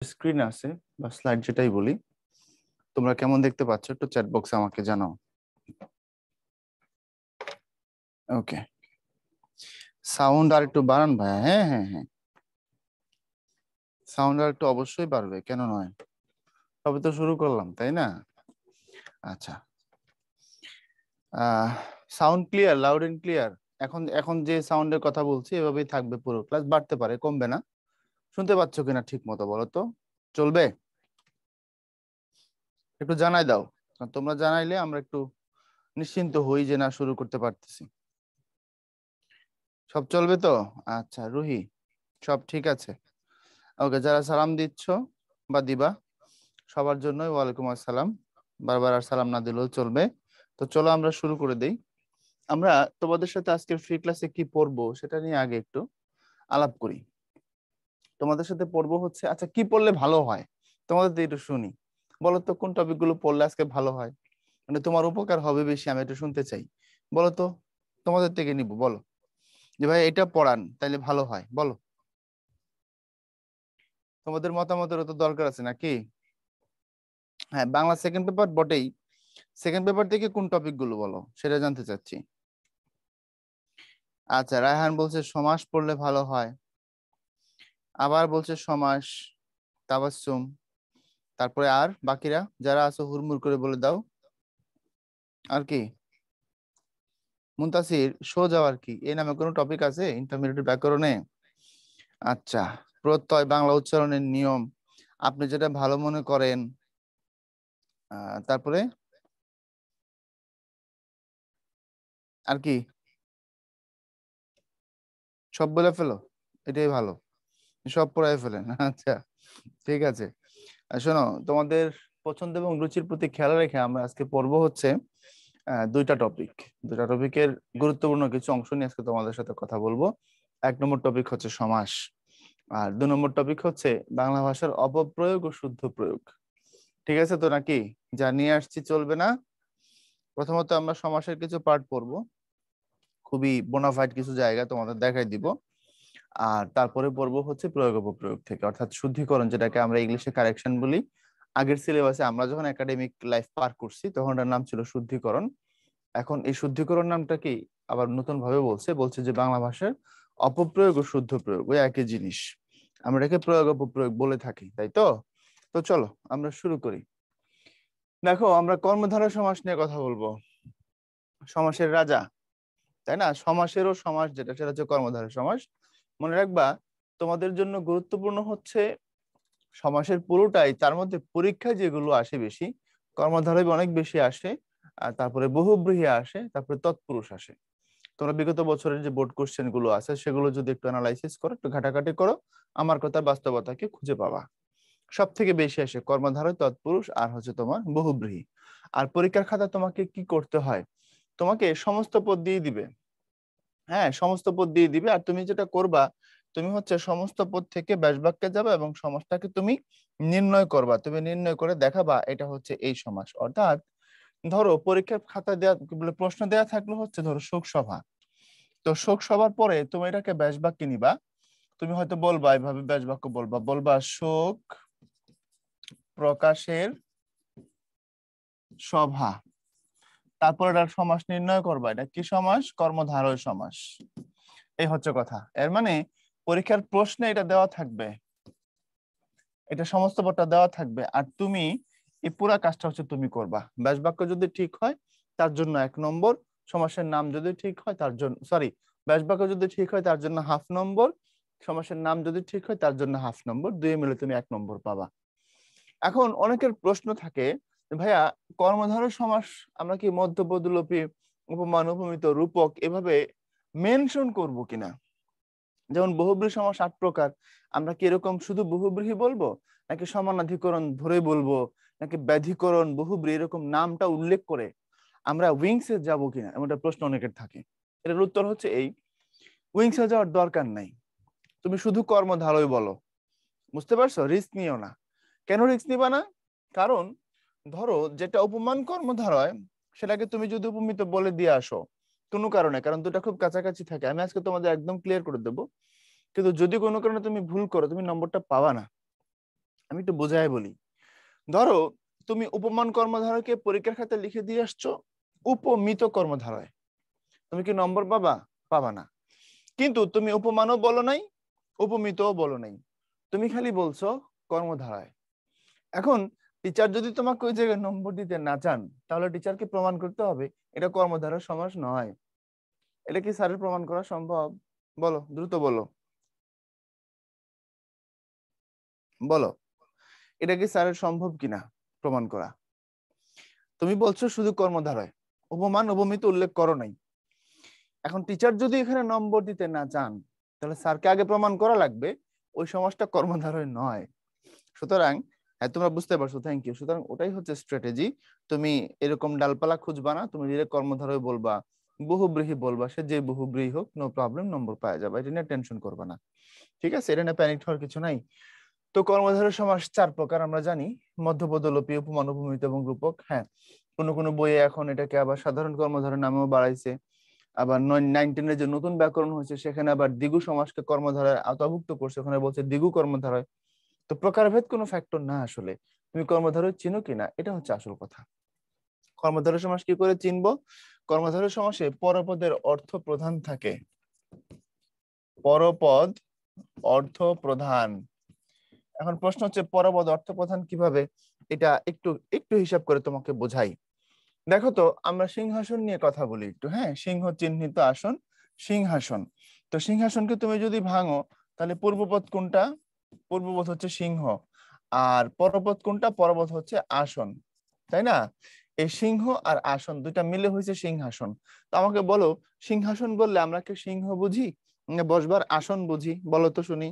Screen আছে বা slide যেটাই বলি, তোমরা কেমন দেখতে পাচ্ছ একটু চ্যাট বক্সে আমাকে জানাও। ওকে, সাউন্ড আর একটু বাড়ান ভাইয়া। হ্যাঁ হ্যাঁ হ্যাঁ, সাউন্ড আর একটু অবশ্যই বাড়বে, কেন নয়? তবে তো শুরু করলাম, তাই না? আচ্ছা, sound clear, loud and clear. এখন এখন যে সাউন্ডের কথা বলছি এভাবেই থাকবে, পুরো ক্লাস বাড়তে পারে, কমবে না। শুনতে পাচ্ছ কিনা ঠিক মতো বলো তো? চলবে? একটু জানাই দাও, কারণ তোমরা জানাইলে আমরা একটু নিশ্চিন্ত হই যে না, শুরু করতে পারতেছি। সব চলবে তো? আচ্ছা রুহি, সব ঠিক আছে? ওকে, যারা সালাম দিচ্ছ বা দিবা, সবার জন্যই ওয়ালাইকুম আসসালাম। বারবার আর সালাম না দিলেও চলবে। তো চলো আমরা শুরু করে দেই। আমরা তোমাদের সাথে আজকের ফ্রি ক্লাসে কি পড়বো সেটা নিয়ে আগে একটু আলাপ করি। তোমাদের সাথে পড়বো হচ্ছে, আচ্ছা কি পড়লে ভালো হয় তোমাদের তো একটু শুনি। বলো তো কোন টপিক গুলো পড়লে আজকে ভালো হয়, মানে তোমার উপকার হবে বেশি, আমি একটু শুনতে চাই। বলো তো, তোমাদের থেকে নিবো, বলো যে ভাই এটা পড়ান তাইলে ভালো হয়, বলো। তোমাদের মতামতেরও তো দরকার আছে নাকি? হ্যাঁ, বাংলা সেকেন্ড পেপার বটেই। সেকেন্ড পেপার থেকে কোন টপিক গুলো বলো সেটা জানতে চাচ্ছি। আচ্ছা, রায়হান বলছে সমাস পড়লে ভালো হয়, আবার বলছে সমাস, তাবাসসুম। তারপরে আর বাকিরা যারা আছো হুড়মুড় করে বলে দাও। আর কি? মুনতাসির, সোজা আর কি এই নামে কোনো টপিক আছে ইন্টারমিডিয়েট ব্যাকরণে? আচ্ছা, প্রত্যয় বাংলা উচ্চারণের নিয়ম, আপনি যেটা ভালো মনে করেন। তারপরে আর কি? সব বলে ফেলো, এটাই ভালো, সব পড়ায় ফেলেন। আচ্ছা, ঠিক আছে। শোনো, তোমাদের পছন্দ এবং রুচির প্রতি খেয়াল রেখে আমরা আজকে পড়বো হচ্ছে দুইটা টপিক। দুইটা টপিকের গুরুত্বপূর্ণ কিছু অংশ নিয়ে আজকে তোমাদের সাথে কথা বলবো। এক নম্বর টপিক হচ্ছে সমাস, আর দুই নম্বর টপিক হচ্ছে বাংলা ভাষার অপপ্রয়োগ ও শুদ্ধ প্রয়োগ। ঠিক আছে তো নাকি? যা নিয়ে আসছি চলবে না? প্রথমত আমরা সমাসের কিছু পার্ট পড়বো, খুবই বোনাফাইড কিছু জায়গা তোমাদের দেখাই দিব। আর তারপরে পড়বো হচ্ছে প্রয়োগ অপপ্রয়োগ থেকে, অর্থাৎ শুদ্ধিকরণ, যেটাকে আমরা ইংলিশে কারেকশন বলি। আগের সিলেবাসে আমরা যখন একাডেমিক লাইফ পার করছি তখন এটার নাম ছিল শুদ্ধিকরণ। এখন এই শুদ্ধিকরণ নামটা কি আবার নতুন ভাবে বলছে, বলছে যে বাংলা ভাষার অপপ্রয়োগ ও শুদ্ধ প্রয়োগ ওই একই জিনিস, আমরা এটাকে প্রয়োগ অপপ্রয়োগ বলে থাকি, তাই তো? তো চলো আমরা শুরু করি। দেখো, আমরা কর্মধারয় সমাস নিয়ে কথা বলবো। সমাসের রাজা, তাই না? সমাসেরও সমাস যেটা, সেটা হচ্ছে কর্মধারয় সমাস। মনে রাখবা, তোমাদের জন্য গুরুত্বপূর্ণ হচ্ছে সমাসের পুরোটাই, তার মধ্যে পরীক্ষায় যেগুলো আসে বেশি, কর্মধারয় অনেক বেশি আসে, আর তারপরে বহুব্রীহি আসে, তারপরে তৎপুরুষ আসে। তোমরা বিগত বছরের যে বোর্ড কোশ্চেন গুলো আছে সেগুলো যদি একটু অ্যানালাইসিস করো, একটু ঘাটাঘাটি করো, আমার কথার বাস্তবতাকে খুঁজে পাবা। সব থেকে বেশি আসে কর্মধারয়, তৎপুরুষ, আর হচ্ছে তোমার বহুব্রীহি। আর পরীক্ষার খাতা তোমাকে কি করতে হয়, তোমাকে সমস্ত পদ দিয়ে দিবে। হ্যাঁ, সমস্ত পদ দিয়ে দিবে, আর তুমি যেটা করবা, তুমি হচ্ছে সমস্ত পদ থেকে ব্যাস বাক্যে যাবে এবং সমাসটাকে তুমি নির্ণয় করবা, তুমি নির্ণয় করে দেখাবা এটা হচ্ছে এই সমাস। অর্থাৎ ধরো পরীক্ষার খাতা দেওয়া, বলে প্রশ্ন দেওয়া থাকলো হচ্ছে ধরো শোক সভা, তো শোক সভার পরে তুমি এটাকে ব্যাস বাক্যে নিবা। তুমি হয়তো বলবা এভাবে, ব্যাস বাক্য বলবা, বলবা শোক প্রকাশের সভা, তারপর এটার সমাস নির্ণয় করবা, এটা কি সমাস? কর্মধারয় সমাস। এই হচ্ছে কথা। এর মানে পরীক্ষার প্রশ্নে এটা দেওয়া থাকবে, এটা সমস্ত পদটা দেওয়া থাকবে, আর তুমি এই পুরা কাজটা হচ্ছে তুমি করবা। ব্যাস বাক্য যদি ঠিক হয় তার জন্য 1 নম্বর, সমাসের নাম যদি ঠিক হয় তার জন্য, সরি, ব্যাস বাক্য যদি ঠিক হয় তার জন্য 1/2 নম্বর, সমাসের নাম যদি ঠিক হয় তার জন্য 1/2 নম্বর, দুই মিলে তুমি 1 নম্বর পাবা। এখন অনেকের প্রশ্ন থাকে, ভাইয়া কর্মধারয় সমাস আমরা কি মধ্যপদলোপী, উপমান, উপমিত, রূপক এভাবে মেনশন করব কিনা? যেমন বহুব্রীহি সমাস 8 প্রকার, আমরা কি এরকম শুধু বহুব্রীহি বলবো, নাকি সমানাধিকরণ ধরে বলবো, নাকি ব্যাধিকরণ, বহুব্রীহি এরকম নামটা উল্লেখ করে আমরা উইংসে যাব কিনা, এমন একটা প্রশ্ন অনেকের থাকে। এটার উত্তর হচ্ছে এই, উইংসে যাওয়ার দরকার নাই, তুমি শুধু কর্মধারয় বলো। বুঝতে পারছো? রিস্ক নিও না। কেন রিস্ক নিবা না? কারণ ধরো যেটা উপমান কর্মধারয়, সেটাকে তুমি যদি উপমিত বলে দিয়ে আসো কোনো কারণে, কারণ দুটা খুব কাছাকাছি থাকে, আমি আজকে তোমাদের একদম ক্লিয়ার করে দেবো, কিন্তু যদি কোনো কারণে তুমি ভুল করো তুমি নম্বরটা পাবা না। আমি একটু বোঝাই বলি। ধরো তুমি উপমান কর্মধারয়কে পরীক্ষার খাতায় লিখে দিয়ে আসছো উপমিত কর্মধারয়, তুমি কি নম্বর পাবা? পাবা না। কিন্তু তুমি উপমানও বলো নাই, উপমিতও বলো নাই, তুমি খালি বলছো কর্মধারায়। এখন টিচার যদি তোমাকে ওই জায়গায় নম্বর দিতে না চান, তাহলে টিচারকে প্রমাণ করতে হবে এটা কর্মধারয় সমাস নয়। এটা কি স্যারের প্রমাণ করা সম্ভব? বলো, দ্রুত বলো, বলো, এটা কি স্যারের সম্ভব কিনা প্রমাণ করা? তুমি বলছো শুধু কর্মধারয়, উপমান উপমিত উল্লেখ করো নাই। এখন টিচার যদি এখানে নম্বর দিতে না চান, তাহলে স্যারকে আগে প্রমাণ করা লাগবে ওই সমাজটা কর্মধারয় নয়। সুতরাং হ্যাঁ, তোমরা বুঝতে পারছো, থ্যাংক ইউ। সুতরাং ওটাই হচ্ছে স্ট্র্যাটেজি। তুমি এরকম ডালপালা খুঁজবা না, তুমি ডিরেক্ট কর্মধারয় বলবা, বহুব্রীহি বলবা, সে যে বহুব্রীহি হোক, নো প্রবলেম, নম্বর পাওয়া যাবে, এটা নিয়ে টেনশন করবা না। ঠিক আছে, এটা নিয়ে প্যানিক হওয়ার কিছু নাই। তো কর্মধারয় সমাস 4 প্রকার আমরা জানি: মধ্যপদলোপী, উপমান, উপমিত এবং রূপক। হ্যাঁ, কোন বইয়ে এখন এটাকে আবার সাধারণ কর্মধারয় নামেও বাড়াইছে। আবার 9-10 যে নতুন ব্যাকরণ হয়েছে সেখানে আবার দ্বিগু সমাসকে কর্মধারয় আওতাভুক্ত করছে, ওখানে বলছে দ্বিগু কর্মধারয়। তো প্রকারভেদ কোনো ফ্যাক্টর না, আসলে তুমি কর্মধারয় চিনো কিনা এটা হচ্ছে আসল কথা। কর্মধারয় সমাস কি করে চিনবো? কর্মধারয় সমাসে পরপদের অর্থ প্রধান থাকে। পরপদ অর্থ প্রধান। এখন প্রশ্ন হচ্ছে পরপদ অর্থ প্রধান কিভাবে, এটা একটু একটু হিসাব করে তোমাকে বোঝাই। দেখো তো, আমরা সিংহাসন নিয়ে কথা বলি একটু। হ্যাঁ, সিংহ চিহ্নিত আসন, সিংহাসন। তো সিংহাসনকে তুমি যদি ভাঙো, তাহলে পূর্বপদ কোনটা? পূর্বপদ হচ্ছে সিংহ। আর পরপদ কোনটা? পরপদ হচ্ছে আসন, তাই না? এই সিংহ আর আসন দুইটা মিলে হয়েছে সিংহাসন। তো আমাকে বলো, সিংহাসন বললে আমরা কি সিংহ বুঝি না বসবার আসন বুঝি? বলো তো শুনি।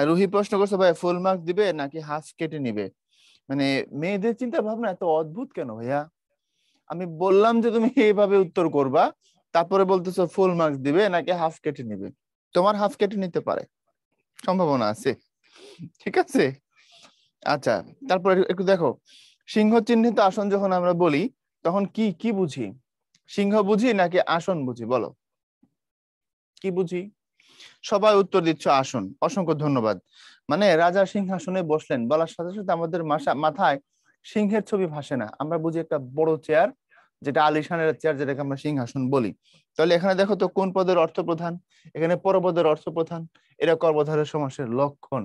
রুহি প্রশ্ন করছে, ভাই ফুল মার্ক দিবে নাকি হাফ কেটে নিবে? মানে মেয়েদের চিন্তা ভাবনা এত অদ্ভুত কেন ভাইয়া? আমি বললাম যে তুমি এইভাবে উত্তর করবা, তারপরে বলতেছো ফুল মার্কস দিবে নাকি হাফ কেটে নিবে। তোমার হাফ কেটে নিতে পারে, সম্ভাবনা আছে। ঠিক আছে, আচ্ছা। তারপর একটু দেখো, সিংহ চিহ্নিত আসন যখন আমরা বলি, তখন কি কি বুঝি? সিংহ বুঝি নাকি আসন বুঝি? বলো, কি বুঝি? সবাই উত্তর দিচ্ছ আসন, অসংখ্য ধন্যবাদ। মানে রাজা সিংহাসনে বসলেন বলার সাথে সাথে আমাদের মাথায় সিংহের ছবি ভাসে না, আমরা বুঝি একটা বড় চেয়ার, যেটা আলিশানের চেয়ার, যেটাকে আমরা সিংহাসন বলি। তাহলে এখানে দেখো তো কোন পদের অর্থ প্রধান, এখানে পরপদের অর্থ প্রধান। এটা কর্মধারয় সমাসের লক্ষণ,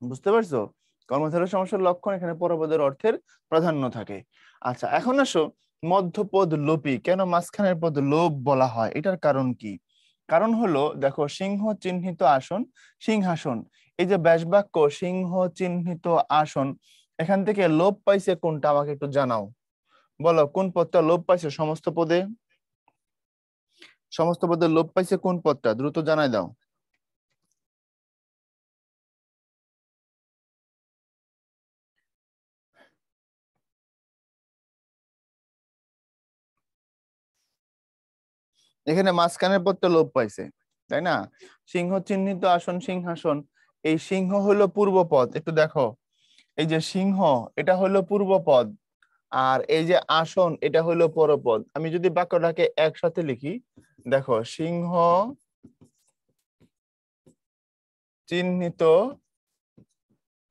বুঝতে পারছো? কর্মধারয় সমাসের লক্ষণ, এখানে পরপদের অর্থের প্রাধান্য থাকে। আচ্ছা, এখন আসো মধ্যপদ লোপী। কেন মাঝখানের পদ লোপ বলা হয়, এটার কারণ কি? কারণ হলো দেখো, সিংহ চিহ্নিত আসন, সিংহাসন, এই যে ব্যাসবাক্য সিংহ চিহ্নিত আসন, এখান থেকে লোপ পাইছে কোনটা আমাকে একটু জানাও। বলো কোন পদটা লোপ পাইছে সমস্ত পদে? সমস্ত পদে লোপ পাইছে কোন পদটা, দ্রুত জানাই দাও। এখানে মাঝখানের পদটা লোপ পাইছে, তাই না? সিংহ চিহ্নিত আসন, সিংহাসন, এই সিংহ হলো পূর্ব পদ, একটু দেখো, এই যে সিংহ এটা হলো পূর্ব পদ, আর এই যে আসন এটা হলো পরপদ। আমি যদি বাক্যটাকে একসাথে লিখি, দেখো, সিংহ চিহ্নিত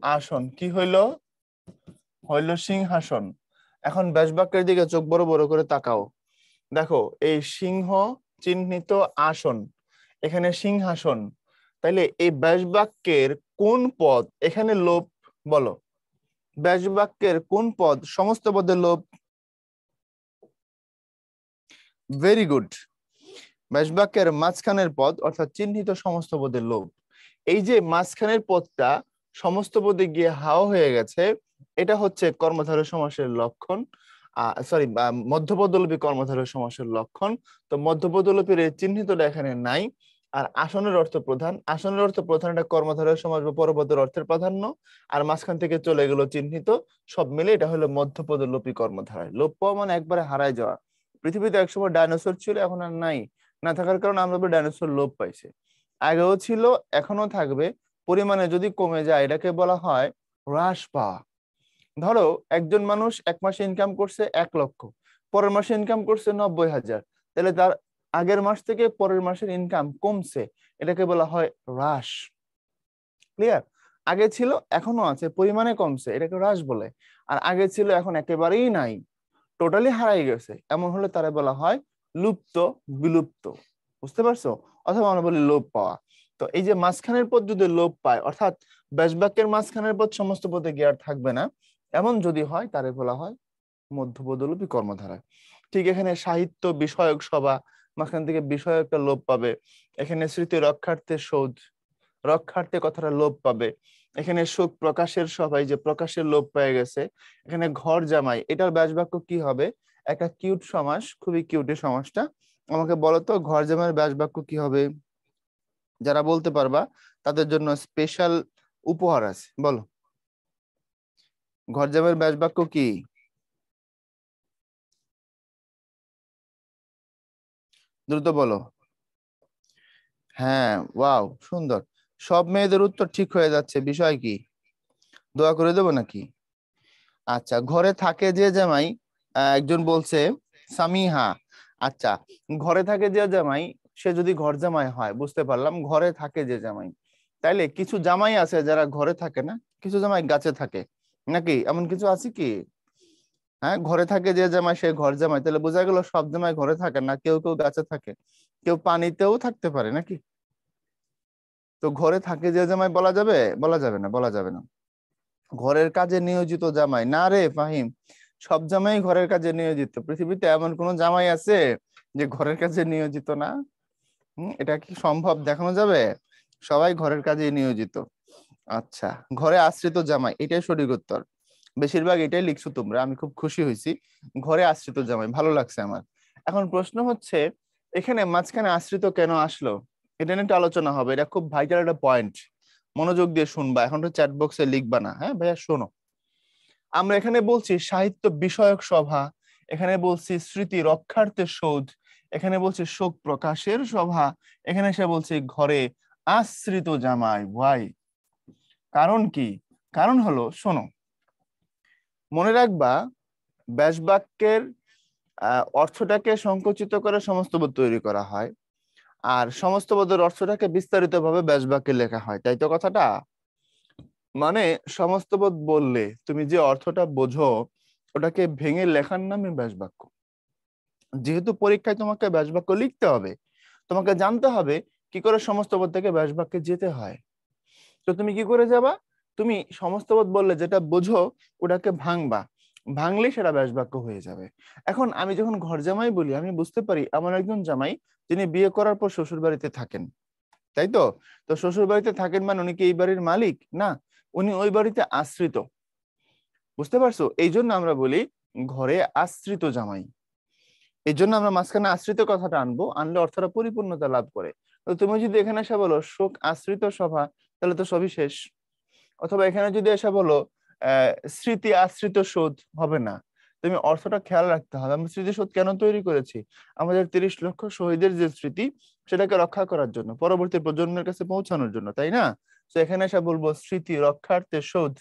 আসন কি হইলো? হইলো সিংহাসন। এখন ব্যাসবাক্যের দিকে চোখ বড় বড় করে তাকাও, দেখো এই সিংহ চিহ্নিত আসন, এখানে সিংহাসন, তাইলে এই ব্যাসবাক্যের কোন পদ এখানে লোপ? বলো, ব্যাসবাক্যের কোন পদ সমস্ত পদে লোপ? ভেরি গুড, ব্যাসবাক্যের মাঝখানের পদ অর্থাৎ চিহ্নিত সমস্ত পদের লোপ। এই যে মাঝখানের পদটা সমস্ত পদে গিয়ে হাও হয়ে গেছে, এটা হচ্ছে কর্মধারয় সমাসের লক্ষণ। সরি, মধ্যপদলোপী কর্মধারয় সমাসের লক্ষণ। তো মধ্যপদলোপীর এই চিহ্নিতটা এখানে নাই। আর আসনের অর্থ প্রধান, আসনের অর্থ প্রধান, এটা কর্মধারয় সমাস বা পরপদের অর্থের প্রাধান্য। আর মাঝখান থেকে চলে গেল চিহ্নিত, সব মিলে এটা হলো মধ্যপদলোপী কর্মধারয়। লোপ পাওয়া মানে একবারে হারায় যাওয়া। পৃথিবীতে একসময় ডাইনোসর ছিল, এখন আর নাই। না থাকার কারণে আমরা ডাইনোসর লোপ পাইছে, আগেও ছিল, এখনো থাকবে, পরিমাণে যদি কমে যায় এটাকে বলা হয় হ্রাস পাওয়া। ধরো একজন মানুষ এক মাসে ইনকাম করছে 1 লক্ষ, পরের মাসে ইনকাম করছে 90,000, তাহলে তার আগের মাস থেকে পরের মাসের ইনকাম কমছে, এটাকে বলা হয় হ্রাস। ক্লিয়ার? আগে ছিল, এখনো আছে, পরিমাণে কমছে, এটাকে হ্রাস বলে। আর আগে ছিল, এখন একেবারেই নাই, টোটালি হারাই গেছে, এমন হলে তারা বলা হয় লুপ্ত, বিলুপ্ত। বুঝতে পারছো? অথবা আমরা বলি লোপ পাওয়া। তো এই যে মাঝখানের পদ যদি লোপ পায়, অর্থাৎ ব্যাস বাক্যের মাঝখানের পদ সমস্ত পদে গিয়ে আর থাকবে না, এমন যদি হয় তারে বলা হয় মধ্যপদলোপী কর্মধারা। ঠিক এখানে সাহিত্য বিষয়ক সভা, মাঝখান থেকে বিষয় একটা লোপ পাবে। এখানে স্মৃতি রক্ষার্থে সৌধ, রক্ষার্থে কথাটা লোপ পাবে। এখানে শোক প্রকাশের সবাই, যে প্রকাশের লোপ পেয়ে গেছে। এখানে ঘর জামাই, এটার ব্যাস বাক্য কি হবে? একটা কিউট সমাস, খুবই কিউট এই সমাসটা। আমাকে বলো তো ঘর জামাইয়ের ব্যাস বাক্য কি হবে? যারা বলতে পারবা তাদের জন্য স্পেশাল উপহার আছে, বলো ঘর জামাইয়ের ব্যাস বাক্য কি? দ্রুত বলো। হ্যাঁ, ওয়াও, সুন্দর। সব মেয়েদের উত্তর ঠিক হয়ে যাচ্ছে, বিষয় কি? দোয়া করে দেবো নাকি? আচ্ছা, ঘরে থাকে যে জামাই, একজন বলছে সামিহা। আচ্ছা, ঘরে থাকে যে জামাই, সে যদি ঘর জামাই হয়, বুঝতে পারলাম ঘরে থাকে যে জামাই। তাইলে কিছু জামাই আছে যারা ঘরে থাকে না, কিছু জামাই গাছে থাকে, নাকি এমন কিছু আছে কি? হ্যাঁ, ঘরে থাকে যে জামাই সে ঘর জামাই, তাহলে বোঝা গেল সব জামাই ঘরে থাকে না, কেউ কেউ গাছে থাকে, কেউ পানিতেও থাকতে পারে, নাকি? তো ঘরে থাকে যে জামাই বলা যাবে? বলা যাবে না, বলা যাবে না। ঘরের কাজে নিয়োজিত জামাই না রে ফাহিম, সব জামাই ঘরের কাজে নিয়োজিত। পৃথিবীতে এমন কোন জামাই আছে যে ঘরের কাজে নিয়োজিত না? এটা কি সম্ভব দেখানো যাবে? সবাই ঘরের কাজে নিয়োজিত। আচ্ছা, ঘরে আশ্রিত জামাই, এটাই সঠিক উত্তর। বেশিরভাগ এটাই লিখছো তোমরা, আমি খুব খুশি হয়েছি। ঘরে আশ্রিত জামাই, ভালো লাগছে আমার। এখন প্রশ্ন হচ্ছে, এখানে মাঝখানে আশ্রিত কেন আসলো? এটা নিয়ে একটু আলোচনা হবে, এটা খুব ভাইটাল একটা পয়েন্ট। মনোযোগ দিয়ে শুনবা, এখন তো চ্যাট বক্সে লিখবা না, হ্যাঁ ভাইয়া শোনো। আমরা এখানে বলছি সাহিত্য বিষয়ক সভা, এখানে বলছি স্মৃতি রক্ষার্থে সৌধ, এখানে বলছি শোক প্রকাশের সভা, এখানে এসে বলছি ঘরে আশ্রিত জামাই। ভাই, কারণ কি? কারণ হলো, শোনো, মনে রাখবা, ব্যাস বাক্যের অর্থটাকে সংকুচিত করে সমস্ত পদ তৈরি করা হয়, আর সমস্ত পদের অর্থটাকে বিস্তারিত ভাবে ব্যাস বাক্যে লেখা হয়, তাই তো কথাটা? মানে সমস্ত পদ বললে তুমি যে অর্থটা বোঝো, ওটাকে ভেঙে লেখার নামে ব্যাস বাক্য। যেহেতু পরীক্ষায় তোমাকে ব্যাস বাক্য লিখতে হবে, তোমাকে জানতে হবে কি করে সমস্ত পদ থেকে ব্যাস বাক্যে যেতে হয়। তো তুমি কি করে যাবা? তুমি সমস্ত পদ বললে যেটা বোঝো ওটাকে ভাঙবা, ভাঙলে সেটা ব্যাস বাক্য হয়ে যাবে। এখন আমি যখন ঘর জামাই বলি, আমি বুঝতে পারি আমার একজন জামাই যিনি বিয়ে করার পর শ্বশুর বাড়িতে থাকেন, তাই তো? তো শ্বশুর বাড়িতে থাকেন মানে উনি কি এই বাড়ির মালিক না, উনি ওই বাড়িতে আশ্রিত। বুঝতে পারছো? এই জন্য আমরা বলি ঘরে আশ্রিত জামাই। এই জন্য আমরা মাঝখানে আশ্রিত কথাটা আনবো, আনলে অর্থটা পরিপূর্ণতা লাভ করে। তো তুমি যদি এখানে এসে বলো শোক আশ্রিত সভা, তাহলে তো সবই শেষ। অথবা এখানে যদি এসে বলো স্মৃতি আশ্রিত শোধ, হবে না। তুমি অর্থটা খেয়াল রাখতে হবে, আমরা স্মৃতিসৌধ কেন তৈরি করেছি? আমাদের 30 লক্ষ শহীদের যে স্মৃতি, সেটাকে রক্ষা করার জন্য, পরবর্তী প্রজন্মের কাছে পৌঁছানোর জন্য, তাই না? তো এখানে এসে বলবো স্মৃতি রক্ষার্থে শোধ।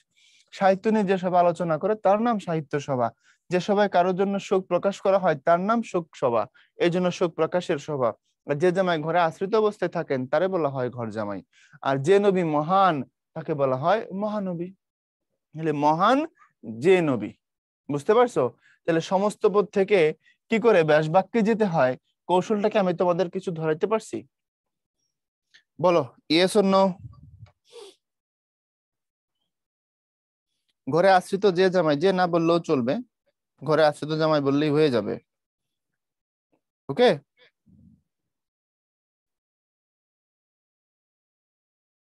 সাহিত্য নিয়ে যে সভা আলোচনা করে তার নাম সাহিত্য সভা। যে সভায় কারোর জন্য শোক প্রকাশ করা হয় তার নাম শোক সভা, এই জন্য শোক প্রকাশের সভা। আর যে জামাই ঘরে আশ্রিত অবস্থায় থাকেন তারে বলা হয় ঘর জামাই। আর যে নবী মহান, তাকে বলা হয় মহানবী। তাহলে মহান যে নবী, বুঝতে পারছো? তাহলে সমস্ত পদ থেকে কি করে ব্যাস বাক্যে যেতে হয়, কৌশলটাকে আমি তোমাদের কিছু ধরাইতে পারছি? বলো, ইয়েস অর নো? ঘরে আশ্রিত যে জামাই, যে না বললেও চলবে, ঘরে আশ্রিত জামাই বললেই হয়ে যাবে। ওকে,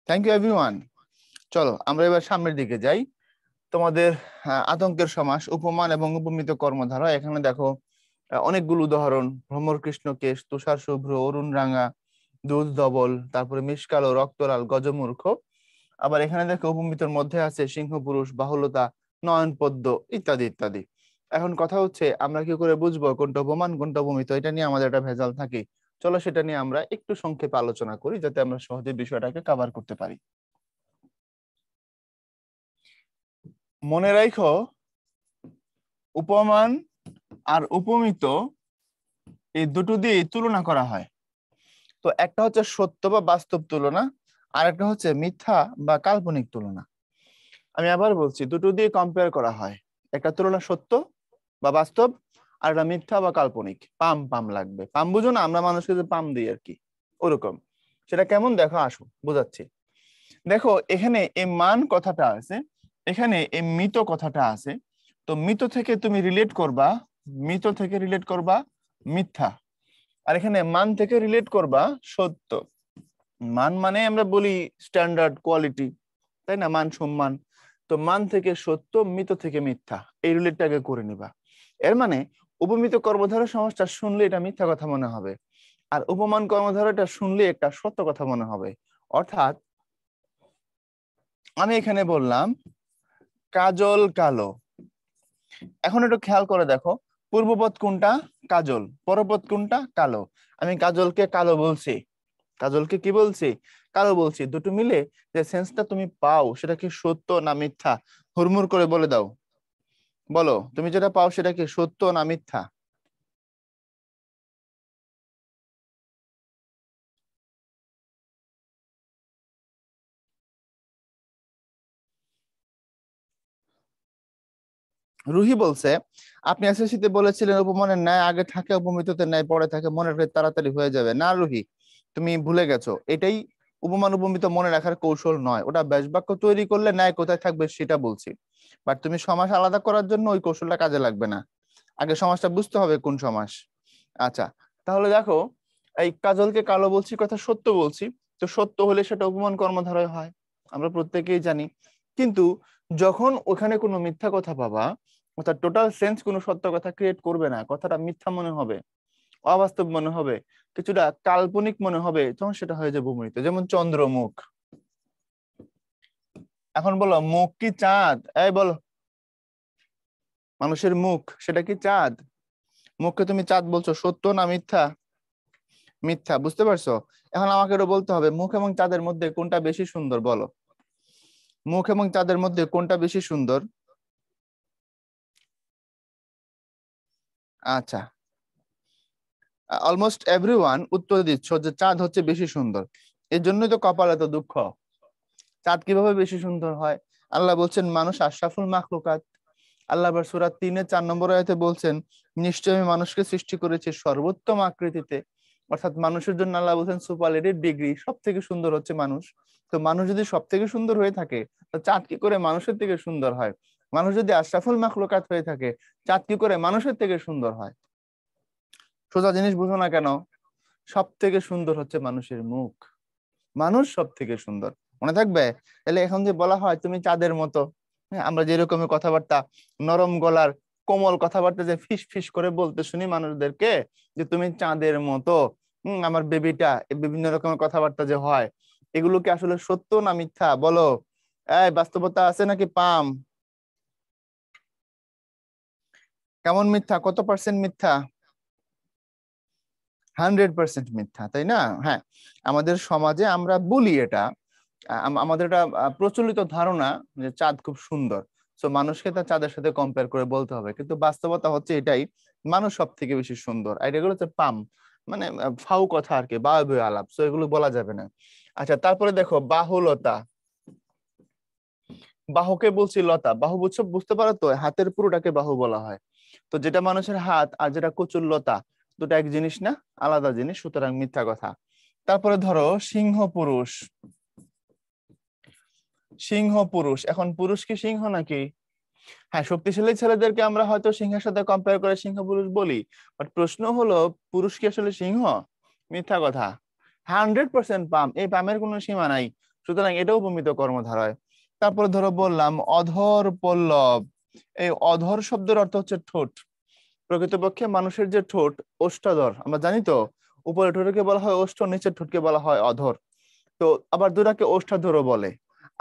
থ্যাংক ইউ এভরিওয়ান। চলো আমরা এবার সামনের দিকে যাই। তোমাদের আতঙ্কের সমাস, উপমান এবং উপমিত কর্মধারা, এখানে দেখো অনেকগুলো উদাহরণ: ভ্রমর কৃষ্ণ কেশ, তুষার শুভ্র, অরুণ রাঙা, দুধ ধবল, তারপরে মিশকালো, রক্তলাল, গজমূর্খ। আবার এখানে দেখো উপমিতর মধ্যে আছে সিংহ পুরুষ, বাহুলতা, নয়ন পদ্ম, ইত্যাদি ইত্যাদি। এখন কথা হচ্ছে আমরা কি করে বুঝবো কোনটা উপমান কোনটা উপমিত? এটা নিয়ে আমাদের একটা ভেজাল থাকে। চলো সেটা নিয়ে আমরা একটু সংক্ষেপে আলোচনা করি, যাতে আমরা সহজে বিষয়টাকে কভার করতে পারি। মনে রাখো, উপমান আর উপমিত এই দুটো দিয়ে তুলনা করা হয়। তো একটা হচ্ছে সত্য বা বাস্তব তুলনা, আর একটা হচ্ছে মিথ্যা বা কাল্পনিক তুলনা। আমি আবার বলছি, দুটো দিয়ে কম্পেয়ার করা হয়, একটা তুলনা সত্য বা বাস্তব, আর একটা মিথ্যা বা কাল্পনিক। পাম পাম লাগবে, পাম বুঝো না, আমরা মানুষকে যে পাম দিই আর কি, ওরকম। সেটা কেমন দেখো, আসো বোঝাচ্ছি। দেখো এখানে এই মান কথাটা আছে, এখানে এই মৃত কথাটা আছে। তো মৃত থেকে তুমি রিলেট করবা, মৃত থেকে রিলেট করবা মিথ্যা, আর এখানে মান থেকে রিলেট করবা সত্য। মান মানে আমরা বলি স্ট্যান্ডার্ড কোয়ালিটি, তাই না, মান সম্মান। তো মান থেকে সত্য, মৃত থেকে মিথ্যা, এই রিলেটটাকে করে নিবা। এর মানে উপমিত কর্মধারয় সমাসটা শুনলে এটা মিথ্যা কথা মনে হবে, আর উপমান কর্মধারয়টা শুনলে একটা সত্য কথা মনে হবে। অর্থাৎ আমি এখানে বললাম কাজল কালো। এখন একটু খেয়াল করে দেখো, পূর্বপদ কোনটা? কাজল। পরপদ কোনটা? কালো। আমি কাজলকে কালো বলছি, কাজলকে কি বলছি? কালো বলছি। দুটো মিলে যে সেন্সটা তুমি পাও সেটা কি সত্য না মিথ্যা? হুড়মুড় করে বলে দাও, বলো তুমি যেটা পাও সেটা কি সত্য না মিথ্যা? রুহি বলছে, আপনি এসএসসিতে বলেছিলেন উপমানের ন্যায় আগে থাকে, উপমিততে ন্যায় পরে থাকে, মনে রাখলে তাড়াতাড়ি হয়ে যাবে। না রুহি, তুমি ভুলে গেছো, এটাই উপমান উপমিত মনে রাখার কৌশল নয়। ওটা ব্যাস বাক্য তৈরি করলে ন্যায় কোথায় থাকবে সেটা বলছি, বাট তুমি সমাস আলাদা করার জন্য ওই কৌশলটা কাজে লাগবে না। আগে সমাসটা বুঝতে হবে কোন সমাস। আচ্ছা, তাহলে দেখো, এই কাজলকে কালো বলছি কথা সত্য বলছি, তো সত্য হলে সেটা উপমান কর্মধারয় হয়, আমরা প্রত্যেকেই জানি। কিন্তু যখন ওখানে কোনো মিথ্যা কথা পাবা, অর্থাৎ টোটাল সেন্স কোনো সত্য কথা ক্রিয়েট করবে না, কথাটা মিথ্যা মনে হবে, অবাস্তব মনে হবে, কিছুটা কাল্পনিক মনে হবে, তখন সেটা হয়ে যাবে ভূমিত। যেমন চন্দ্রমুখ। এখন বলো, মুখ কি চাঁদ? এই বলো, মানুষের মুখ সেটা কি চাঁদ? মুখকে তুমি চাঁদ বলছো, সত্য না মিথ্যা? মিথ্যা, বুঝতে পারছো? এখন আমাকে এটা বলতে হবে, মুখ এবং চাঁদের মধ্যে কোনটা বেশি সুন্দর, বলো। মুখ এবং চাঁদের মধ্যে কোনটা বেশি সুন্দর? আচ্ছা, অলমোস্ট এভরিওয়ান উত্তর দিচ্ছ যে চাঁদ হচ্ছে বেশি সুন্দর। এর জন্যই তো কপালে তো দুঃখ। চাঁদ কিভাবে বেশি সুন্দর হয়? আল্লাহ বলছেন মানুষ আশরাফুল মাখলুকাত। আল্লাহ আবার সূরা 3-4 নম্বর আয়াতে বলছেন, নিশ্চয় আমি মানুষকে সৃষ্টি করেছি সর্বোত্তম আকৃতিতে। অর্থাৎ মানুষের জন্য আল্লাহ বলছেন সুপারলেটিভ ডিগ্রি, সব থেকে সুন্দর হচ্ছে মানুষ। তো মানুষ যদি সব থেকে সুন্দর হয়ে থাকে, তো চাঁদ কি করে মানুষের থেকে সুন্দর হয়? মানুষ যদি আশরাফুল মাখলুকাত হয়ে থাকে, চাঁদ কি করে মানুষের থেকে সুন্দর হয়? সোজা জিনিস বুঝো না কেন? সব থেকে সুন্দর হচ্ছে মানুষের মুখ, মানুষ সব থেকে সুন্দর, মনে থাকবে। তাহলে এখন যে বলা হয় তুমি চাঁদের মতো, হ্যাঁ, আমরা যেরকম কথাবার্তা, নরম গলার কোমল কথাবার্তা যে ফিস ফিস করে বলতে শুনি মানুষদেরকে, যে তুমি চাঁদের মতো, আমার বেবিটা, বিভিন্ন রকমের কথাবার্তা যে হয়, এগুলো কি আসলে সত্য না মিথ্যা, বলো? এই বাস্তবতা আছে নাকি পাম? কেমন মিথ্যা, কত পার্সেন্ট মিথ্যা? 100% মিথ্যা, তাই না? হ্যাঁ, আমাদের সমাজে আমরা বলি এটা, আমাদের এটা প্রচলিত ধারণা যে চাঁদ খুব সুন্দর, তো মানুষকে তার চাঁদের সাথে কম্পেয়ার করে বলতে হবে, কিন্তু বাস্তবতা হচ্ছে এটাই, মানুষ সব থেকে বেশি সুন্দর। আর এগুলো হচ্ছে পাম, মানে ফাউ কথা আর কি, বায়ু আলাপ, তো এগুলো বলা যাবে না। আচ্ছা, তারপরে দেখো বাহুলতা। বাহুকে বলছি লতা, বাহু বুঝছো, বুঝতে পারো তো, হাতের পুরোটাকে বাহু বলা হয়। তো যেটা মানুষের হাত আর যেটা কচুর লতা, দুটো এক জিনিস না, আলাদা জিনিস, সুতরাং মিথ্যা কথা। তারপরে ধরো সিংহ পুরুষ। সিংহ পুরুষ, এখন পুরুষ কি সিংহ নাকি? হ্যাঁ, শক্তিশালী ছেলেদেরকে আমরা হয়তো সিংহের সাথে কম্পেয়ার করে সিংহ পুরুষ বলি, বাট প্রশ্ন হলো পুরুষ কি আসলে সিংহ? মিথ্যা কথা। 100% পাম, এই পামের কোনো সীমা নাই, সুতরাং এটাও উপমিত কর্মধারয়। তারপরে ধরো বললাম অধর পল্লব। এই অধর শব্দের অর্থ হচ্ছে ঠোঁট। প্রকৃতপক্ষে মানুষের যে ঠোঁট, ওষ্ঠাধর, আমরা জানি তো, উপরের ঠোঁটকে বলা হয় ওষ্ঠ, নিচের ঠোঁটকে বলা হয় অধর। তো আবার দুটাকে ওষ্ঠাধরও বলে।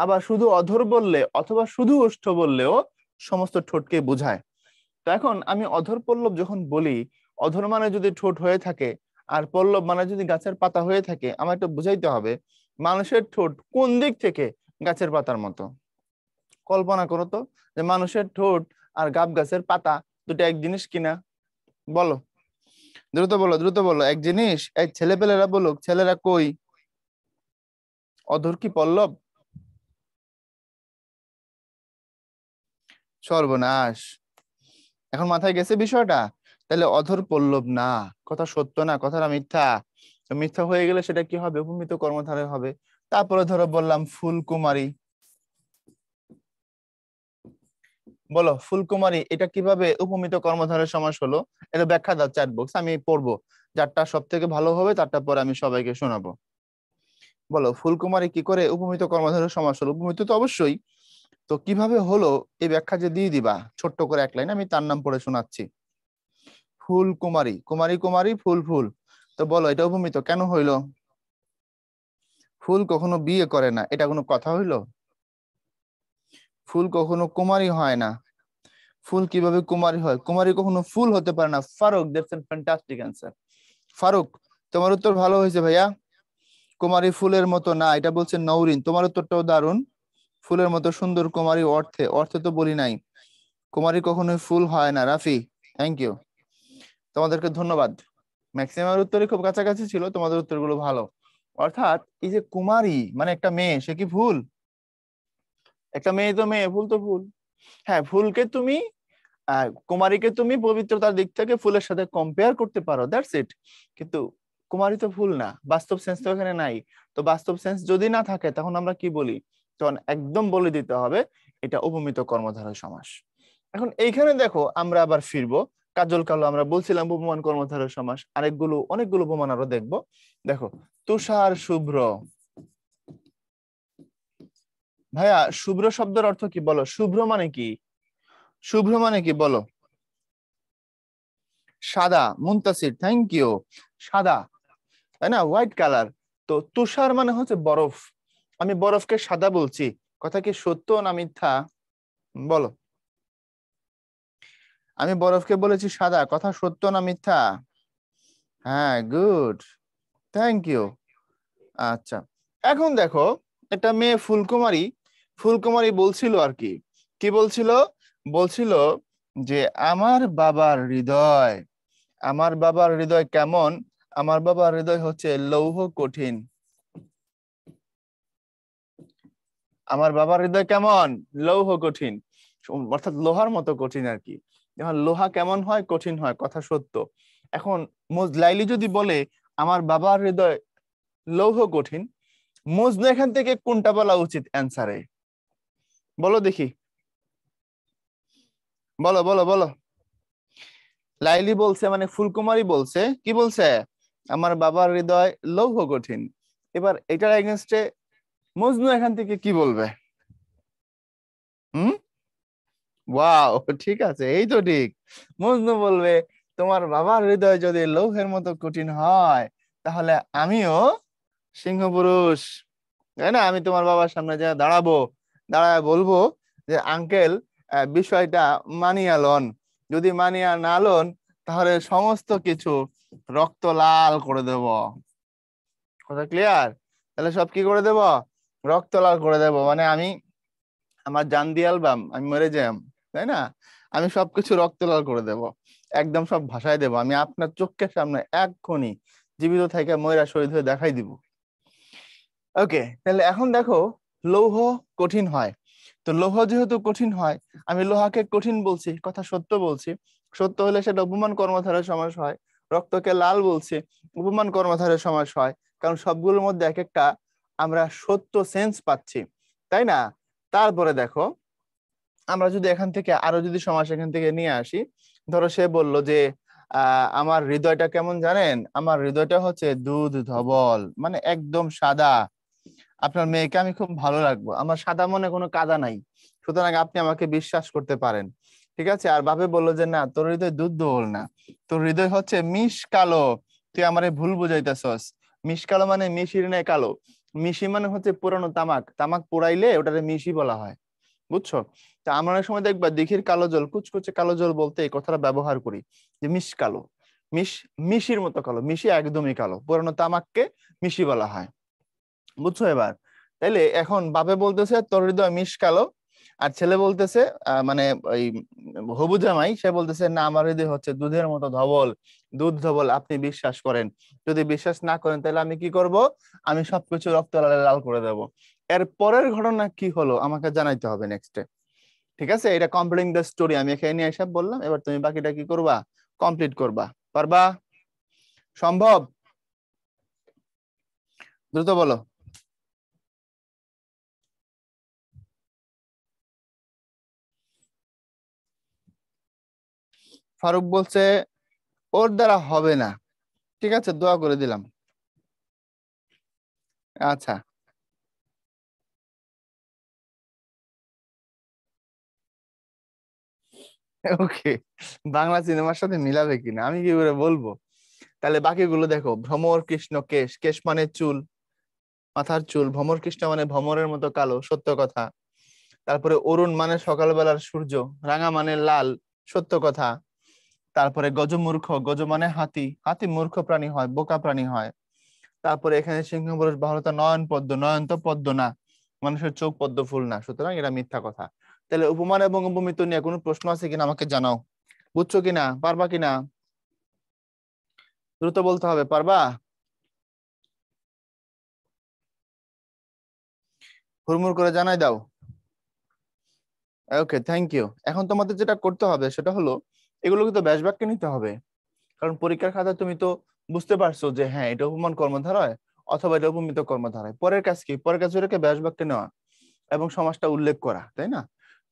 আবার শুধু অধর বললে অথবা শুধু ওষ্ঠ বললেও সমস্ত ঠোঁটকে বোঝায়। তো এখন আমি অধর পল্লব যখন বলি, অধর মানে যদি ঠোঁট হয়ে থাকে, আর পল্লব মানে যদি গাছের পাতা হয়ে থাকে, আমার একটু বুঝাইতে হবে মানুষের ঠোঁট কোন দিক থেকে গাছের পাতার মতো। কল্পনা করো তো, যে মানুষের ঠোঁট আর গাব গাছের পাতা দুটো এক জিনিস কিনা, বলো। দ্রুত বলো, দ্রুত বলো, এক জিনিস? এই ছেলেপেলেরা বলুক, ছেলেরা কই? অধর কি পল্লব? সর্বনাশ, এখন মাথায় গেছে বিষয়টা। তাহলে অধর পল্লব না, কথা সত্য না, কথাটা মিথ্যা। তো মিথ্যা হয়ে গেলে সেটা কি হবে? উপমিত কর্মধারয় হবে। তারপরে ধরো বললাম ফুলকুমারী, বলো ফুলকুমারী এটা কিভাবে উপমিত কর্মধারয় সমাস হলো? এটা ব্যাখ্যা দাও চ্যাট বক্স, আমি পড়বো। যারটা সব থেকে ভালো হবে তারটা পরে আমি সবাইকে শোনাবো। বলো ফুলকুমারী কি করে উপমিত কর্মধারয় সমাস হলো? উপমিত তো অবশ্যই, তো কিভাবে হলো এই ব্যাখ্যা যে দিয়ে দিবা ছোট্ট করে এক লাইন, আমি তার নাম পড়ে শোনাচ্ছি। ফুল কুমারী, কুমারী কুমারী, ফুল ফুল। তো বলো এটা উপমিত কেন হইলো? ফুল কখনো বিয়ে করে না, এটা কোনো কথা হইলো? ফুল কখনো কুমারী হয় না। ফুল কিভাবে কুমারী হয়? কুমারী কখনো ফুল হতে পারে না। Faruk, that's a fantastic answer. Faruk, তোমার উত্তর ভালো হয়েছে ভাইয়া। কুমারী ফুলের মতো না, এটা বলছে নওরিন। তোমার উত্তরটাও দারুণ। ফুলের মতো সুন্দর কুমারী অর্থে, অর্থে তো বলি নাই। কুমারী কখনোই ফুল হয় না। রাফি, থ্যাংক ইউ, তোমাদেরকে ধন্যবাদ। ম্যাক্সিমাম উত্তরই খুব কাছাকাছি ছিল, তোমাদের উত্তরগুলো ভালো। অর্থাৎ এই যে কুমারী মানে একটা মেয়ে, সে কি ফুল? একটা মেয়ে তো মেয়ে, ফুল তো ফুল। হ্যাঁ, ফুলকে তুমি কুমারীকে তুমি পবিত্রতার দিক থেকে ফুলের সাথে কম্পেয়ার করতে পারো, দ্যাটস ইট। কিন্তু কুমারী তো ফুল না, বাস্তব সেন্স তো এখানে নাই। তো বাস্তব সেন্স যদি না থাকে তখন আমরা কি বলি? তখন একদম বলে দিতে হবে এটা উপমিত কর্মধারয় সমাস। এখন এইখানে দেখো আমরা আবার ফিরবো। কাজল কালো আমরা বলছিলাম উপমান কর্মধারয় সমাস, অনেকগুলো উপমান আরো দেখবো। দেখো, তুষার শুভ্র। ভাইয়া শুভ্র শব্দের অর্থ কি বলো? শুভ্র মানে কি? শুভ্র মানে কি বলো? সাদা। Muntasir, thank you. সাদা, তাই না? White colour. তো তুষার মানে হচ্ছে বরফ। আমি বরফকে সাদা বলছি, কথা কি সত্য না মিথ্যা? বলো, আমি বরফকে বলেছি সাদা, কথা সত্য না মিথ্যা? হ্যাঁ, গুড, থ্যাংক ইউ। আচ্ছা, এখন দেখো, একটা মেয়ে ফুলকুমারী, ফুলকুমারী বলছিল আর কি, কি বলছিল? বলছিল যে আমার বাবার হৃদয়, আমার বাবার হৃদয় কেমন? আমার বাবার হৃদয় হচ্ছে লৌহ কঠিন। আমার বাবার হৃদয় কেমন? লৌহ কঠিন। অর্থাৎ লোহার মতো কঠিন আর কি। যখন লোহা কেমন হয়? কঠিন হয়, কথা সত্য। এখন লাইলি যদি বলে আমার বাবার হৃদয় লৌহ কঠিন, মজনু এখান থেকে কোনটা বলা উচিত অ্যান্সারে? বলো দেখি, বলো বলো বলো। লাইলি বলছে মানে ফুলকুমারী বলছে, কি বলছে? আমার বাবার হৃদয় লৌহ কঠিন। এবার এটার এগেনস্টে মজনু এখান থেকে কি বলবে? হুম? ওয়াও, ঠিক আছে, এই তো ঠিক। মজনু বলবে তোমার বাবার হৃদয় যদি লৌহের মতো কঠিন হয়, তাহলে আমিও সিংহ পুরুষ, তাই না? আমি তোমার বাবার সামনে যা দাঁড়াবো, দাঁড়ায় বলবো যে আঙ্কেল, বিষয়টা মানিয়া লন। যদি মানিয়া না লন, তাহলে সমস্ত কিছু রক্ত লাল করে দেব। কথা ক্লিয়ার? তাহলে সব কি করে দেব? রক্ত লাল করে দেব, মানে আমি আমার জান দিয়ে অ্যালবাম, আমি মরে যাম, তাই না? আমি সবকিছু রক্ত লাল করে দেব, একদম সব ভাসায় দেব। আমি আপনার চোখের সামনে এক্ষুনি জীবিত থেকে ময়রা শহীদ হয়ে দেখাই দিব। ওকে, তাহলে এখন দেখো, লৌহ কঠিন হয়। তো লৌহ যেহেতু কঠিন হয়, আমি লোহাকে কঠিন বলছি, কথা সত্য বলছি। সত্য হলে সেটা উপমান কর্মধারয় সমাস হয়। রক্তকে লাল বলছি, উপমান কর্মধারয় সমাস হয়। কারণ সবগুলোর মধ্যে এক একটা আমরা সত্য সেন্স পাচ্ছি, তাই না? তারপরে দেখো, আমরা যদি এখান থেকে আরো যদি সমাস এখান থেকে নিয়ে আসি, ধরো সে বলল যে আমার হৃদয়টা কেমন জানেন? আমার হৃদয়টা হচ্ছে দুধ ধবল, মানে একদম সাদা। আপনার মেয়েকে আমি খুব ভালো রাখবো, আমার সাদা মনে কোনো কাদা নাই, সুতরাং আপনি আমাকে বিশ্বাস করতে পারেন। ঠিক আছে? আর বাপে বললো যে না, তোর হৃদয় দুধ দোহল না, তোর হৃদয় হচ্ছে মিশ কালো। তুই আমারে ভুল বুঝাইতেছস। মিশ কালো মানে মিশির নে কালো। মিশি মানে হচ্ছে পুরানো তামাক, তামাক পোড়াইলে ওটারে মিশি বলা হয়, বুঝছো? তা আমরা অনেক সময় দেখবা দিঘির কালো জল, কুচকুচে কালো জল বলতে এই কথাটা ব্যবহার করি, যে মিশ কালো। মিশ, মিশির মতো কালো, মিশি একদমই কালো, পুরানো তামাককে মিশি বলা হয়, বুঝছো এবার? তাইলে এখন বাপে বলতেছে তোর হৃদয় মিশ কালো, আর ছেলে বলতেছে মানে ওই হবু জামাই সে বলতেছে না আমার হৃদয় হচ্ছে দুধের মতো ধবল, দুধ ধবল, আপনি বিশ্বাস করেন, যদি বিশ্বাস না করেন তাহলে আমি কি করব, আমি সবকিছু রক্ত লাল লাল করে দেব। এর পরের ঘটনা কি হলো আমাকে জানাইতে হবে নেক্সটে। ঠিক আছে, এটা কমপ্লিটিং দ্য স্টোরি, আমি এখানে নিয়ে এসে বললাম, এবার তুমি বাকিটা কি করবা, কমপ্লিট করবা। পারবা? সম্ভব? দ্রুত বলো। ফারুক বলছে ওর দ্বারা হবে না। ঠিক আছে, দোয়া করে দিলাম। আচ্ছা, ওকে। বাংলা সিনেমার সাথে মিলাবে কিনা আমি কি করে বলবো। তাহলে বাকিগুলো দেখো, ভ্রমর কৃষ্ণ কেশ, কেশ মানে চুল, মাথার চুল, ভ্রমর কৃষ্ণ মানে ভ্রমরের মতো কালো, সত্য কথা। তারপরে অরুণ মানে সকালবেলার সূর্য, রাঙা মানে লাল, সত্য কথা। তারপরে গজমূর্খ, গজ মানে হাতি, হাতি মূর্খ প্রাণী হয়, বোকা প্রাণী হয়। তারপরে এখানে সিংহ পুরুষ বাহুলতা, নয়ন পদ্ম, নয়ন তো পদ্ম না, মানুষের চোখ পদ্ম ফুল না, সুতরাং এটা মিথ্যা কথা। তাহলে উপমান এবং উপমিত নিয়ে কোনো প্রশ্ন আছে কিনা আমাকে জানাও, বুঝছো কিনা, পারবা কিনা, দ্রুত বলতে হবে। পারবা? হুড়মুড় করে জানাই দাও। ওকে, থ্যাংক ইউ। এখন তোমাদের যেটা করতে হবে সেটা হলো এগুলো কিন্তু ব্যাস বাক্যে নিতে হবে, কারণ পরীক্ষার খাতায় তুমি তো বুঝতে পারছো যে হ্যাঁ এটা উপমান কর্মধারয় অথবা এটা উপমিত কর্মধারয়। পরের কাজ কি, পরের কাজ এটাকে ব্যাস বাক্যে নেওয়া এবং সমাজটা উল্লেখ করা, তাই না?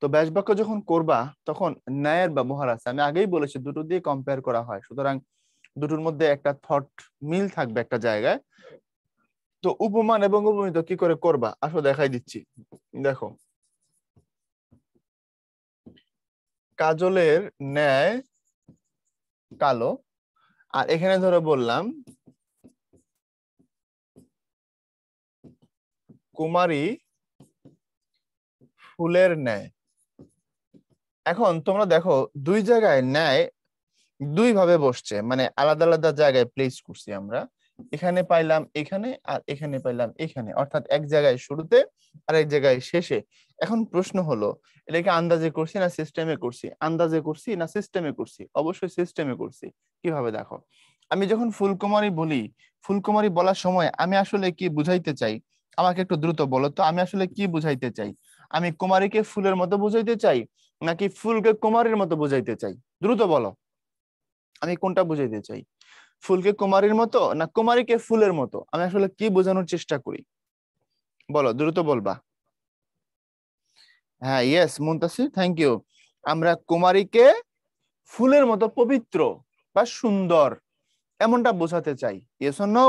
তো ব্যাস বাক্য যখন করবা তখন ন্যায়ের ব্যবহার আছে, আমি আগেই বলেছি দুটো দিয়ে কম্পেয়ার করা হয়, সুতরাং দুটোর মধ্যে একটা থট মিল থাকবে একটা জায়গায়। তো উপমান এবং উপমিত কি করে করবা আসো দেখাই দিচ্ছি। দেখো, কাজলের ন্যায় কালো, আর এখানে ধরে বললাম কুমারী ফুলের ন্যায়। এখন তোমরা দেখো দুই জায়গায় ন্যায় দুই ভাবে বসছে, মানে আলাদা আলাদা জায়গায় প্লেস করছি আমরা। এখানে পাইলাম এখানে, আর এখানে পাইলাম এখানে, অর্থাৎ এক জায়গায় শুরুতে আর এক জায়গায় শেষে। এখন প্রশ্ন হলো এটাকে আন্দাজে করছি না সিস্টেমে করছি, আন্দাজে করছি না সিস্টেমে করছি, অবশ্যই সিস্টেমে করছি। কিভাবে দেখো, আমি যখন ফুলকুমারী বলি, ফুলকুমারী বলার সময় আমি আসলে কি বুঝাইতে চাই, আমাকে একটু দ্রুত বলো তো, আমি আসলে কি বুঝাইতে চাই? আমি কুমারীকে ফুলের মতো বুঝাইতে চাই নাকি ফুলকে কুমারীর মতো বুঝাইতে চাই? দ্রুত বলো, আমি কোনটা বুঝাইতে চাই? ফুলকে কুমারীর মতো না কুমারীকে ফুলের মতো, আমি আসলে কি বোঝানোর চেষ্টা করি? বলো, দ্রুত বলবা। হ্যাঁ, ইয়েস মুনতাসির, থ্যাংক ইউ। আমরা কুমারীকে ফুলের মতো পবিত্র বা সুন্দর এমনটা বোঝাতে চাই, ইয়েস অর নো?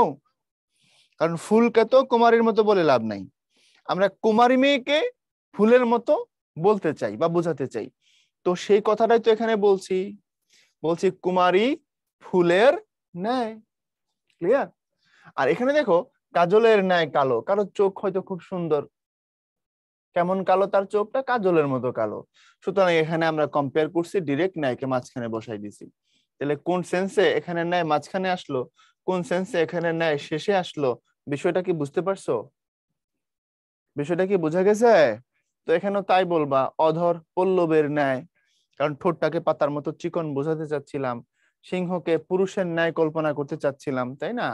কারণ ফুলকে তো কুমারীর মতো বলে লাভ নাই, আমরা কুমারী মেয়েকে ফুলের মতো বলতে চাই বা বোঝাতে চাই। তো সেই কথাটাই তো এখানে বলছি, বলছি কুমারী ফুলের ন্যায়। ক্লিয়ার? আর এখানে দেখো, কাজলের ন্যায় কালো, কারো চোখ হয়তো খুব সুন্দর, কেমন কালো তার চোখটা, কাজলের মতো কালো। সুতরাং এখানে আমরা কম্পেয়ার করছি, ডিরেক্ট ন্যায়কে মাঝখানে বসাই দিছি। তাহলে কোন সেন্সে এখানে ন্যায় মাঝখানে আসলো, কোন সেন্সে এখানে ন্যায় শেষে আসলো, বিষয়টা কি বুঝতে পারছো? বিষয়টা কি বোঝা গেছে? তো এখানেও তাই বলবা, অধর পল্লবের ন্যায়, কারণ ঠোঁটটাকে পাতার মতো চিকন বোঝাতে চাচ্ছিলাম, সিংহকে পুরুষের ন্যায় কল্পনা করতে চাচ্ছিলাম, তাই না?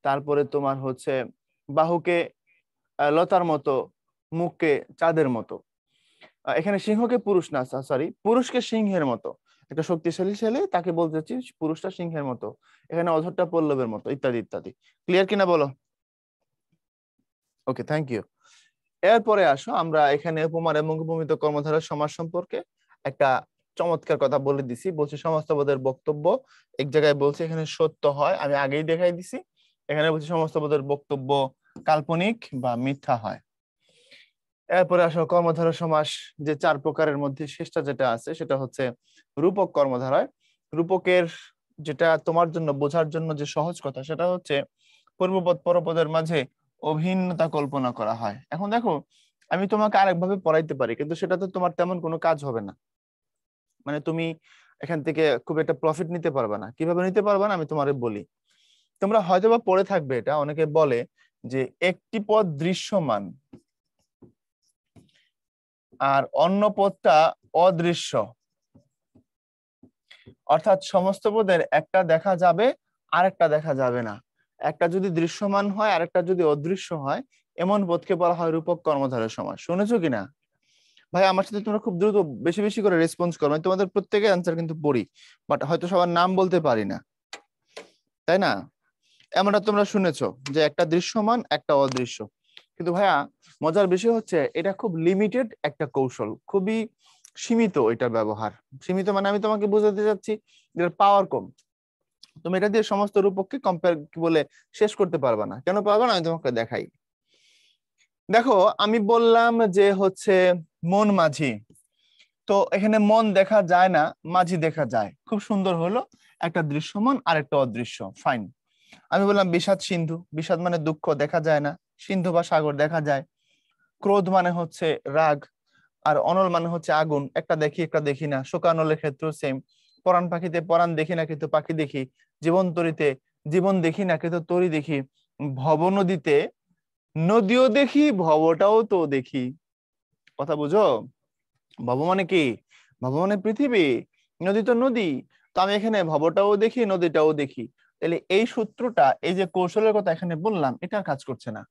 তারপরে তোমার হচ্ছে বাহুকে লতার মতো, মুখকে চাঁদের মতো। এখানে সিংহকে পুরুষ না, সরি, পুরুষকে সিংহের মতো, একটা শক্তিশালী ছেলে তাকে বলতে চাচ্ছি পুরুষটা সিংহের মতো, এখানে অধরটা পল্লবের মতো, ইত্যাদি ইত্যাদি। ক্লিয়ার কিনা বলো? ওকে, থ্যাংক ইউ। এরপরে আসো আমরা এখানে উপমান এবং উপমিত কর্মধারয় সমাস সম্পর্কে একটা চমৎকার কথা বলে দিছি, বলছি সমস্তবোধের বক্তব্য, এক জায়গায় বলছি এখানে সত্য হয়, আমি আগেই দেখাই দিছি। এখানে বলছি সমস্তবোধের বক্তব্য কাল্পনিক বা মিথ্যা হয়। এরপরে আসো কর্মধারয় সমাস, যে চার প্রকারের মধ্যে শেষটা যেটা আছে সেটা হচ্ছে রূপক কর্মধারয়। রূপকের যেটা তোমার জন্য বোঝার জন্য যে সহজ কথা সেটা হচ্ছে পূর্বপদ পরপদের মাঝে অভিন্নতা কল্পনা করা হয়। এখন দেখো, আমি তোমাকে আরেকভাবে পড়াইতে পারি কিন্তু সেটাতে তোমার তেমন কোনো কাজ হবে না, মানে তুমি এখান থেকে খুব একটা প্রফিট নিতে পারবে না। কিভাবে নিতে পারবে না আমি তোমারে বলি। তোমরা হয়তোবা পড়ে থাকবে, এটা অনেকে বলে যে একটি পদ দৃশ্যমান, আর অন্য পদটা অদৃশ্য, অর্থাৎ সমস্ত পদের একটা দেখা যাবে আর একটা দেখা যাবে না। একটা যদি দৃশ্যমান হয় আর একটা যদি অদৃশ্য হয়, এমন পদকে বলা হয় রূপক কর্মধারয় সমাস। শুনেছো কিনা ভাই? আমার সাথে তোমরা খুব দ্রুত বেশি বেশি করে রেসপন্স করো, আমি তোমাদের প্রত্যেকের অ্যান্সার কিন্তু পড়ি, বাট হয়তো সবার নাম বলতে পারি না, তাই না? এমনটা তোমরা শুনেছো যে একটা দৃশ্যমান একটা অদৃশ্য, কিন্তু ভাইয়া মজার বিষয় হচ্ছে এটা খুব লিমিটেড একটা কৌশল, খুবই সীমিত এটার ব্যবহার। সীমিত মানে আমি তোমাকে বোঝাতে চাচ্ছি এটার পাওয়ার কম। তুমি এটা দিয়ে সমস্ত রূপককে কম্পেয়ার বলে শেষ করতে পারবা না। কেন পারবা না? আমি তোমাকে দেখাই। দেখো, আমি বললাম যে হচ্ছে মন মাঝি, তো এখানে মন দেখা যায় না, মাঝি দেখা যায়, খুব সুন্দর হলো, একটা দৃশ্যমান আর একটা অদৃশ্য, ফাইন। আমি বললাম বিষাদ সিন্ধু, বিষাদ মানে দুঃখ, দেখা যায় না, সিন্ধু বা সাগর দেখা যায়। ক্রোধ মানে হচ্ছে রাগ, আর অনল মানে হচ্ছে আগুন, একটা দেখি একটা দেখি না। শোকানলের ক্ষেত্র সেম, পরাণ পাখিতে পরাণ দেখি না কিন্তু পাখি দেখি, জীবন তরিতে জীবন দেখি না কিন্তু তরি দেখি, ভব নদীতে নদীও দেখি ভবটাও তো দেখি। কথা বুঝো? ভব মানে কি? ভব মানে পৃথিবী, নদী তো নদী, তো আমি এখানে ভবটাও দেখি নদীটাও দেখি। তাহলে এই সূত্রটা, এই যে কৌশলের কথা এখানে বললাম, এটা কাজ করছে না।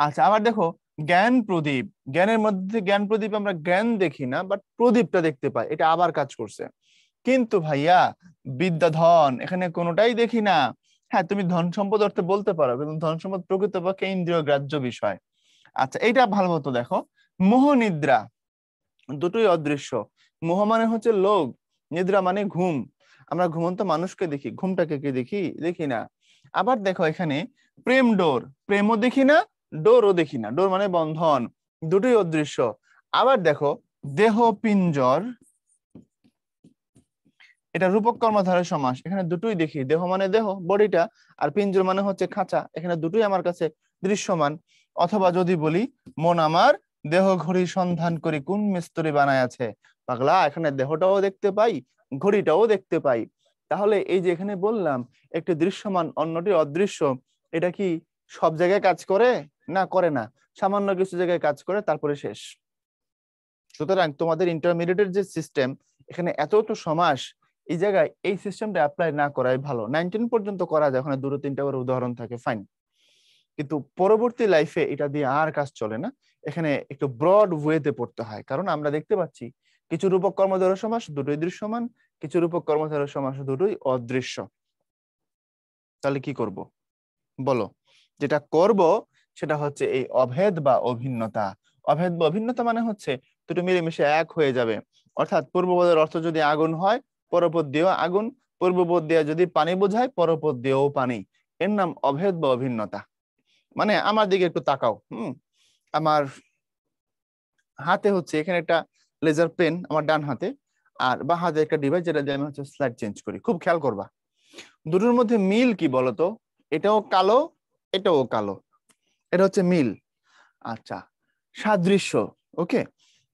আচ্ছা, আবার দেখো জ্ঞান প্রদীপ, জ্ঞানের মধ্যে জ্ঞান প্রদীপ আমরা জ্ঞান দেখি না বাট প্রদীপটা দেখতে পাই, এটা আবার কাজ করছে। কিন্তু ভাইয়া বিদ্যা ধন এখানে কোনোটাই দেখি না। হ্যাঁ, তুমি ধন সম্পদ অর্থে বলতে পারো, কিন্তু ধন সম্পদ প্রকৃতপক্ষে ইন্দ্রিয় গ্রাহ্য বিষয়। আচ্ছা, এইটা ভালো মতো দেখো, মোহ নিদ্রা দুটোই অদৃশ্য। মোহ মানে হচ্ছে লোভ, নিদ্রা মানে ঘুম। আমরা ঘুমন্ত মানুষকে দেখি, ঘুমটাকে কি দেখি? দেখি না। আবার দেখো এখানে প্রেম ডোর, প্রেমও দেখি না, ডোরও দেখি না, ডোর মানে বন্ধন, দুটোই অদৃশ্য। আবার দেখো দেহ পিঞ্জর, এটা রূপক কর্মধারয় সমাস, এখানে দুটোই দেখি, দেহ মানে দেহ বডিটা, আর পিঞ্জর মানে হচ্ছে খাঁচা, এখানে দুটোই আমার কাছে দৃশ্যমান। অথবা যদি বলি মন আমার দেহ ঘড়ি সন্ধান করি কোন মিস্ত্রি বানায় আছে, পাগলা, এখানে দেহটাও দেখতে পাই ঘড়িটাও দেখতে পাই। তাহলে এই যে এখানে বললাম একটি দৃশ্যমান অন্যটি অদৃশ্য, এটা কি সব জায়গায় কাজ করে? না, করে না, সামান্য কিছু জায়গায় কাজ করে, তারপরে শেষ। সুতরাং তোমাদের ইন্টারমিডিয়েটের যে সিস্টেম, এখানে এত তো সমাস, এই জায়গায় এই সিস্টেমটা অ্যাপ্লাই না করাই ভালো। 19 পর্যন্ত করা যায়, ওখানে দুটো তিনটা করে উদাহরণ থাকে, ফাইন। কিন্তু পরবর্তী লাইফে এটা দিয়ে আর কাজ চলে না, এখানে একটু ব্রড ওয়েতে পড়তে হয়, কারণ আমরা দেখতে পাচ্ছি কিছু রূপক কর্মধারয় সমাস দুটোই দৃশ্যমান, কিছু রূপক কর্মধারয় সমাস দুটোই অদৃশ্য। তাহলে কি করব বলো? যেটা করব সেটা হচ্ছে এই অভেদ বা অভিন্নতা। অভেদ বা অভিন্নতা মানে হচ্ছে দুটো মিলেমিশে এক হয়ে যাবে। অর্থাৎ পূর্বপদের অর্থ যদি আগুন হয়, পরপদ দিয়েও আগুন, পূর্বপদ দিয়ে যদি পানি বোঝায়, পরপদ দিয়েও পানি। এর নাম অভেদ বা অভিন্নতা। মানে আমার দিকে একটু তাকাও। আমার হাতে হচ্ছে এখানে একটা লেজার পেন, আমার ডান হাতে, আর বা হাতে একটা ডিভাইস যেটা দিয়ে আমি হচ্ছে স্লাইড চেঞ্জ করি। খুব খেয়াল করবা, দুটোর মধ্যে মিল কি বলতো? এটাও কালো, এটাও কালো, এটা হচ্ছে মিল। আচ্ছা, সাদৃশ্য, ওকে,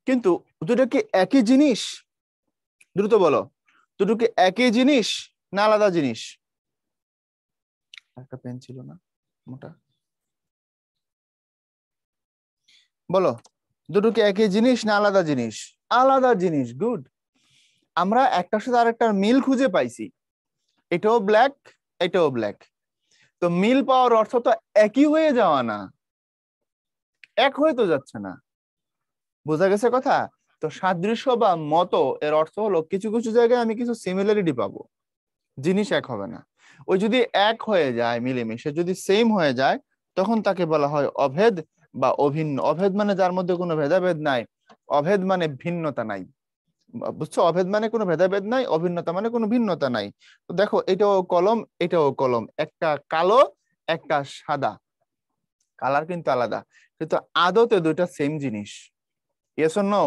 কিন্তু দুটো কি একই জিনিস? দ্রুত বলো, দুটো কি একই জিনিস না আলাদা জিনিস? একটা পেন ছিল না মোটা, বলো, দুটো কি একই জিনিস না আলাদা জিনিস? আলাদা জিনিস, গুড। আমরা একটার সাথে আরেকটার মিল খুঁজে পাইছি, এটাও ব্ল্যাক এটাও ব্ল্যাক, তো মিল পাওয়ার অর্থ তো একই হয়ে যাওয়া না, এক হয়ে তো যাচ্ছে না। বোঝা গেছে কথা? তো সাদৃশ্য বা মতো এর অর্থ হলো কিছু কিছু জায়গায় আমি কিছু সিমিলারিটি পাবো, জিনিস এক হবে না। ওই যদি এক হয়ে যায়, মিলেমিশে যদি সেম হয়ে যায়, তখন তাকে বলা হয় অভেদ বা অভিন্ন। অভেদ মানে যার মধ্যে কোনো ভেদাভেদ নাই, অভেদ মানে ভিন্নতা নাই। বুঝছো? অভেদ মানে কোনো ভেদাভেদ নাই, অভিন্নতা মানে কোনো ভিন্নতা নাই। তো দেখো এটাও কলম এটাও কলম, একটা কালো একটা সাদা, কালার কিন্তু আলাদা, কিন্তু আদতে দুইটা সেম জিনিস। Yes or no?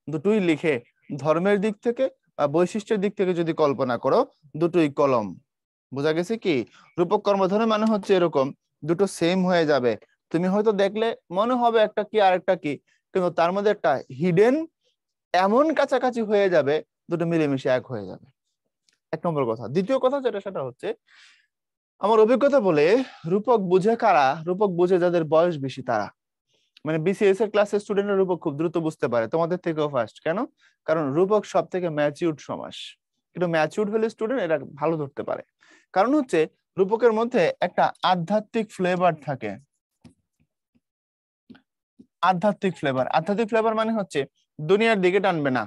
দুটোই লিখে ধর্মের দিক থেকে বা বৈশিষ্ট্যের দিক থেকে যদি কল্পনা করো, দুটোই কলম। বোঝা গেছে কি? রূপক কর্মধারয় মানে হচ্ছে এরকম, দুটো সেম হয়ে যাবে, তুমি হয়তো দেখলে মনে হবে একটা কি আর একটা কি, কিন্তু তার মধ্যে একটা হিডেন এমন কাছাকাছি হয়ে যাবে, দুটো মিলেমিশে এক হয়ে যাবে। এক নম্বর কথা। দ্বিতীয় কথা যেটা, সেটা হচ্ছে আমার অভিজ্ঞতা বলে, রূপক বুঝে কারা? রূপক বুঝে যাদের বয়স বেশি তারা। মানে বিসিএস এর ক্লাসের স্টুডেন্টরা রূপক খুব দ্রুত বুঝতে পারে, তোমাদের থেকেও ফার্স্ট। কেন? কারণ রূপক সব থেকে ম্যাচিউরড সমাস। কিন্তু ম্যাচিউরড হলে স্টুডেন্ট এরা ভালো ধরতে পারে। কারণ হচ্ছে রূপকের মধ্যে একটা আধ্যাত্মিক ফ্লেভার থাকে। আধ্যাত্মিক ফ্লেভার মানে হচ্ছে দুনিয়ার দিকে টানবে না,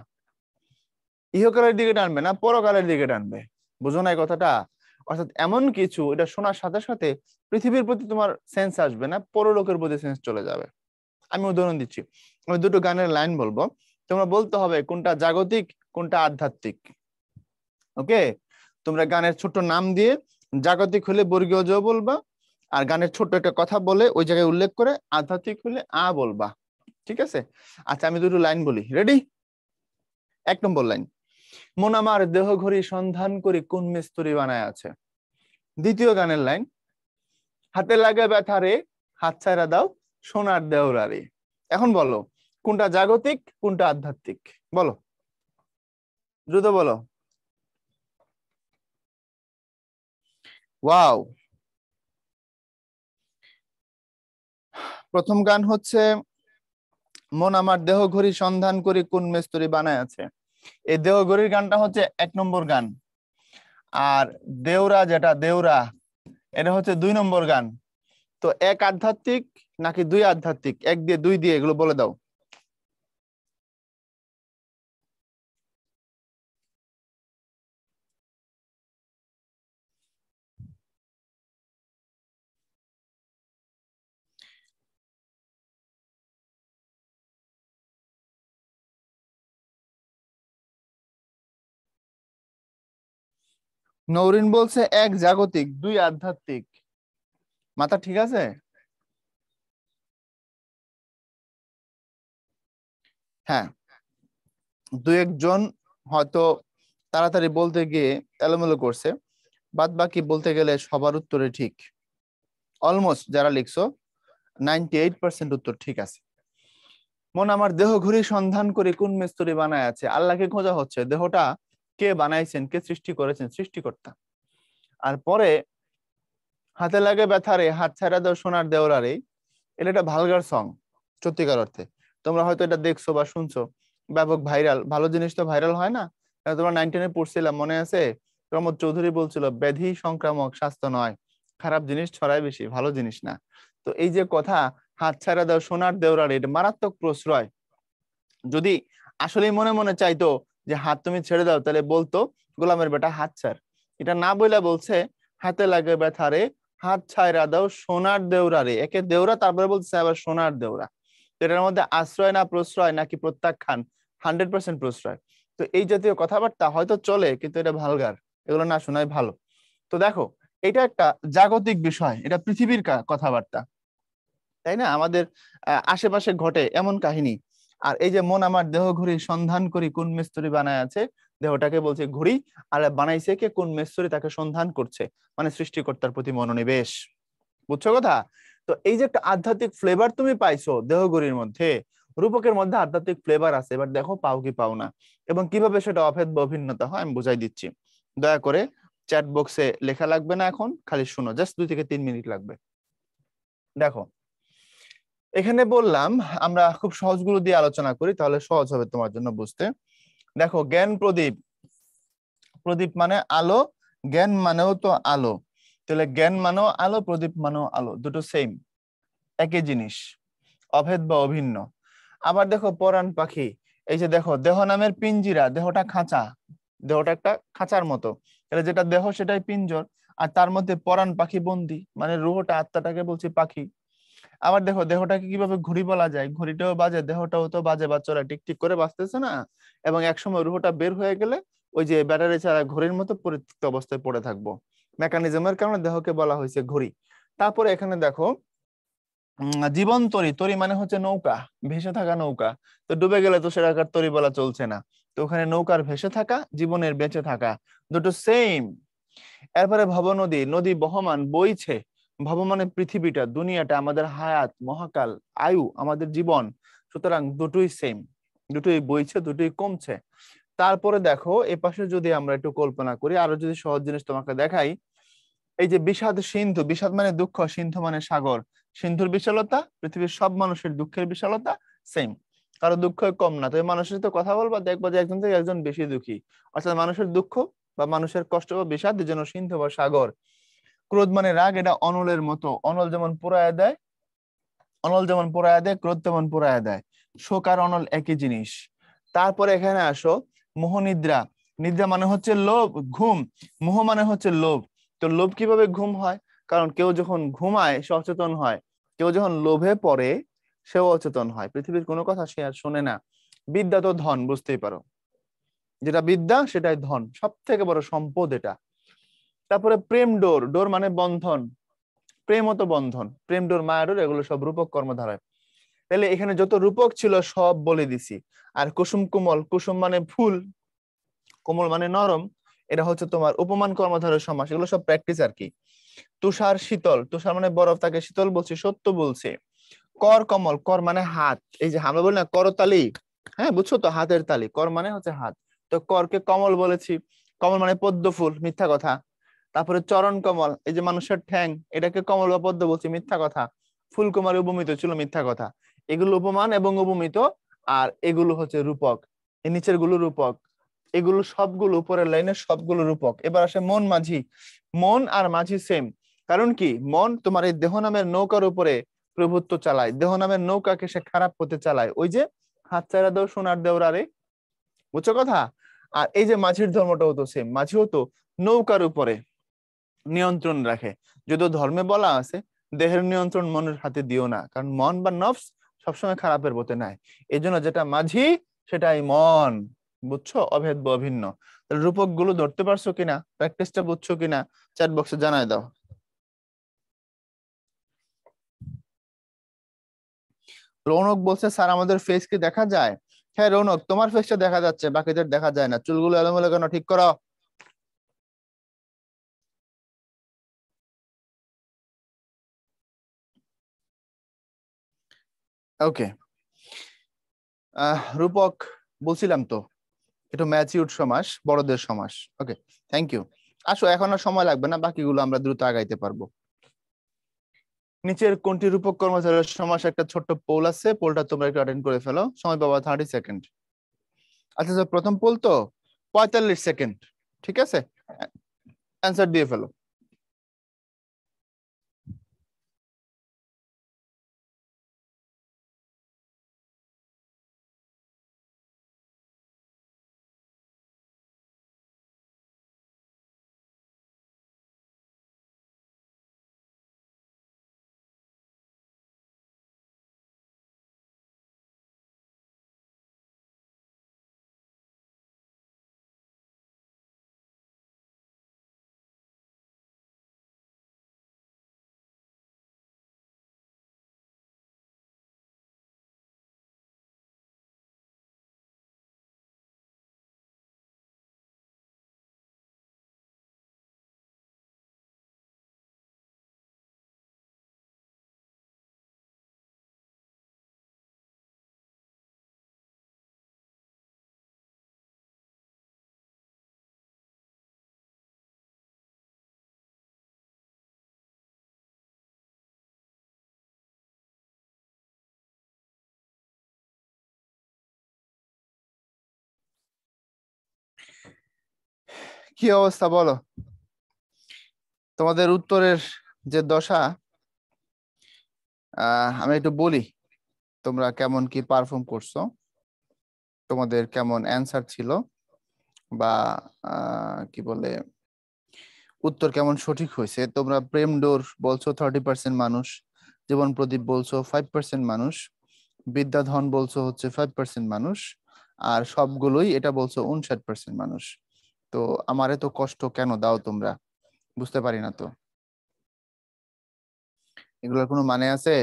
ইহকালের দিকে টানবে না, পরকালের দিকে টানবে। বুঝো না এই কথাটা? অর্থাৎ এমন কিছু, এটা শোনার সাথে সাথে পৃথিবীর প্রতি তোমার সেন্স আসবে না, পরলোকের প্রতি সেন্স চলে যাবে। আমি উদাহরণ দিচ্ছি, আমি দুটো গানের লাইন বলবো, তোমরা বলতে হবে কোনটা জাগতিক কোনটা আধ্যাত্মিক। ওকে? তোমরা গানের ছোট নাম দিয়ে জাগতিক হলে বর্গীয় জ বলবা, আর গানের ছোট্ট একটা কথা বলে ওই জায়গায় উল্লেখ করে আধ্যাত্মিক হলে আ বলবা। ঠিক আছে? আচ্ছা, আমি দুটো লাইন বলি, রেডি? 1 নম্বর লাইন, মন আমার দেহ ঘড়ি সন্ধান করি কোন মিস্ত্রি বানায় আছে। দ্বিতীয় গানের লাইন, হাতে লাগে ব্যথা রে হাত ছাড়া দাও সোনার দেওরা রে। এখন বলো কোনটা জাগতিক কোনটা আধ্যাত্মিক, বলো, দ্রুত বলো। ওয়াও! প্রথম গান হচ্ছে মন আমার দেহ ঘড়ি সন্ধান করি কোন মিস্ত্রি বানায় আছে। এই দেহ ঘড়ির গানটা হচ্ছে 1 নম্বর গান। আর দেওরা, যেটা দেওরা, এটা হচ্ছে 2 নম্বর গান। তো এক আধ্যাত্মিক নাকি দুই আধ্যাত্মিক? 1 দিয়ে 2 দিয়ে এগুলো বলে দাও। নৌরিন বলছে 1 জাগতিক 2 আধ্যাত্মিক। মাথা ঠিক আছে? হ্যাঁ, 2-1 জন হয়তো তাড়াতাড়ি বলতে গিয়ে এলোমেলো করছে, বাদ বাকি বলতে গেলে সবার উত্তরে ঠিক। অলমোস্ট যারা লিখছো 98% উত্তর ঠিক আছে। মন আমার দেহ ঘুরি সন্ধান করে কোন মিস্ত্রি বানায় আছে। আল্লাহকে খোঁজা হচ্ছে, দেহটা কে বানাইছেন, কে সৃষ্টি করেছেন, সৃষ্টিকর্তা। আর পরে হাতে লাগে ব্যথা রে হাত ছাড়া দাও সোনার দেওরা রে, এটা একটা ভালগার সং সত্যিকার অর্থে। তোমরা হয়তো এটা দেখছো বা শুনছো, ব্যাপক ভাইরাল। ভালো জিনিস তো ভাইরাল হয় না? তোমরা 9-10-এ পড়ছিলাম, মনে আছে? প্রমোদ চৌধুরী বলছিল ব্যাধি সংক্রামক, স্বাস্থ্য নয়, খারাপ জিনিস ছড়ায় বেশি, ভালো জিনিস না। তো এই যে কথা হাত ছাড়া দাও সোনার দেওরা রে, এটা মারাত্মক প্রশ্রয়। যদি আসলে মনে মনে চাইতো যে হাত তুমি ছেড়ে দাও, তাহলে বলতো গোলামের বেটা হাত ছাড়। এটা না বইলা বলছে হাতে লাগে ব্যথা রে হাত ছাইরা দাও সোনার দেওরা রে। একে দেওরা, তারপরে বলছে আবার সোনার দেওরা। তো এটার মধ্যে আশ্রয় না প্রশ্রয় নাকি প্রত্যাখ্যান? 100% প্রশ্রয়। তো এই জাতীয় কথাবার্তা হয়তো চলে, কিন্তু এটা ভালগার, এগুলো না শোনাই ভালো। তো দেখো, এটা একটা জাগতিক বিষয়, এটা পৃথিবীর কথাবার্তা, তাই না? আমাদের আশেপাশে ঘটে এমন কাহিনী। আর এই যে মন আমার দেহ ঘড়ি সন্ধান করি কোন মিস্ত্রি বানায় আছে, দেহটাকে বলছে ঘড়ি, আর বানাইছে কে, কোন মিস্ত্রি তাকে সন্ধান করছে, মানে সৃষ্টিকর্তার প্রতি মনোনিবেশ। বুঝছো কথা? তো এই যে একটা আধ্যাত্মিক ফ্লেভার তুমি পাইছো দেহ ঘড়ির মধ্যে, রূপকের মধ্যে আধ্যাত্মিক ফ্লেভার আছে। এবার দেখো পাও কি পাও না, এবং কিভাবে সেটা অভেদ বা অভিন্নতা হয় আমি বুঝাই দিচ্ছি। দয়া করে চ্যাট বক্সে লেখা লাগবে না, এখন খালি শুনো, জাস্ট 2 থেকে 3 মিনিট লাগবে। দেখো, এখানে বললাম আমরা খুব সহজগুলো দিয়ে আলোচনা করি, তাহলে সহজ হবে তোমার জন্য বুঝতে। দেখো, জ্ঞান প্রদীপ, প্রদীপ মানে আলো, জ্ঞান মানেও তো আলো। তাহলে জ্ঞান মানেও আলো, প্রদীপ মানেও আলো, দুটো সেম, একই জিনিস, অভেদ বা অভিন্ন। আবার দেখো পরাণ পাখি, এই যে দেখো দেহ নামের পিঞ্জিরা, দেহটা খাঁচা, দেহটা একটা খাঁচার মতো, তাহলে যেটা দেহ সেটাই পিঞ্জর, আর তার মধ্যে পরাণ পাখি বন্দি, মানে রুহটা, আত্মাটাকে বলছি পাখি। আবার দেখো দেহটাকে কিভাবে ঘড়ি বলা যায়, ঘড়িটাও বাজে, দেহটাও তো বাজে, বাচ্চারা টিকটিক করে বাজতেছে না? এবং একসময় রুহটা বের হয়ে গেলে ওই যে ব্যাটারি ছাড়া ঘড়ির মতো পরিত্যক্ত অবস্থায় পড়ে থাকবো। মেকানিজমের কারণে দেহকে বলা হয়েছে ঘড়ি। তারপরে এখানে দেখো জীবন তরি, তরি মানে হচ্ছে নৌকা, ভেসে থাকা নৌকা। তো ডুবে গেলে তো সেটাকার তরি বলা চলছে না, তো ওখানে নৌকার ভেসে থাকা, জীবনের বেঁচে থাকা, দুটো সেম। এরপরে ভব নদী, নদী বহমান বইছে, ভব মানে পৃথিবীটা, দুনিয়াটা, আমাদের হায়াত, মহাকাল, আয়ু, আমাদের জীবন। সুতরাং দুটোই সেম, দুটোই বইছে, দুটোই কমছে। তারপরে দেখো এ পাশে যদি আমরা একটু কল্পনা করি, আরো যদি সহজ জিনিস তোমাকে দেখাই, এই যে বিষাদ সিন্ধু, বিষাদ মানে দুঃখ, সিন্ধু মানে সাগর। সিন্ধুর বিশালতা, পৃথিবীর সব মানুষের দুঃখের বিশালতা সেম, কারো দুঃখ কম না। তো এই মানুষের সাথে কথা বলবা, দেখবা যে একজন থেকে একজন বেশি দুঃখী। অর্থাৎ মানুষের দুঃখ বা মানুষের কষ্ট বা বিষাদ যেন সিন্ধু বা সাগর। ক্রোধ মানে রাগ, এটা অনলের মতো, অনল যেমন পুরায় দেয়, অনল যেমন পুরায় দেয়, ক্রোধ তেমন পুরায় দেয়। শোক আর অনল একই জিনিস। তারপরে এখানে আসো, মোহনিদ্রা। নিদ্রা মানে হচ্ছে লোভ, ঘুম। মোহ মানে হচ্ছে লোভ। তো লোভ কিভাবে ঘুম হয়? কারণ কেউ যখন ঘুমায় সে অচেতন হয়, কেউ যখন লোভে পড়ে সেও অচেতন হয়, পৃথিবীর কোনো কথা সে আর শোনে না। বিদ্যা তো ধন, বুঝতেই পারো, যেটা বিদ্যা সেটাই ধন, সব থেকে বড় সম্পদ এটা। তারপরে প্রেম ডোর, ডোর মানে বন্ধন, প্রেম তো বন্ধন, প্রেম ডোর, মায়া ডোর, এগুলো সব রূপক কর্মধারয়। তাহলে এখানে যত রূপক ছিল সব বলে দিছি। আর কুসুম কোমল, কুসুম মানে ফুল, কোমল মানে নরম, এটা হচ্ছে তোমার উপমান কর্মধারয় সমাস, এগুলো সব প্র্যাকটিস আর কি। তুষার শীতল, তুষার মানে বরফ, তাকে শীতল বলছে, সত্য বলছে। কর কমল, কর মানে হাত, এই যে আমরা বলি না করতালি, হ্যাঁ বুঝছো তো, হাতের তালি, কর মানে হচ্ছে হাত। তো করকে কমল বলেছি, কমল মানে পদ্ম ফুল, মিথ্যা কথা। তারপরে চরণ কমল, এই যে মানুষের ঠ্যাং, এটাকে কমল বা পদ্ম বলছি, মিথ্যা কথা। ফুলকুমারী উপমিত ছিল, মিথ্যা কথা। এগুলো উপমান এবং উপমিত, আর এগুলো হচ্ছে রূপক, এই নিচের গুলো রূপক, এগুলো সবগুলো উপরের লাইনে সবগুলো রূপক। এবার আসে মন মাঝি। মন আর মাঝি সেম। কারণ কি, মন তোমার এই দেহ নামের নৌকার উপরে প্রভুত্ব চালায়, দেহ নামের নৌকাকে সে খারাপ পথে চালায়, ওই যে হাত চারা দেও সোনার দেওরারে, বুঝছো কথা। আর এই যে মাঝির ধর্মটাও তো সেম, মাঝিও তো নৌকার উপরে নিয়ন্ত্রণ রাখে। যদিও ধর্মে বলা আছে দেহের নিয়ন্ত্রণ মনের হাতে দিও না, কারণ মন বা নফস সবসময় খারাপের পথে নাই। এই জন্য যেটা মাঝি সেটাই মন, বুঝছো, অভেদ্য অভিন্ন। রূপক গুলো ধরতে পারছো কিনা, প্র্যাকটিসটা বুঝছো কিনা, চ্যাট বক্সে জানায় দাও। রৌনক বলছে স্যার আমাদের ফেস কি দেখা যায়? হ্যাঁ রৌনক, তোমার ফেসটা দেখা যাচ্ছে, বাকিদের দেখা যায় না। চুলগুলো এলোমেলো কেন, ঠিক করো। ওকে। রূপক বলছিলাম তো, একটু ম্যাচিউরড সমাস, বড়দের সমাস। ওকে, থ্যাংক ইউ। আসো, এখন আর সময় লাগবে না, বাকিগুলো আমরা দ্রুত আগাইতে পারবো। নিচের কোনটি রূপক কর্মধারয় সমাস, একটা ছোট্ট পোল আছে, পোলটা তোমরা একটু অ্যাটেন্ড করে ফেলো, সময় পাবা 30 সেকেন্ড। আচ্ছা স্যার, প্রথম পোল তো 45 সেকেন্ড, ঠিক আছে, অ্যান্সার দিয়ে ফেলো। কি অবস্থা বলো, তোমাদের উত্তরের যে দশা, আমি একটু বলি তোমরা কেমন কি পারফর্ম করছো, তোমাদের কেমন অ্যান্সার ছিল, বা কি বলে উত্তর কেমন সঠিক হয়েছে। তোমরা প্রেম ডোর বলছো 30% মানুষ, জীবন প্রদীপ বলছো 5% মানুষ, বিদ্যাধন বলছো হচ্ছে 5% মানুষ, আর সবগুলোই এটা বলছো 59% মানুষ। তো আমারে তো কষ্ট কেন দাও তোমরা, বুঝতে পারি না তো, এগুলোর কোনো মানে আছে?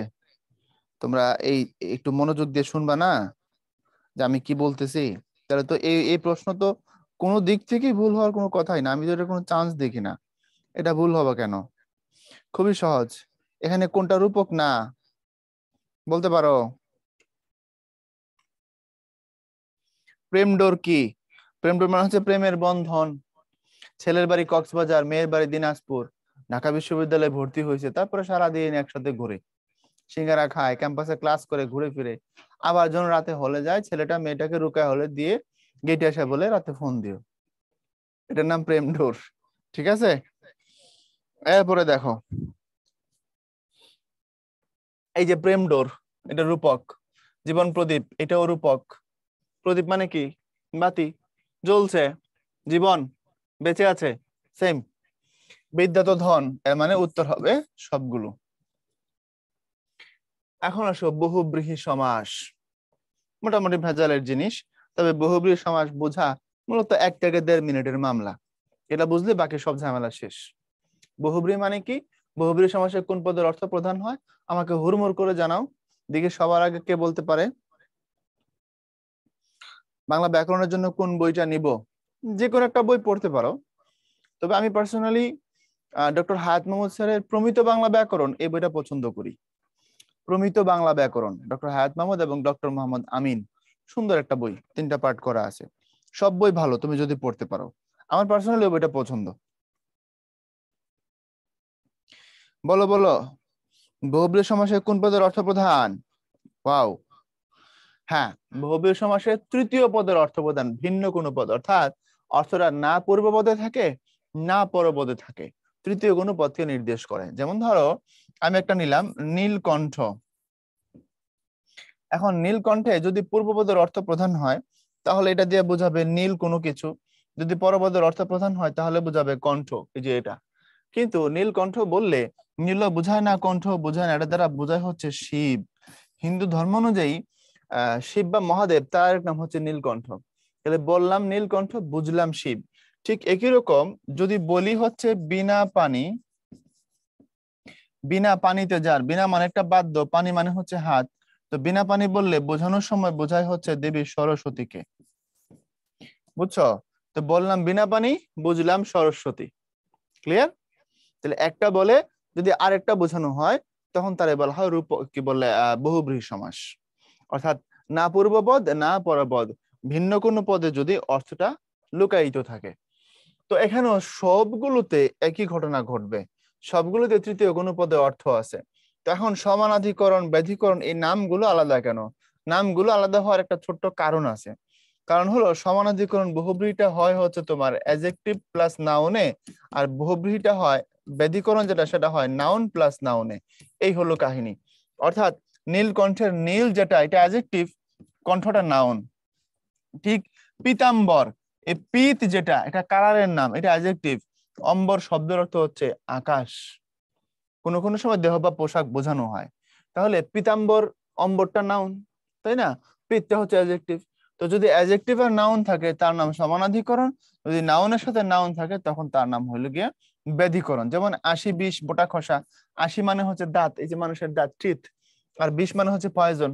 তোমরা এই একটু মনোযোগ দিয়ে শুনবা না যে আমি কি বলতেছি? তাহলে তো এই এই প্রশ্ন তো কোনো দিক থেকেই ভুল হওয়ার কোনো কথাই না, আমি তো এটা কোনো চান্স দেখি না। এটা ভুল হবে কেন? খুবই সহজ। এখানে কোনটা রূপক না বলতে পারো? প্রেম ডোর কি? প্রেম ডোর মানে হচ্ছে প্রেমের বন্ধন। ছেলের বাড়ি কক্সবাজার, মেয়ের বাড়ি দিনাজপুর, ঢাকা বিশ্ববিদ্যালয়ে ভর্তি হয়েছে, তারপরে সারাদিন একসাথে ঘুরে, সিঙ্গারা খায়, ক্যাম্পাসে ক্লাস করে, ঘুরে ফিরে, আবার যখন রাতে হলে যায়, ছেলেটা মেয়েটাকে রুকায় হলে দিয়ে গেটে এসে বলে রাতে ফোন দিও। এটার নাম প্রেম ডোর। ঠিক আছে, এরপরে দেখো, এই যে প্রেম ডোর, এটা রূপক। জীবন প্রদীপ, এটাও রূপক। প্রদীপ মানে কি? বাতি, জ্বলছে, জীবন বেঁচে আছে, সেম। বিদ্যা তো ধন, এর মানে উত্তর হবে সবগুলো। এখন আসো বহুব্রীহি সমাস, মোটামুটি ভেজালের জিনিস, তবে বহুব্রীহি সমাস বোঝা মূলত 1 থেকে 1.5 মিনিটের মামলা। এটা বুঝলে বাকি সব ঝামেলা শেষ। বহুব্রীহি মানে কি? বহুব্রীহি সমাসে কোন পদের অর্থ প্রধান হয় আমাকে হুড়মুড় করে জানাও। দিকে সবার আগে কে বলতে পারে? বাংলা ব্যাকরণের জন্য কোন বইটা নিব? যে কোনো একটা বই পড়তে পারো, তবে আমি পার্সোনালি ডক্টর হায়াত মাহমুদ স্যারের প্রমিত বাংলা ব্যাকরণ এই বইটা পছন্দ করি। প্রমিত বাংলা ব্যাকরণ, ডক্টর হায়াত মাহমুদ এবং ডক্টর মোহাম্মদ আমিন, সুন্দর একটা বই, 3টা পার্ট করা আছে। সব বই ভালো তুমি যদি পড়তে পারো। আমার পার্সোনালি ওই বইটা পছন্দ। বলো বলো, বহুব্রীহি সমাসে কোন পদের অর্থ প্রধান? ওয়াও, হ্যাঁ, বহুব্রীহি সমাসে তৃতীয় পদের অর্থ প্রধান, ভিন্ন কোনো পদ, অর্থাৎ অর্থটা না পূর্ব পদে থাকে না পরপদে থাকে, তৃতীয় কোনো পদকে নির্দেশ করে। যেমন ধরো আমি একটা নিলাম নীলকণ্ঠ। এখন নীলকণ্ঠে যদি পূর্বপদের অর্থ প্রধান হয় তাহলে এটা দিয়ে বোঝাবে নীল কোনো কিছু, যদি পরপদের অর্থ প্রধান হয় তাহলে বোঝাবে কণ্ঠ, এই যে এটা। কিন্তু নীলকণ্ঠ বললে নীল বোঝায় না, কণ্ঠ বোঝায় না, এটা দ্বারা বোঝায় হচ্ছে শিব। হিন্দু ধর্ম অনুযায়ী শিব বা মহাদেব, তার নাম হচ্ছে নীলকণ্ঠ। তাহলে বললাম নীলকণ্ঠ, বুঝলাম শিব। ঠিক একই রকম যদি বলি হচ্ছে বিনা পানি, বিনা পানিতে যার, বিনা মানে একটা বাদ্য, পানি মানে হচ্ছে হাত, তো বিনা পানি বললে বোঝানোর সময় বোঝায় হচ্ছে দেবী সরস্বতীকে। বুঝছো? তো বললাম বিনা পানি, বুঝলাম সরস্বতী। ক্লিয়ার? তাহলে একটা বলে যদি আরেকটা বোঝানো হয় তখন তারে বলা হয় রূপ, কি বলে, বহুব্রীহি সমাস। অর্থাৎ না পূর্বপদ না পরপদ, ভিন্ন কোনো পদে যদি অর্থটা লুকায়িত থাকে। তো এখানেও সবগুলোতে একই ঘটনা ঘটবে, সবগুলোতে তৃতীয় কোনো পদে অর্থ আছে। তো এখন সমানাধিকরণ, ব্যাধিকরণ, এই নামগুলো আলাদা কেন? নামগুলো আলাদা হওয়ার একটা ছোট্ট কারণ আছে। কারণ হলো সমানাধিকরণ বহুব্রীহিটা হয় হচ্ছে তোমার অ্যাডজেক্টিভ প্লাস নাউনে, আর বহুব্রীহিটা হয়, ব্যাধিকরণ যেটা সেটা হয় নাউন প্লাস নাউনে। এই হলো কাহিনী। অর্থাৎ নীলকণ্ঠের নীল যেটা, এটা অ্যাডজেক্টিভ, কণ্ঠটা নাউন। ঠিক পীতাম্বর, এই পীত যেটা, এটা কালারের নাম, এটা অ্যাডজেক্টিভ। অম্বর শব্দের অর্থ হচ্ছে আকাশ, কোনো কোনো সময় দেহ বা পোশাক বোঝানো হয়। তাহলে পীতাম্বর, অম্বরটা নাউন, তাই না? পীতটা হচ্ছে অ্যাডজেক্টিভ। তো যদি অ্যাডজেক্টিভ আর নাউন থাকে তার নাম সমানাধিকরণ, যদি নাউনের সাথে নাউন থাকে তখন তার নাম হলো গিয়ে ব্যাধিকরণ। যেমন 80 20 বোটা খসা, 80 মানে হচ্ছে দাঁত, এই যে মানুষের দাঁত, টিথ, আর 20 মানে হচ্ছে পয়জন।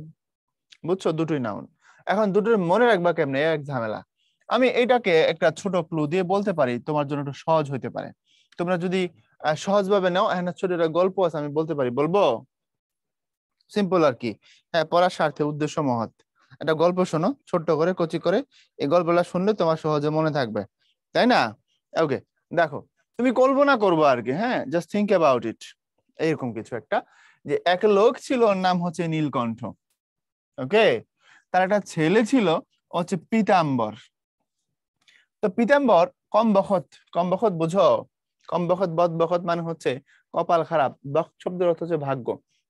বুঝছো? দুটোই নাউন। এখন দুটোর মনে রাখবা কেমনে, এক ঝামেলা। আমি এটাকে একটা ছোট ক্লু দিয়ে বলতে পারি, তোমার জন্য একটু সহজ হইতে পারে। তোমরা যদি সহজ ভাবে নাও, এখানে ছোট একটা গল্প আছে, আমি বলতে পারি, বলবো? সিম্পল আর কি। হ্যাঁ, পড়ার স্বার্থে, উদ্দেশ্য মহৎ। একটা গল্প শোনো, ছোট্ট করে, কচি করে। এই গল্পটা শুনলে তোমার সহজে মনে থাকবে, তাই না? ওকে, দেখো, তুমি কল্পনা করবো আর কি, হ্যাঁ, জাস্ট থিঙ্ক অ্যাবাউট ইট। এইরকম কিছু একটা, যে এক লোক ছিল, ওর নাম হচ্ছে নীলকণ্ঠ। ওকে, তার একটা ছেলে ছিল, ও হচ্ছে পীতাম্বর। তো পীতাম্বর কম বখত, কম বখত বুঝো? কম বখত, বদ বখত মানে হচ্ছে কপাল খারাপ, বখ শব্দের অর্থ হচ্ছে ভাগ্য।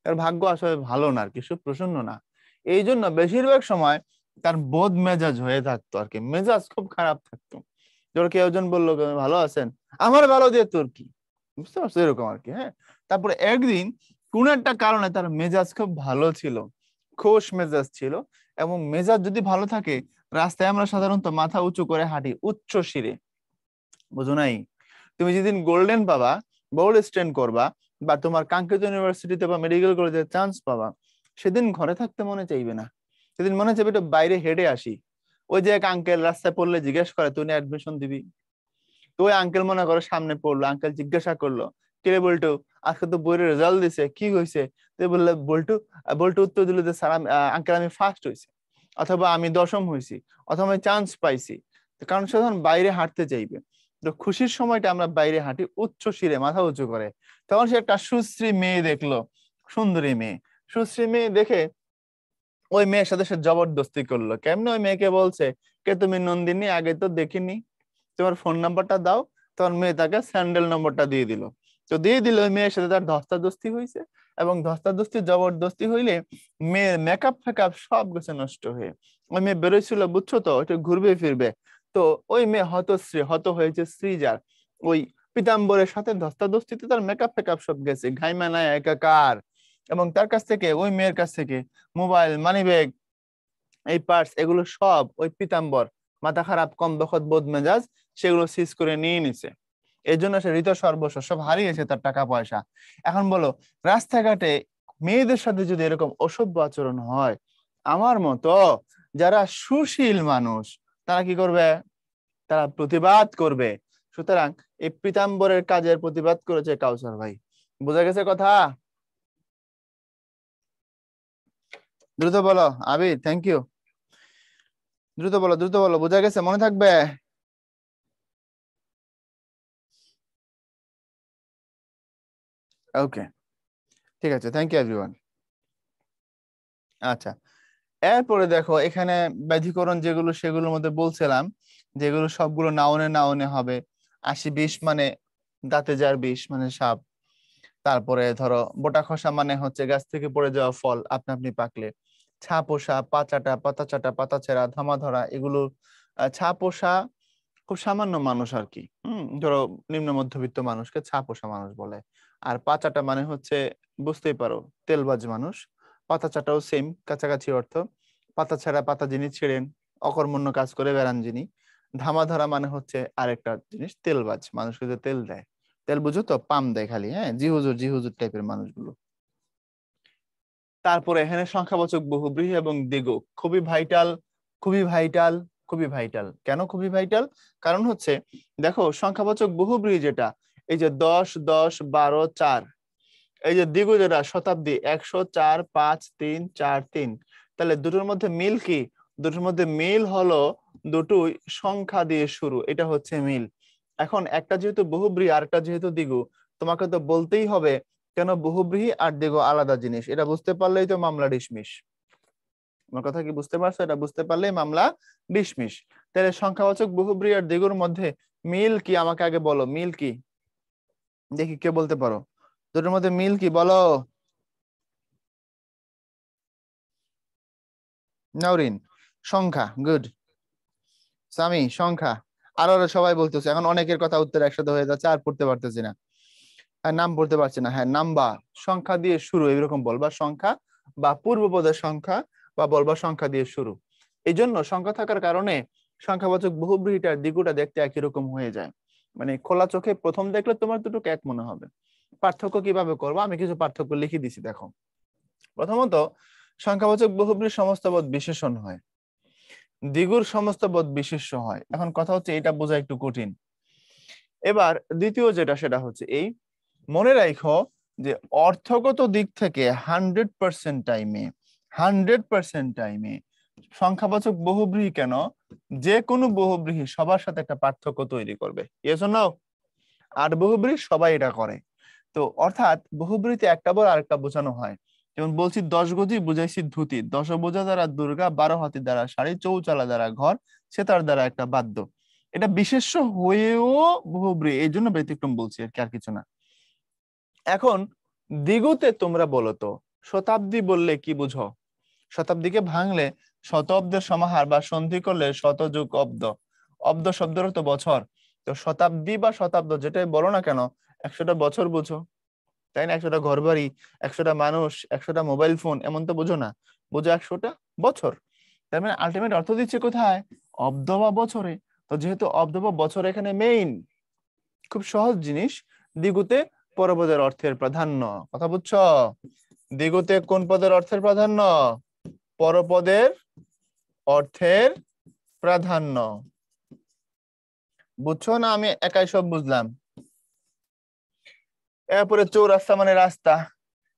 তার ভাগ্য আসলে ভালো না আর কি, সুপ্রসন্ন না। এই জন্য বেশিরভাগ সময় তার বদ মেজাজ হয়ে থাকতো আর কি, মেজাজ খুব খারাপ থাকতো। ধর কেউ একজন বললো, ভালো আছেন? আমার ভালো দিয়ে তোর কি? বুঝতে পারছো? এরকম আর কি, হ্যাঁ। তারপরে একদিন কোন একটা কারণে তার মেজাজ খুব ভালো ছিল, খোশ মেজাজ ছিল। এবং মেজাজ যদি ভালো থাকে, রাস্তায় আমরা সাধারণত মাথা উঁচু করে হাঁটি, উচ্চ শিরে, বুঝো নাই? তুমি যেদিন গোল্ডেন পাবা, বোর্ড স্ট্যান্ড করবা, বা তোমার কাঙ্ক্ষিত ইউনিভার্সিটিতে বা মেডিকেল কলেজে চান্স পাবা, সেদিন ঘরে থাকতে মনে চাইবে না, সেদিন মনে চাইবে একটু বাইরে হেঁটে আসি। ওই যে এক আঙ্কেল রাস্তায় পড়লে জিজ্ঞেস করে তুই অ্যাডমিশন দিবি, তো ওই আঙ্কেল মনে করো সামনে পড়লো, আঙ্কেল জিজ্ঞাসা করলো, কিরে বল্টু, আজকে তো বইয়ের রেজাল্ট দিছে, কি হয়েছে? তুই বললে বল্টু, বল্টু উত্তর দিল যে স্যার আঙ্কেল আমি ফার্স্ট হয়েছি, অথবা আমি 10ম হয়েছি, অথবা আমি চান্স পাইছি। কারণ সে তখন বাইরে হাঁটতে চাইবে। তো খুশির সময়টা আমরা বাইরে হাঁটি উচ্চ শিরে, মাথা উঁচু করে। তখন সে একটা সুশ্রী মেয়ে দেখলো, সুন্দরী মেয়ে। সুশ্রী মেয়ে দেখে ওই মেয়ের সাথে সে জবরদস্তি করলো। কেমনে? ওই মেয়েকে বলছে, কে তুমি? নন্দিনী, আগে তো দেখিনি, তোমার ফোন নাম্বারটা দাও। তখন মেয়ে তাকে স্যান্ডেল নম্বরটা দিয়ে দিল। তো দিয়ে দিল, ওই মেয়ের সাথে তার ধস্তাধস্তি হয়েছে। এবং ধস্তাধস্তি জবরদস্তি হইলে মেয়ের মেকআপ ফেকআপ সব গেছে নষ্ট হয়ে। ওই মেয়ে বেরোইছিল, বুঝছো তো, একটু ঘুরবে ফিরবে। তো ওই মেয়ে হতশ্রী, হত হয়েছে শ্রীজার। ওই পিতাম্বরের সাথে ধস্তাধস্তিতে তার মেকআপ ফেকআপ সব গেছে, ঘাইমানায় একাকার। এবং তার কাছ থেকে, ওই মেয়ের কাছ থেকে মোবাইল, মানিব্যাগ, এই পার্স, এগুলো সব ওই পিতাম্বর, মাথা খারাপ, কম বখত, বোধ মেজাজ, সেগুলো সিজ করে নিয়ে নিছে। এই জন্য সে হৃত সর্বস্ব সব হারিয়েছে, তার টাকা পয়সা। এখন বলো, রাস্তাঘাটে মেয়েদের সাথে যদি এরকম অসভ্য আচরণ হয়, আমার মতো যারা সুশীল মানুষ তারা কি করবে? তারা প্রতিবাদ করবে। সুতরাং এই পিতাম্বরের কাজের প্রতিবাদ করেছে কাউসার ভাই। বোঝা গেছে কথা? দ্রুত বলো আবির, থ্যাংক ইউ। দ্রুত বলো, দ্রুত বলো, বোঝা গেছে? মনে থাকবে? ওকে, ঠিক আছে, থ্যাংক ইউ এভরিওয়ান। আচ্ছা, এরপরে দেখো এখানে ব্যাধিকরণ যেগুলো, সেগুলোর মধ্যে বলছিলাম যেগুলো সবগুলো নাউনে নাউনে হবে। 80-20 মানে দাঁতে যার বিষ, মানে সাপ। তারপরে ধরো বোটা খসা মানে হচ্ছে গাছ থেকে পড়ে যাওয়া ফল আপনা আপনি পাকলে। ছাপোষা, পাচাটা, পাতা চাটা, পাতা ছেঁড়া, ধামা ধরা, এগুলো ছাপোষা খুব সামান্য মানুষ আর কি। ধরো নিম্ন মধ্যবিত্ত মানুষকে ছাপোষা মানুষ বলে। আর পাচাটা মানে হচ্ছে, বুঝতেই পারো, তেলবাজ মানুষ। পাতা চাটাও সেম, কাছাকাছি অর্থ। পাতা ছাড়া, পাতা যিনি ছেড়েন, অকর্মণ্য কাজ করে বেড়ান যিনি। ধামা ধরা মানে হচ্ছে আরেকটা জিনিস, তেলবাজ, মানুষকে যে তেল দেয়। তেল বুঝো তো, পাম দেয় খালি, হ্যাঁ, জি হুজুর, জি হুজুর টাইপের মানুষগুলো। তারপরে এখানে সংখ্যাবাচক বহুব্রীহি এবং দ্বিগু খুবই ভাইটাল, খুবই ভাইটাল, খুবই ভাইটাল। কেন খুবই ভাইটাল? কারণ হচ্ছে, দেখো সংখ্যাবাচক বহুব্রীহি যেটা, এই যে 10, 10, 12, 4। এই যে দ্বিগু যেটা শতাব্দী, 100, 4, 5, 3, 4, 3। তাহলে দুটোর মধ্যে মিল কি? দুটোর মধ্যে মিল হলো দুটোই সংখ্যা দিয়ে শুরু, এটা হচ্ছে মিল। এখন একটা যেহেতু বহুব্রীহি আর একটা যেহেতু দ্বিগু, তোমাকে তো বলতেই হবে কেন বহুব্রীহি আর দ্বিগু আলাদা জিনিস। এটা বুঝতে পারলেই তো মামলা ডিসমিস। আমার কথা কি বুঝতে পারছো? এটা বুঝতে পারলেই মামলা ডিসমিস। তাহলে সংখ্যাবাচক বহুব্রীহি আর দ্বিগুর মধ্যে মিল কি? আমাকে আগে বলো, মিল কি? দেখি কে বলতে পারো, দুটোর মধ্যে মিল কি বলো। নাউরিন, সংখ্যা, গুড। সামি, সংখ্যা। আরো আরো সবাই বলতেছে, এখন অনেকের কথা উত্তর একসাথে হয়ে যাচ্ছে, আর পড়তে পারতেছি না। হ্যাঁ, নাম পড়তে পারছি না। হ্যাঁ, নাম্বার, সংখ্যা দিয়ে শুরু, এরকম বলবা সংখ্যা, বা পূর্বপদের সংখ্যা, বা বলবা সংখ্যা দিয়ে শুরু। এই জন্য সংখ্যা থাকার কারণে সংখ্যাবাচক বহুব্রীহিটার দ্বিগুটা দেখতে একই রকম হয়ে যায়। মানে খোলা চোখে প্রথম দেখলে তোমার দুটোকে এক মনে হবে। পার্থক্য কিভাবে করবো? আমি কিছু পার্থক্য লিখে দিছি, দেখো। প্রথমত, সংখ্যাবাচক বহুব্রীহির সমস্ত পদ বিশেষণ হয়, দ্বিগুর সমস্ত পদ বিশেষ্য হয়। এখন কথা হচ্ছে, এটা বোঝা একটু কঠিন। এবার দ্বিতীয় যেটা, সেটা হচ্ছে এই, মনে রাখো যে অর্থগত দিক থেকে 100% টাইমে, 100% টাইমে সংখ্যাবাচক বহুব্রীহি কেন, যে কোনো বহুব্রীহি সবার সাথে একটা পার্থক্য তৈরি করবে। Yes or no? আর বহুব্রীহি সবাই এটা করে। তো অর্থাৎ বহুব্রীহিতে একটা বল আরেকটা বোঝানো হয়। যেমন বলছি 10 গজি, বুঝাইছি ধুতি। 10 বোঝা দ্বারা দুর্গা, 12 হাতি দ্বারা শাড়ি, চৌচালা দ্বারা ঘর, সেতার দ্বারা একটা বাদ্য। এটা বিশেষ্য হয়েও বহুব্রীহি, এই জন্য ব্যতিক্রম বলছি আর কি, আর কিছু না। এখন দ্বিগুতে তোমরা বলো তো, শতাব্দী বললে কি বুঝো? শতাব্দীকে ভাঙলে শত অব্দের সমাহার, বা সন্ধি করলে শত যুগ অব্দ। অব্দ শব্দের তো বছর। তো শতাব্দী বা শতাব্দ যেটাই বলো না কেন, 100টা বছর বুঝো, তাই না? 100টা ঘর বাড়ি, 100টা মানুষ, 100টা মোবাইল ফোন, এমন তো বুঝো না, বুঝো 100টা বছর। তার মানে আলটিমেট অর্থ দিচ্ছে কোথায়? অব্দ বা বছরে। তো যেহেতু অব্দ বা বছর এখানে মেইন, খুব সহজ জিনিস। দ্বিগুতে পরপদের অর্থের প্রাধান্য, কথা বুঝছো? দ্বিগুতে কোন পদের অর্থের প্রাধান্য? পরপদের অর্থের প্রাধান্য। বুঝছো না আমি একাই সব বুঝলাম? এরপরে চৌরাস্তা মানে রাস্তা।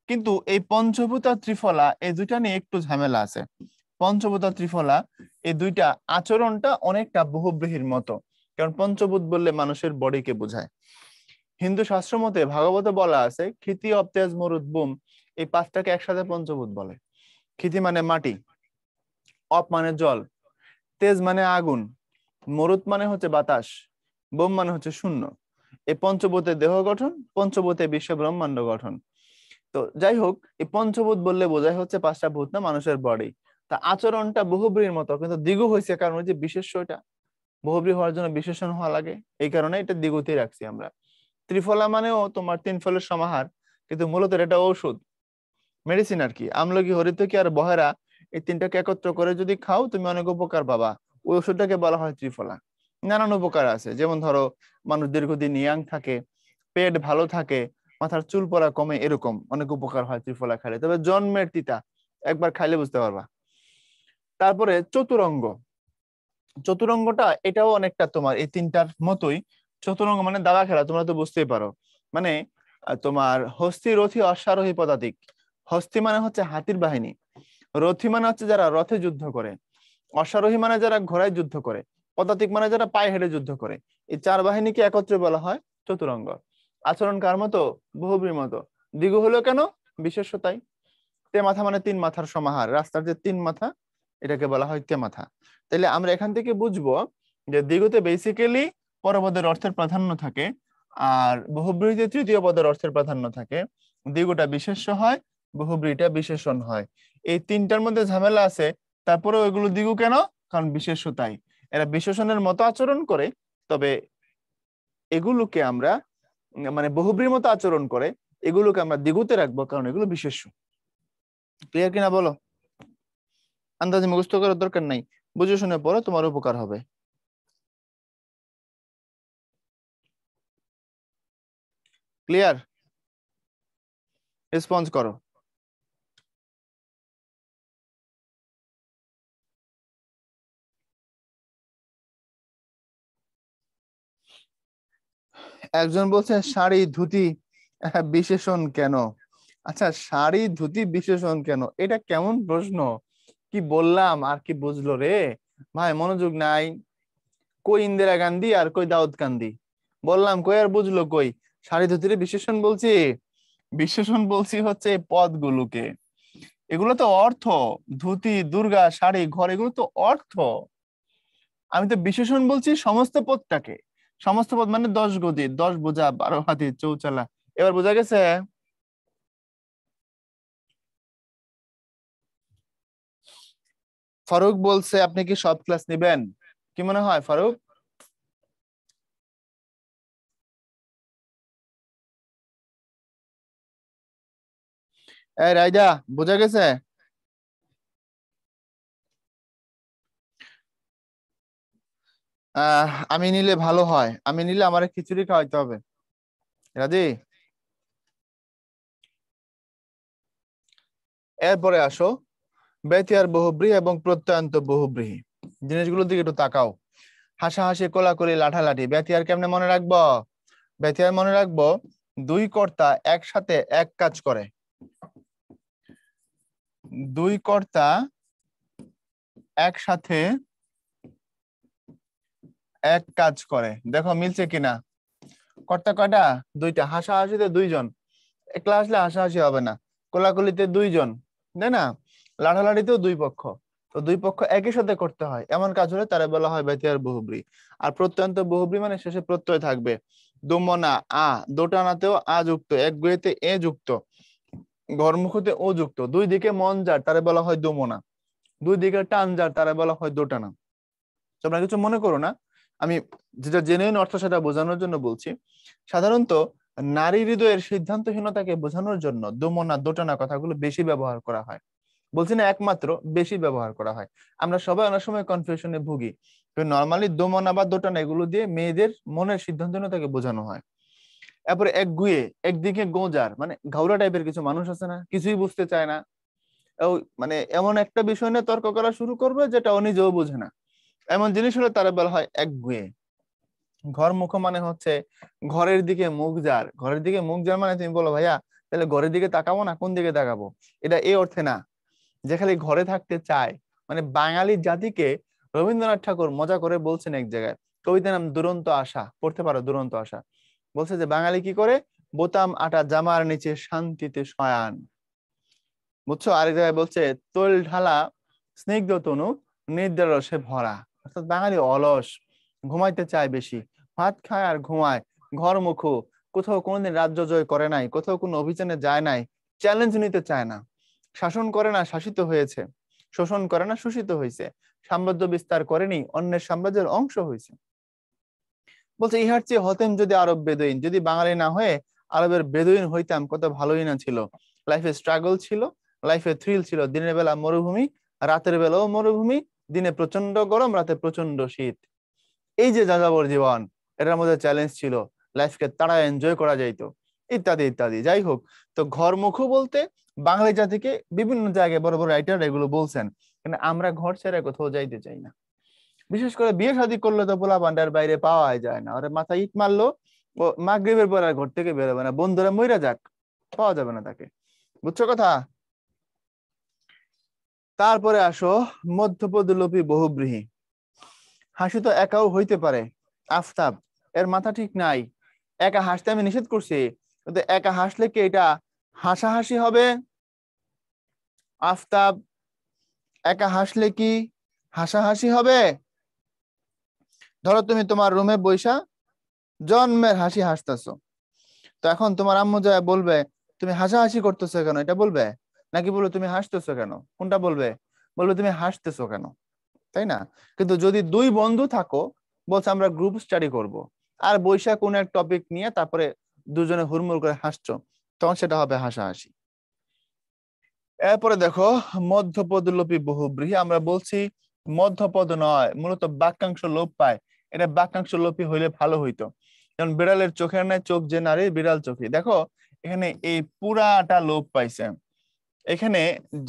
কিন্তু এই পঞ্চভূতা ত্রিফলা, এই দুইটা নিয়ে একটু ঝামেলা আছে। পঞ্চভূতা ত্রিফলা, এই দুইটা আচরণটা অনেকটা বহুব্রীহির মতো। কারণ পঞ্চভূত বললে মানুষের বডিকে বোঝায়। হিন্দু শাস্ত্র মতে ভাগবতে বলা আছে ক্ষিতি অপ তেজ মরুত বুম, এই পাঁচটাকে একসাথে পঞ্চভূত বলে। ক্ষিতি মানে মাটি, অপ মানে জল, তেজ মানে আগুন, মরুত মানে হচ্ছে বাতাস, বোম মানে হচ্ছে শূন্য। এই পঞ্চভূতের দেহ গঠন, পঞ্চভূতে বিশ্ব ব্রহ্মাণ্ড গঠন। তো যাই হোক, এই পঞ্চভূত বললে বোঝায় হচ্ছে পাঁচটা ভূত না মানুষের বডি। তা আচরণটা বহুব্রীর মতো, কিন্তু দ্বিগু হয়েছে কারণ ওই যে বিশেষ্যটা, বহুব্রী হওয়ার জন্য বিশেষণ হওয়া লাগে, এই কারণে এটা দ্বিগুতেই রাখছি আমরা। ত্রিফলা মানেও তোমার তিন ফলের সমাহার, কিন্তু মূলত এটা ঔষধ, মেডিসিন আর কি। আমলকি, হরিতকি আর বহেরা, এই তিনটাকে একত্র করে যদি খাও তুমি অনেক উপকার পাবা। ওই ওষুধটাকে বলা হয় ত্রিফলা। নানান উপকার আছে, যেমন ধরো মানুষ দীর্ঘদিন ইয়াং থাকে, পেট ভালো থাকে, মাথার চুল পড়া কমে, এরকম অনেক উপকার হয় ত্রিফলা খাইলে। তবে জন্মের তিতা, একবার খাইলে বুঝতে পারবা। তারপরে চতুরঙ্গ, চতুরঙ্গটা এটাও অনেকটা তোমার এই তিনটার মতোই। চতুরঙ্গ মানে দাবা খেলা, তোমরা তো বুঝতেই পারো। মানে তোমার হস্তি রথি অশ্বারোহী পদাতিক। হস্তি মানে হচ্ছে হাতির বাহিনী, রথি মানে হচ্ছে যারা রথে যুদ্ধ করে, অশ্বারোহী মানে যারা ঘোড়ায় যুদ্ধ করে, পদাতিক মানে যারা পায়ে হেঁটে যুদ্ধ করে। এই চার বাহিনীকে একত্রে বলা হয় চতুরঙ্গ। আচরণ কার মতো? বহুব্রীর মতো। দ্বিগু হলো কেন? বিশেষ্যতাই। তে মাথা মানে তিন মাথার সমাহার, রাস্তার যে তিন মাথা এটাকে বলা হয় তে মাথা। তাহলে আমরা এখান থেকে বুঝবো যে দ্বিগুতে বেসিক্যালি পরপদের অর্থের প্রাধান্য থাকে, আর বহুব্রীতে তৃতীয় পদের অর্থের প্রাধান্য থাকে। দ্বিগুটা বিশেষ্য হয়, বহুব্রীটা বিশেষণ হয়। এই তিনটার মধ্যে ঝামেলা আছে, তারপরে ওইগুলো দ্বিগু কেন? কারণ বিশেষ্য তাই। এরা বিশেষণের মতো আচরণ করে, তবে এগুলোকে আমরা মানে বহুব্রীর মতো আচরণ করে, এগুলোকে আমরা দ্বিগুতে রাখবো কারণ এগুলো বিশেষ্য। ক্লিয়ার কিনা বলো? আন্দাজে মুখস্থ করার দরকার নাই, বুঝে শুনে পড়ো, তোমার উপকার হবে। ক্লিয়ার? রেসপন্স করো। একজন বলছে শাড়ি ধুতি বিশেষণ কেন? আচ্ছা, শাড়ি ধুতি বিশেষণ কেন, এটা কেমন প্রশ্ন? কি বললাম আর কি বুঝলো রে ভাই? মনোযোগ নাই। কই ইন্দিরা গান্ধী আর কই দাউদ কান্দি? বললাম কই আর বুঝলো কই? শাড়ি ধুতির বিশেষণ বলছি? বিশেষণ বলছি হচ্ছে এই পদগুলোকে, এগুলো তো অর্থ। ধুতি, দুর্গা, শাড়ি, ঘর, এগুলো তো অর্থ। আমি তো বিশেষণ বলছি সমস্ত পদটাকে। সমস্ত পদ মানে 10 গদি, 10 ভুজা, 12 হাতি, চৌচালা। এবার বোঝা গেছে? ফারুক বলছে আপনি কি সব ক্লাস নিবেন? কি মনে হয় ফারুক? এই রাইদা, বোঝা গেছে? আমি নিলে ভালো হয়, আমি নিলে আমার খিচুড়ি খাওয়াইতে হবে। রাজি? এরপরে আসো ব্যতিহার বহুব্রীহি এবং প্রত্যয়ন্ত বহুব্রীহি, জিনিসগুলোর দিকে একটু তাকাও। হাসাহাসি, কোলাকুলি, লাঠালাঠি। ব্যতিহার কেমনে মনে রাখবো? ব্যতিহার মনে রাখবো, দুই কর্তা একসাথে এক কাজ করে। দুই কর্তা একসাথে এক কাজ করে, দেখো মিলছে কিনা। কর্তা কয়টা? দুইটা। হাসাহাসিতে দুইজন, একলা আসলে হাসাহাসি হবে না। কোলাকুলিতে দুইজন, তাই না? লাঠালাঠিতেও দুই পক্ষ। তো দুই পক্ষ একই সাথে করতে হয়, এমন কাজ হলে তারা বলা হয় ব্যতিহার বহুব্রী। আর প্রত্যয়ন্ত বহুব্রী মানে শেষে প্রত্যয় থাকবে। দোমনা আ, দোটানাতেও আ যুক্ত, এক গুয়েতে এ যুক্ত, ঘরমুখতে ও যুক্ত, দুই দিকে মন যার তারে বলা হয় দোমনা, দুই দিকে টান যার তারে বলা হয় দোটানা। তোমরা কিছু মনে করো না, আমি যেটা জেনুইন অর্থ সেটা বোঝানোর জন্য বলছি। সাধারণত নারী হৃদয়ের সিদ্ধান্তহীনতাকে বোঝানোর জন্য দোমনা, দোটানা কথাগুলো বেশি ব্যবহার করা হয়। বলছি না একমাত্র, বেশি ব্যবহার করা হয়। আমরা সবাই অনেক সময় কনফিউশনে ভুগি। তো নর্মালি দোমনা বা দোটানা এগুলো দিয়ে মেয়েদের মনের সিদ্ধান্তহীনতাকে বোঝানো হয়। এরপরে এক গুয়ে, একদিকে গোজার মানে ঘাউরা টাইপের কিছু মানুষ আছে না, কিছুই বুঝতে চায় না। মানে এমন একটা বিষয় নিয়ে তর্ক করা শুরু করবে যেটা ও নিজেও বোঝে না, এমন জিনিস হলে তারা বলা হয় একগুঁয়ে। ঘর মুখ মানে হচ্ছে ঘরের দিকে মুখ যার, ঘরের দিকে মুখ যার মানে তুমি বলো ভাইয়া তাহলে ঘরের দিকে তাকাবো না, কোন দিকে তাকাবো? এটা এই অর্থে না যে খালি ঘরে থাকতে চায়। মানে বাঙালি জাতিকে রবীন্দ্রনাথ ঠাকুর মজা করে বলছেন এক জায়গায়, কবিতার নাম দুরন্ত আশা, পড়তে পারো দুরন্ত আশা। বলছে যে বাঙালি কি করে, বোতাম আটা জামার নিচে শান্তিতে শয়ান। বুঝছো? আরেক জায়গায় বলছে তৈল ঢালা স্নিগ্ধ তনু নিদ্রার রসে ভরা। অর্থাৎ বাঙালি অলস, ঘুমাইতে চায় বেশি, ভাত খায় আর ঘুমায়, ঘরমুখো, কোথাও কোনোদিন রাজ্য জয় করে নাই, কোথাও কোনো অভিযানে যায় নাই, চ্যালেঞ্জ নিতে চায় না, শাসন করে না শাসিত হয়েছে, শোষণ করে না শোষিত হয়েছে, সাম্রাজ্য বিস্তার করেনি অন্যের সাম্রাজ্যের অংশ হয়েছে। বলছে ইহার চেয়ে হতেম যদি আরব বেদুইন, যদি বাঙালি না হয়ে আরবের বেদুইন হইতাম কত ভালোই না ছিল। লাইফে স্ট্রাগল ছিল, লাইফে থ্রিল ছিল, দিনের বেলা মরুভূমি, রাতের বেলাও মরুভূমি, দিনে প্রচন্ড গরম, রাতে প্রচন্ড শীত। এই যে যাযাবর জীবন, এটার মধ্যে চ্যালেঞ্জ ছিল, লাইফকে তারা এনজয় করা যাইতো, ইত্যাদি ইত্যাদি। যাই হোক, তো ঘরমুখো বলতে বাঙালি জাতিকে বিভিন্ন জায়গায় বড় বড় রাইটার এগুলো বলছেন, কিন্তু আমরা ঘর ছেড়ে কোথাও যাইতে চাই না। বিশেষ করে বিয়ে শাদী করলে তো পোলা পান্ডার বাইরে পাওয়াই যায় না, ওরে মাথায় ইট মারলো, ও মাগরিবের পর আর ঘর থেকে বেরোবে না, বন্ধুরা মইরা যাক, পাওয়া যাবে না তাকে। বুঝছো কথা? তারপরে আসো মধ্যপদলোপী বহুব্রীহি। হাসি তো একাও হইতে পারে, আফতাব, এর মাথা ঠিক নাই। একা হাসতে আমি নিষেধ করছি, কিন্তু একা হাসলে কি এটা হাসাহাসি হবে? আফতাব, একা হাসলে কি হাসাহাসি হবে? ধরো তুমি তোমার রুমে বইসা জন্মের হাসি হাসতেছো, তো এখন তোমার আম্মু যায় বলবে তুমি হাসাহাসি করতেছো কেন, এটা বলবে? নাকি বলবে তুমি হাসতেছো কেন? কোনটা বলবে? বলবে তুমি হাসতেছো কেন, তাই না? কিন্তু যদি দুই বন্ধু থাকো, বলছে আমরা গ্রুপ স্টাডি করব, আর বৈশাখ কোন এক টপিক নিয়ে তারপরে দুজনে হুড়মুড় করে হাসছো, তখন সেটা হবে হাসাহাসি। এরপরে দেখো মধ্যপদলোপী বহুব্রীহি। আমরা বলছি মধ্যপদ নয়, মূলত বাক্যাংশ লোপ পায়, এটা বাক্যাংশ লোপী হইলে ভালো হইতো। যেমন বিড়ালের চোখের নাই চোখ যে নারী বিড়াল চোখী। দেখো এখানে এই পুরাটা লোপ পাইছে, এখানে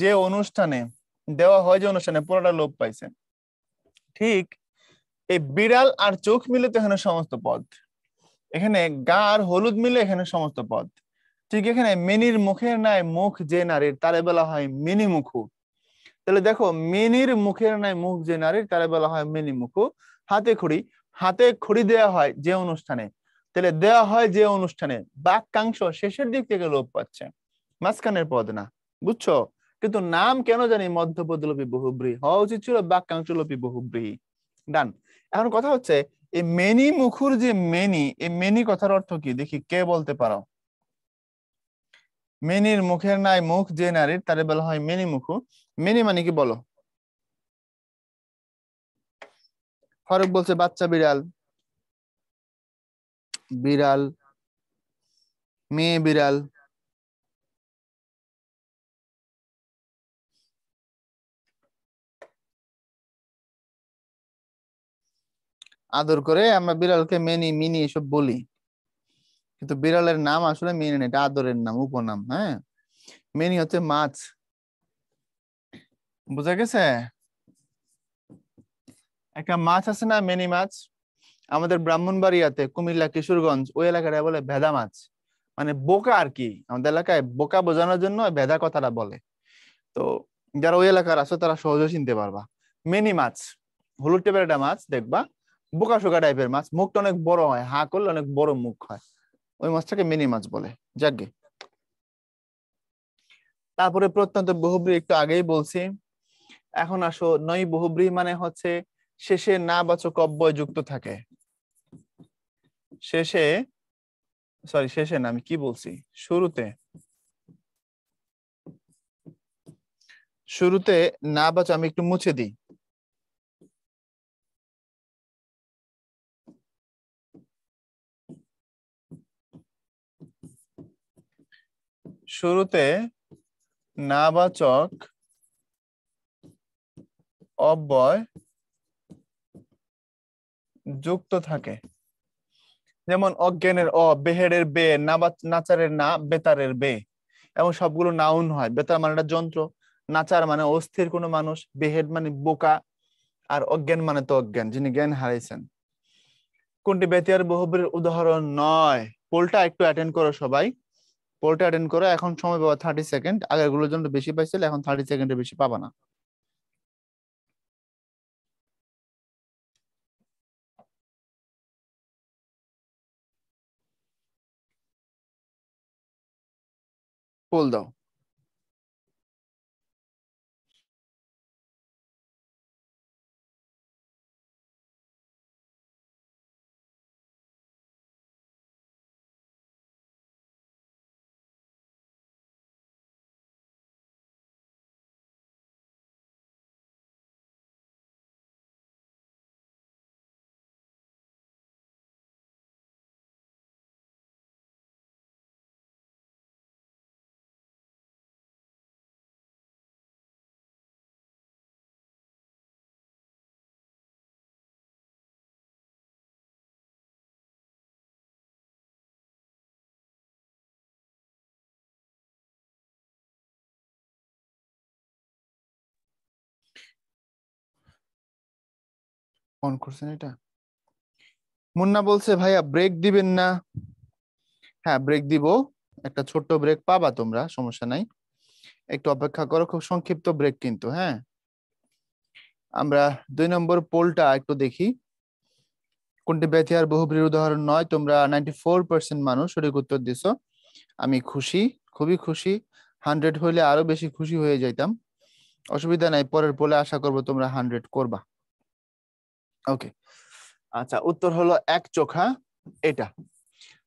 যে অনুষ্ঠানে দেওয়া হয়, যে অনুষ্ঠানে পুরাটা লোপ পাইছে। ঠিক এই বিড়াল আর চোখ মিলে তো এখানে সমস্ত পদ, এখানে গা আর হলুদ মিলে এখানে সমস্ত পদ। ঠিক এখানে মিনির মুখের নাই মুখ যে নারীর, তারে বলা হয় মিনি মুখু। তাহলে দেখো মিনির মুখের নাই মুখ যে নারীর, তারে বলা হয় মিনি মুখু। হাতে খড়ি, হাতে খড়ি দেওয়া হয় যে অনুষ্ঠানে, তাহলে দেওয়া হয় যে অনুষ্ঠানে, বাক্যাংশ শেষের দিক থেকে লোপ পাচ্ছে, মাঝখানের পদ না। বুঝছো? কিন্তু নাম কেন জানি মধ্যপদলোপী বহুব্রীহি, হওয়া উচিত ছিল বাক্যাংশলোপী বহুব্রীহি। ডান। এখন কথা হচ্ছে এই মেনি মুখুর যে মেনি, এই মেনি কথার অর্থ কি দেখি, কে বলতে পারো? মেনির মুখের নাই মুখ যে নারীর, তারে বলা হয় মেনি মুখু। মেনি মানে কি বলো? ফারুক বলছে বাচ্চা বিড়াল, বিড়াল, মেয়ে বিড়াল। আদর করে আমরা বিড়ালকে মেনি মিনি এসব বলি, কিন্তু বিড়ালের নাম আসলে মেনি না, এটা আদরের নাম, উপনাম। হ্যাঁ, মেনি হচ্ছে মাছ। বুঝা গেছে? একটা মাছ আছে না, মেনি মাছ। আমাদের ব্রাহ্মণবাড়িয়াতে, কুমিল্লা, কিশোরগঞ্জ ওই এলাকাটা বলে ভেদা মাছ, মানে বোকা আর কি। আমাদের এলাকায় বোকা বোঝানোর জন্য ভেদা কথাটা বলে। তো যারা ওই এলাকার আছে তারা সহজে চিনতে পারবা। মিনি মাছ, হলুদ টাইপের একটা মাছ দেখবা, বোকা শোকা টাইপের মাছ, মুখটা অনেক বড় হয়, হা করলে অনেক বড় মুখ হয়, ওই মাছটাকে মিনি মাছ বলে। যাকে তারপরে প্রত্যন্ত বহুব্রী একটু আগেই বলছি। এখন আসো নই বহুব্রী, মানে হচ্ছে শেষে না বাচক অব্যয় যুক্ত থাকে। শেষে, সরি শেষে না, আমি কি বলছি, শুরুতে, শুরুতে না বাচক, আমি একটু মুছে দিই। শুরুতে নাবাচক অব্যয় যুক্ত থাকে। যেমন অজ্ঞানের অ, বেহেরের বে, নাচারের না, বেতারের বে। এবং সবগুলো নাউন হয়। বেতার মানে একটা যন্ত্র, নাচার মানে অস্থির কোনো মানুষ, বেহেড মানে বোকা, আর অজ্ঞান মানে তো অজ্ঞান, যিনি জ্ঞান হারাইছেন। কোনটি ব্যতিয়ার বহুব্রীর উদাহরণ নয়? পোলটা একটু অ্যাটেন্ড করো সবাই, পোলটা অ্যাটেন্ড করো। এখন সময় পাবা 30 সেকেন্ড, আগের গুলোর জন্য বেশি পাইছিলে, এখন 30 সেকেন্ডের বেশি পাবা না। পোল দাও। অন করছেন এটা? মুন্না বলছে ভাইয়া ব্রেক দিবেন না। হ্যাঁ, ব্রেক দিব। একটা ছোট্ট ব্রেক পাবা তোমরা, সমস্যা নাই। একটু অপেক্ষা করো, খুব সংক্ষিপ্ত ব্রেক কিন্তু। হ্যাঁ, আমরা 2 নম্বর পোলটা একটু দেখি। কোনটি ব্যথি আর বহুব্রীর উদাহরণ নয়? তোমরা 94% মানুষ সঠিক উত্তর দিছো। আমি খুশি, খুবই খুশি। 100 হইলে আরো বেশি খুশি হয়ে যাইতাম। অসুবিধা নাই, পরের পোলে আশা করবো তোমরা 100 করবা। ওকে, আচ্ছা, উত্তর হলো এক চোখা এটা।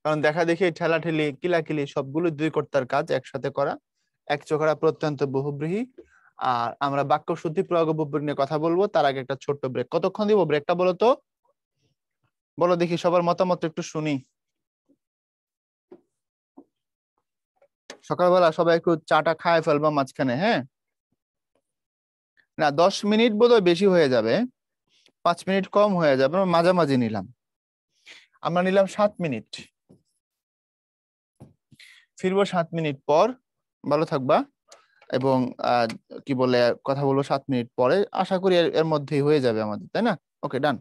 কারণ দেখা দেখি ঠেলাঠেলি কিলাকিলি সবগুলো দুই কর্তার কাজ একসাথে করা। এক চোখা প্রত্যন্ত বহুব্রীহি। আর আমরা বাক্য শুদ্ধি প্রয়োগ বহুব্রী নিয়ে কথা বলবো, তার আগে একটা ছোট্ট ব্রেক। কতক্ষণ দিব ব্রেকটা বলো তো? বলো দেখি, সবার মতামত একটু শুনি। সকালবেলা সবাই একটু চাটা খায় ফেলবা মাঝখানে, হ্যাঁ? না, 10 মিনিট বোধহয় বেশি হয়ে যাবে। 5 মিনিট কম হয়ে যাবে, আমরা মাঝামাঝি নিলাম। আমরা নিলাম 7 মিনিট। ফিরবো 7 মিনিট পর। ভালো থাকবা। এবং আহ কি বলে, কথা বলবো 7 মিনিট পরে। আশা করি এর এর মধ্যেই হয়ে যাবে আমাদের, তাই না? ওকে, ডান।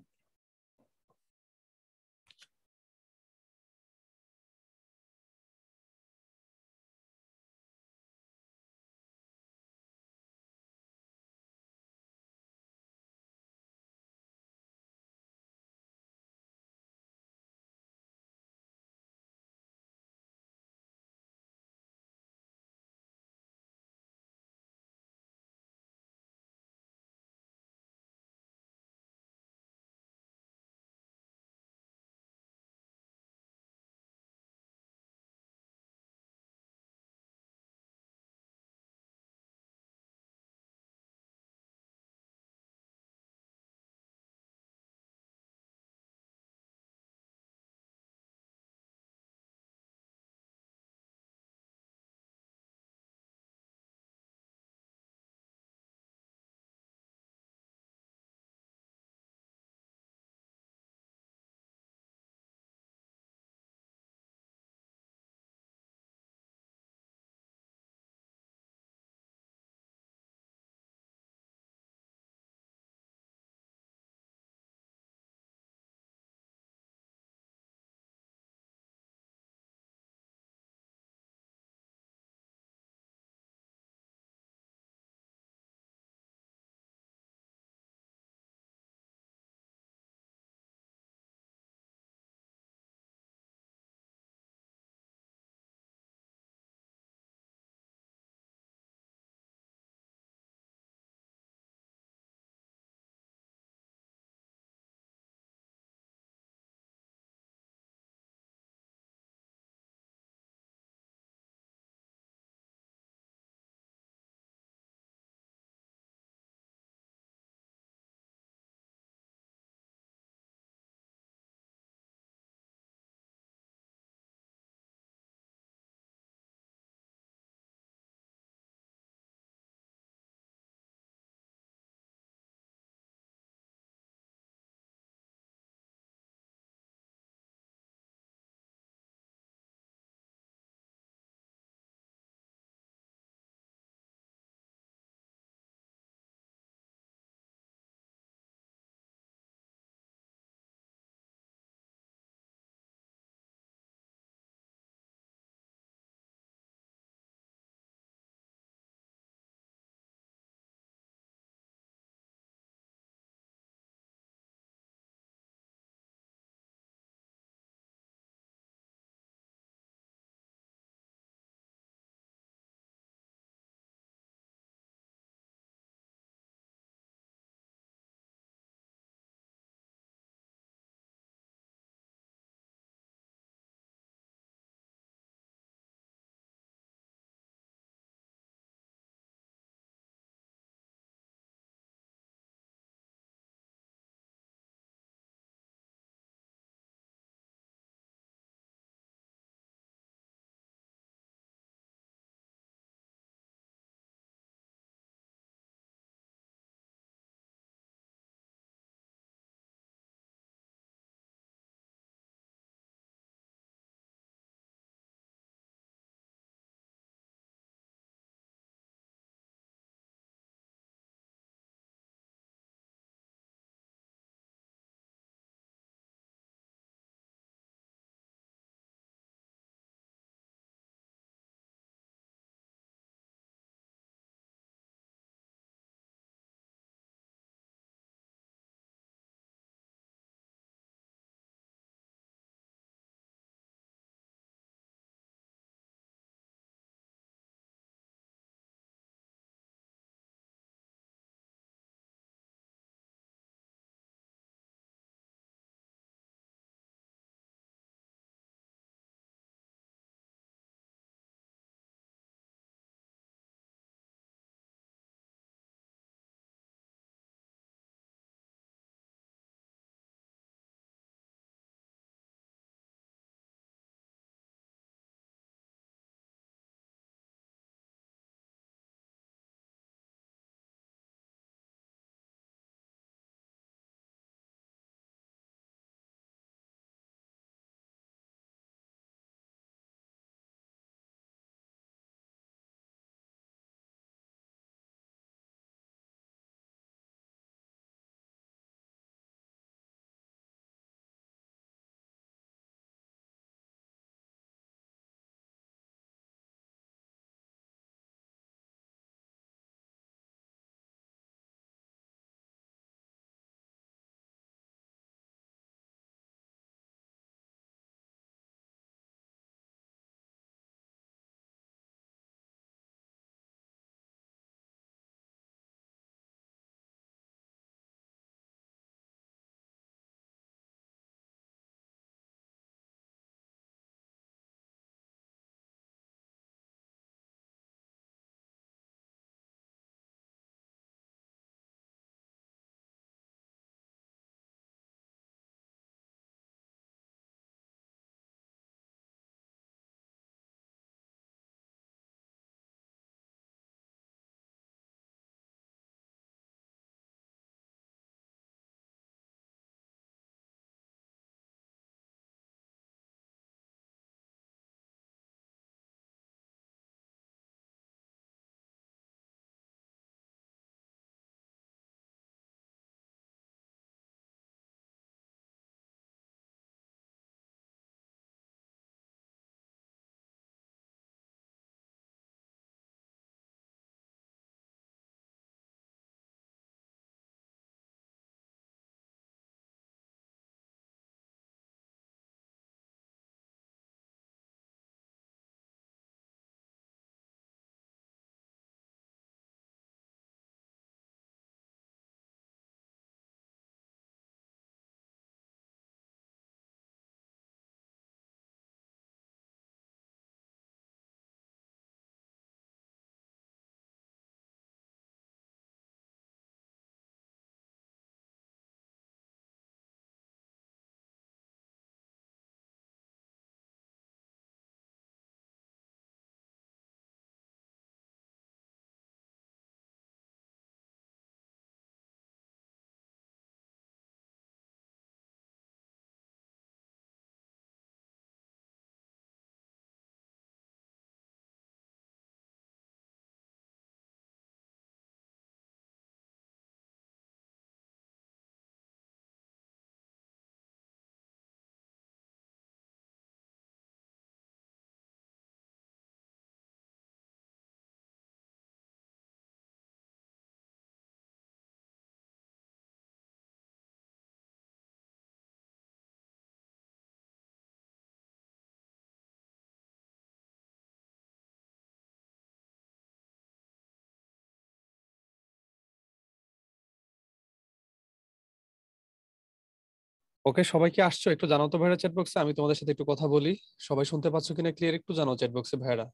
ওকে, সবাই কি আসছো? একটু জানাও তো ভাইরা চ্যাট বক্সে, আমি তোমাদের সাথে একটু কথা বলি। সবাই শুনতে পাচ্ছ কিনা ক্লিয়ার, একটু জানাও চ্যাট বক্সে ভাইরা।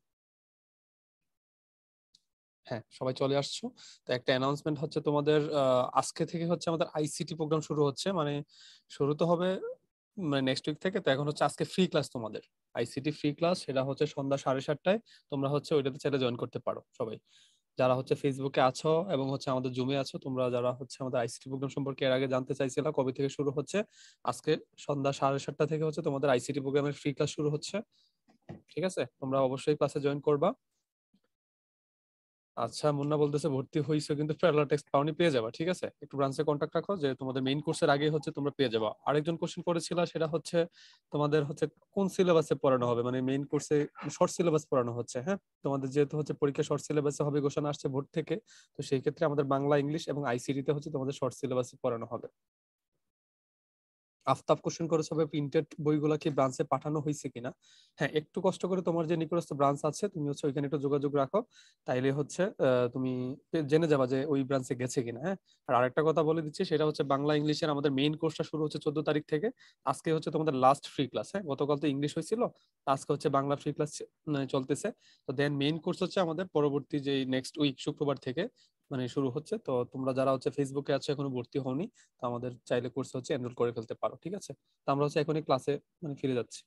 হ্যাঁ, সবাই চলে আসছো। তো একটা অ্যানাউন্সমেন্ট হচ্ছে তোমাদের, আজকে থেকে হচ্ছে আমাদের আইসিটি প্রোগ্রাম শুরু হচ্ছে, মানে শুরু তো হবে মানে নেক্সট উইক থেকে। তো এখন হচ্ছে আজকে ফ্রি ক্লাস তোমাদের, আইসিটি ফ্রি ক্লাস, সেটা হচ্ছে সন্ধ্যা 7:30টায়। তোমরা হচ্ছে ওইটাতে চাইলে জয়েন করতে পারো সবাই, যারা হচ্ছে ফেসবুকে আছো এবং হচ্ছে আমাদের জুমে আছো। তোমরা যারা হচ্ছে আমাদের আইসিটি প্রোগ্রাম সম্পর্কে এর আগে জানতে চাইছিলা কবে থেকে শুরু হচ্ছে, আজকে সন্ধ্যা 7:30টা থেকে হচ্ছে তোমাদের আইসিটি প্রোগ্রামের ফ্রি ক্লাস শুরু হচ্ছে। ঠিক আছে, তোমরা অবশ্যই ক্লাসে জয়েন করবা। আচ্ছা, মুন্না বলতেছে ভর্তি হইছো কিন্তু প্যারালাল টেক্সট পাওনি, পেয়ে যাবা। ঠিক আছে, একটু ব্রাঞ্চে কন্ট্যাক্ট রাখো, যে তোমাদের মেইন কোর্সের আগে হচ্ছে তোমরা পেয়ে যাবা। আরেকজন কোশ্চেন করেছিল, সেটা হচ্ছে তোমাদের হচ্ছে কোন সিলেবাসে পড়ানো হবে, মানে মেইন কোর্সে শর্ট সিলেবাস পড়ানো হচ্ছে। হ্যাঁ, তোমাদের যেহেতু হচ্ছে পরীক্ষা শর্ট সিলেবাসে হবে, ঘোষণা আসছে বোর্ড থেকে, তো সেই ক্ষেত্রে আমাদের বাংলা, ইংলিশ এবং আইসিটি তে হচ্ছে তোমাদের শর্ট সিলেবাসে পড়ানো হবে। আফতাব কোশ্চেন করেছে হবে প্রিন্টেড বইগুলা কি ব্রাঞ্চে পাঠানো হয়েছে কিনা। হ্যাঁ, একটু কষ্ট করে তোমার যে নিকটস্থ ব্রাঞ্চ আছে তুমি হচ্ছে ওইখানে একটু যোগাযোগ রাখো, তাইলে হচ্ছে তুমি জেনে যাবা যে ওই ব্রাঞ্চে গেছে কিনা। হ্যাঁ, আর আরেকটা কথা বলে দিচ্ছি, সেটা হচ্ছে বাংলা ইংলিশের আমাদের মেইন কোর্সটা শুরু হচ্ছে 14 তারিখ থেকে। আজকে হচ্ছে তোমাদের লাস্ট ফ্রি ক্লাস। হ্যাঁ, গতকাল তো ইংলিশ হয়েছিল, আজকে হচ্ছে বাংলা ফ্রি ক্লাস চলতেছে। তো দেন মেইন কোর্স হচ্ছে আমাদের পরবর্তী যে নেক্সট উইক শুক্রবার থেকে মানে শুরু হচ্ছে। তো তোমরা যারা হচ্ছে ফেসবুকে আছো এখনো ভর্তি হওনি, তো আমাদের চাইলে কোর্স হচ্ছে এনরোল করে ফেলতে পারো। ঠিক আছে, তো আমরা হচ্ছে এখনই ক্লাসে মানে ফিরে যাচ্ছি।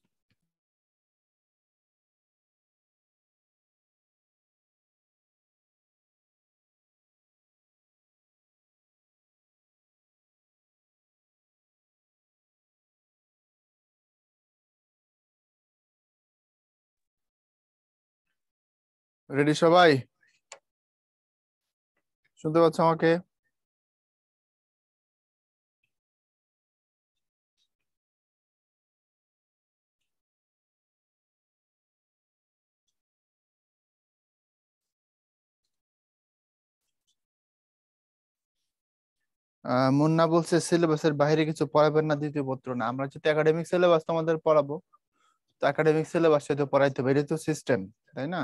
রেডি সবাই? শুনতে পাচ্ছ আমাকে? মুন্না বলছে সিলেবাসের বাইরে কিছু পড়াবেন না, দ্বিতীয় পত্র না। আমরা যদি একাডেমিক সিলেবাস তোমাদের পড়াবো, তো একাডেমিক সিলেবাস তো পড়াইতে হবে, এটাই তো সিস্টেম, তাই না?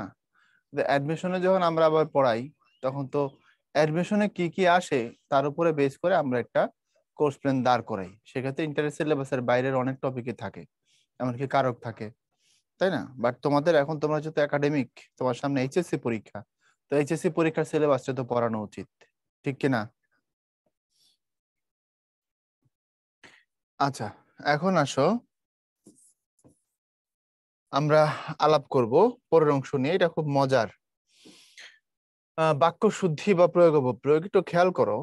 অ্যাডমিশনে যখন আমরা আবার পড়াই, তখন তো অ্যাডমিশনে কি কি আসে তার উপরে বেস করে আমরা একটা কোর্স প্ল্যান দাঁড় করাই। সেক্ষেত্রে ইন্টার সিলেবাসের বাইরের অনেক টপিকই থাকে, এমনকি কারক থাকে, তাই না? বাট তোমাদের এখন তোমরা যেহেতু একাডেমিক, তোমার সামনে এইচএসসি পরীক্ষা, তো এইচএসসি পরীক্ষার সিলেবাসটা তো পড়ানো উচিত, ঠিক কিনা? আচ্ছা, এখন আসো আমরা আলাপ করব পরের অংশ নিয়ে। এটা খুব মজার। বাক্য শুদ্ধি বা প্রয়োগ অপপ্রয়োগ, একটু খেয়াল করো।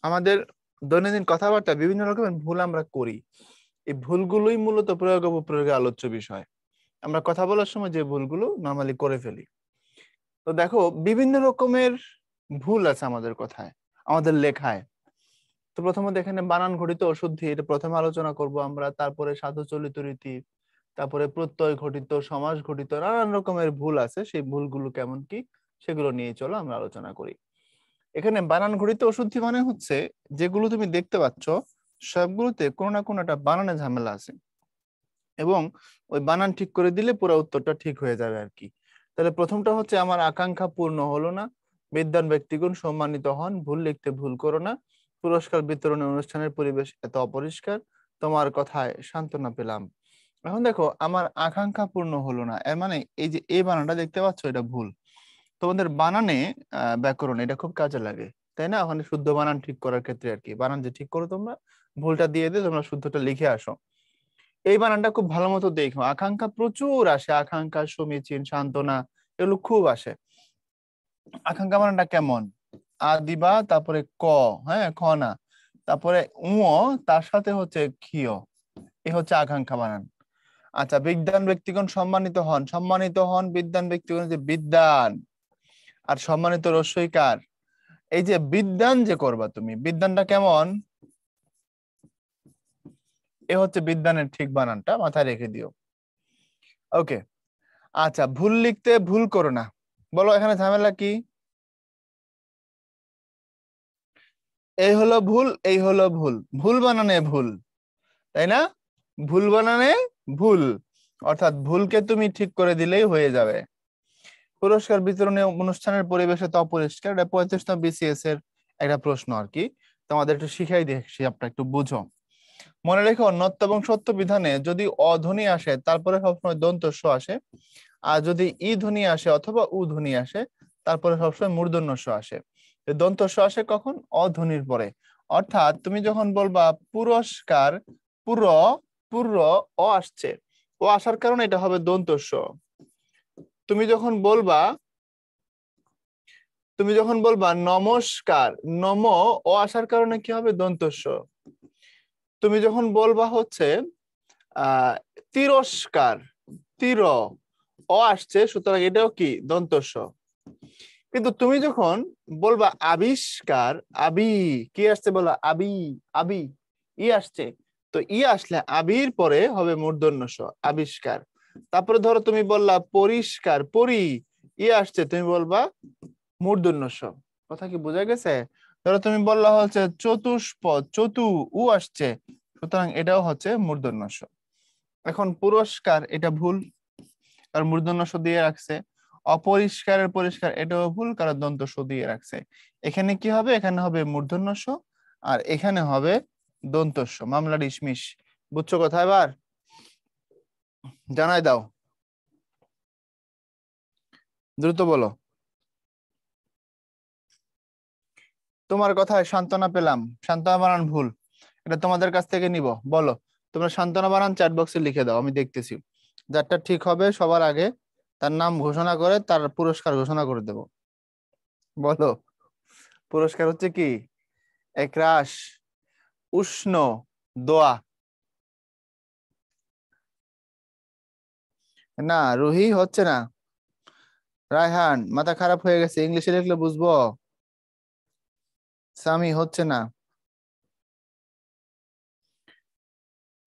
আমাদের দৈনন্দিন কথাবার্তা বিভিন্ন রকমের ভুল আমরা করি। এই ভুলগুলোই মূলত প্রয়োগ অপপ্রয়োগের আলোচ্য বিষয়। আমরা কথা বলার সময় যে ভুলগুলো নর্মালি করে ফেলি, তো দেখো বিভিন্ন রকমের ভুল আছে আমাদের কথায়, আমাদের লেখায়। তো প্রথমত এখানে বানান ঘটিত অশুদ্ধি, এটা প্রথমে আলোচনা করব আমরা। তারপরে সাধু চলিত রীতি, তারপরে প্রত্যয় ঘটিত, সমাস ঘটিত, নানান রকমের ভুল আছে। সেই ভুলগুলো কেমন কি, সেগুলো নিয়ে চলো আমরা আলোচনা করি। এখানে বানান ঘটিত অশুদ্ধি মানে হচ্ছে, যেগুলো তুমি দেখতে পাচ্ছ সবগুলোতে কোনো না কোনো একটা বানানে ঝামেলা আছে, এবং ওই বানান ঠিক করে দিলে পুরো উত্তরটা ঠিক হয়ে যাবে আর কি। তাহলে প্রথমটা হচ্ছে, আমার আকাঙ্ক্ষা পূর্ণ হলো না, বিদ্বান ব্যক্তিগণ সম্মানিত হন, ভুল লিখতে ভুল করো না, পুরস্কার বিতরণের অনুষ্ঠানের পরিবেশ এত অপরিষ্কার, তোমার কথায় সান্ত্বনা পেলাম। এখন দেখো, আমার আকাঙ্ক্ষা পূর্ণ হলো না, এর মানে এই যে এই বানানটা দেখতে পাচ্ছ, এটা ভুল। তোমাদের বানানে ব্যাকরণ এটা খুব কাজে লাগে, তাই না? ওখানে শুদ্ধ বানান ঠিক করার ক্ষেত্রে আর কি, বানান যে ঠিক করো তোমরা, ভুলটা দিয়ে দিয়ে তোমরা শুদ্ধটা লিখে আসো। এই বানানটা খুব ভালো মতো দেখো, আকাঙ্ক্ষা প্রচুর আসে, আকাঙ্ক্ষা, সমীচীন, সান্ত্বনা, এগুলো খুব আসে। আকাঙ্ক্ষা বানানটা কেমন? আদিবা, তারপরে ক, হ্যাঁ খ না, তারপরে উ, তার সাথে হচ্ছে ক্ষিয়, এ হচ্ছে আকাঙ্ক্ষা বানান। আচ্ছা, বিদ্বান ব্যক্তিগণ সম্মানিত হন, সম্মানিত হন বিদ্বান ব্যক্তিগণ, যে বিদ্বান আর সম্মানিত রস্বইকার। এই যে বিদ্বান যে করবা তুমি, বিদ্বানটা কেমন? এ হচ্ছে বিদ্বানের ঠিক বানানটা, মাথায় রেখে দিও। ওকে। আচ্ছা, ভুল লিখতে ভুল করো না, বলো এখানে ঝামেলা কি? এই হলো ভুল, এই হলো ভুল, ভুল বানানে ভুল, তাই না? ভুল বানানে ভুল, অর্থাৎ ভুলকে তুমি ঠিক করে দিলেই হয়ে যাবে। পুরস্কার বিতরণী অনুষ্ঠানের পরিবেশে তো অপরিষ্কার, এটা 35তম বিসিএস এর একটা প্রশ্ন আর কি। তোমাদের একটু শিখাই দেখছি, আপনার একটু বুঝো। মনে রেখো নত্য এবং সত্য বিধানে যদি অধ্বনি আসে তারপরে সবসময় দন্ত স আসে, আর যদি ই ধ্বনি আসে অথবা উ ধ্বনি আসে তারপরে সবসময় মূর্ধন্য স আসে। দন্ত স আসে কখন? অধ্বনির পরে। অর্থাৎ তুমি যখন বলবা পুরস্কার, পুর, পুর্র, অ আসছে, ও আসার কারণে এটা হবে দন্ত স। তুমি যখন বলবা, তুমি যখন বলবা নমস্কার, নম, ও আসার কারণে কি হবে? দন্ত স। তুমি যখন বলবা হচ্ছে আহ তিরস্কার, তীর, অ আসছে, সুতরাং এটাও কি? দন্ত স। কিন্তু তুমি যখন বলবা আবিষ্কার, আবি, কি আসছে বলো? আবি, আবি, ই আসছে, তো ই আসলে আবির পরে হবে মূর্ধন্য স, আবিষ্কার। তারপরে ধরো তুমি বললা পরিষ্কার, পরি, ই আসছে, তুমি বলবা মূর্ধন্য স। কথা কি বোঝা গেছে? ধরো তুমি বললা হচ্ছে চতুষ্পদ, চতু, উ আসছে, সুতরাং এটাও হচ্ছে মূর্ধন্য স। এখন পুরস্কার এটা ভুল, কারণ মূর্ধন্য স দিয়ে রাখছে। অপরিষ্কারের পরিষ্কার এটাও ভুল, কারণ দন্ত স দিয়ে রাখছে। এখানে কি হবে? এখানে হবে মূর্ধন্য স, আর এখানে হবে দন্ত স। মামলা ডিসমিস। বুঝছো কথা? এবার জানাই দাও, দ্রুত বলো। তোমার কথায় সান্ত্বনা পেলাম, সান্ত্বনা বানান ভুল, এটা তোমাদের কাছ থেকে নিব। বলো, তোমরা সান্ত্বনা বানান চ্যাট বক্সে লিখে দাও, আমি দেখতেছি। যারটা ঠিক হবে সবার আগে তার নাম ঘোষণা করে তার পুরস্কার ঘোষণা করে দেব। বলো, পুরস্কার হচ্ছে কি? একরাশ উষ্ণ দোয়া। না, রুহি হচ্ছে না। রায়হান মাথা খারাপ হয়ে গেছে, ইংলিশে লিখলে বুঝবো। সামি হচ্ছে না।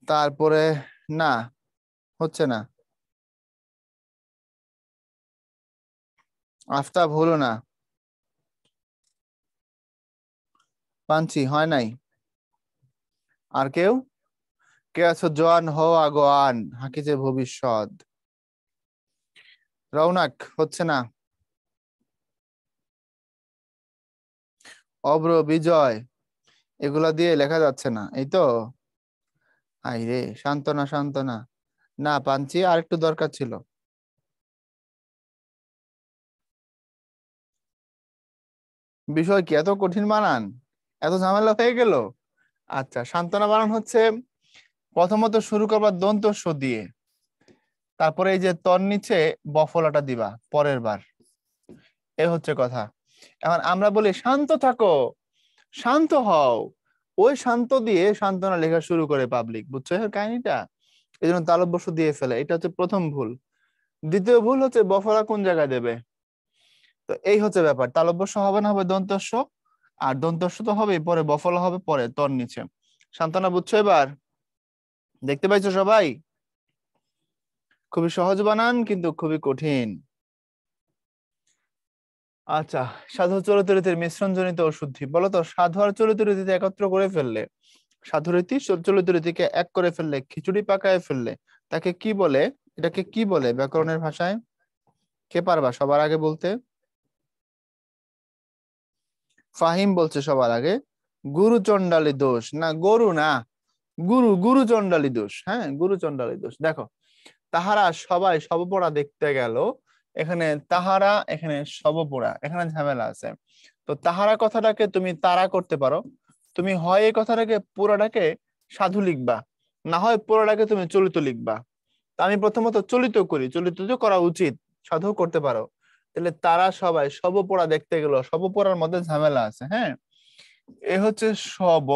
তারপরে না, হচ্ছে না। আফতাব হলো না। পাঞ্চি হয় নাই। আর কেউ? কে আছো? জোয়ান হও আগোয়ান, হাকিজে ভবিষ্যৎ। রৌনক হচ্ছে না। অব্র, বিজয়, এগুলা দিয়ে লেখা যাচ্ছে না, এই তো। আই রে, সান্ত্বনা, সান্ত্বনা। না পাঞ্চি, আর একটু দরকার ছিল। বিষয় কি এত কঠিন বানান? এত ঝামেলা হয়ে গেল? আচ্ছা, সান্ত্বনা বানান হচ্ছে প্রথমত শুরু করবা দন্ত স দিয়ে, তারপরে এই যে তর নিচে বফলাটা দিবা পরের বার। এ হচ্ছে কথা। এখন আমরা বলি শান্ত থাকো, শান্ত হও, ওই শান্ত দিয়ে সান্ত্বনা লেখা শুরু করে পাবলিক। বুঝছো এর কাহিনীটা? এই জন্য তালব্য স দিয়ে ফেলে, এটা হচ্ছে প্রথম ভুল। দ্বিতীয় ভুল হচ্ছে বফলা কোন জায়গায় দেবে। তো এই হচ্ছে ব্যাপার, তালব্য স হবে না, হবে দন্ত স। আর দন্ত স তো হবে পরে, বফলা হবে পরে তর নিচে। সান্ত্বনা বুঝছো এবার? দেখতে পাইছো সবাই? খুবই সহজ বানান কিন্তু খুবই কঠিন। আচ্ছা, সাধু চরিত্রের মিশ্রণজনিত অশুদ্ধি বলো তো। সাধু আর চরিত্রীতিতে একত্র করে ফেললে, সাধুরীতি চরিত্রীতিকে এক করে ফেললে, খিচুড়ি পাকায় ফেললে, তাকে কি বলে? এটাকে কি বলে ব্যাকরণের ভাষায়? কে পারবা সবার আগে বলতে? ফাহিম বলছে সবার আগে। গুরু চণ্ডালী দোষ, না গরু না, গুরু, গুরু চণ্ডালী দোষ। হ্যাঁ, গুরু চণ্ডালী দোষ। দেখো, তাহারা সবাই সবপড়া দেখতে গেল, এখানে তাহারা, এখানে সবপড়া, এখানে ঝামেলা আছে। তো তাহারা কথাটাকে তুমি তারা করতে পারো। তুমি হয় এই কথাটাকে পুরাটাকে সাধু লিখবা, না হয় পুরাটাকে তুমি চলিত লিখবা। তা আমি প্রথমত চলিত করি, চলিত তো করা উচিত, সাধু করতে পারো। তাহলে তারা সবাই সবপড়া দেখতে গেল, সবপড়ার মধ্যে ঝামেলা আছে। হ্যাঁ, এ হচ্ছে সব।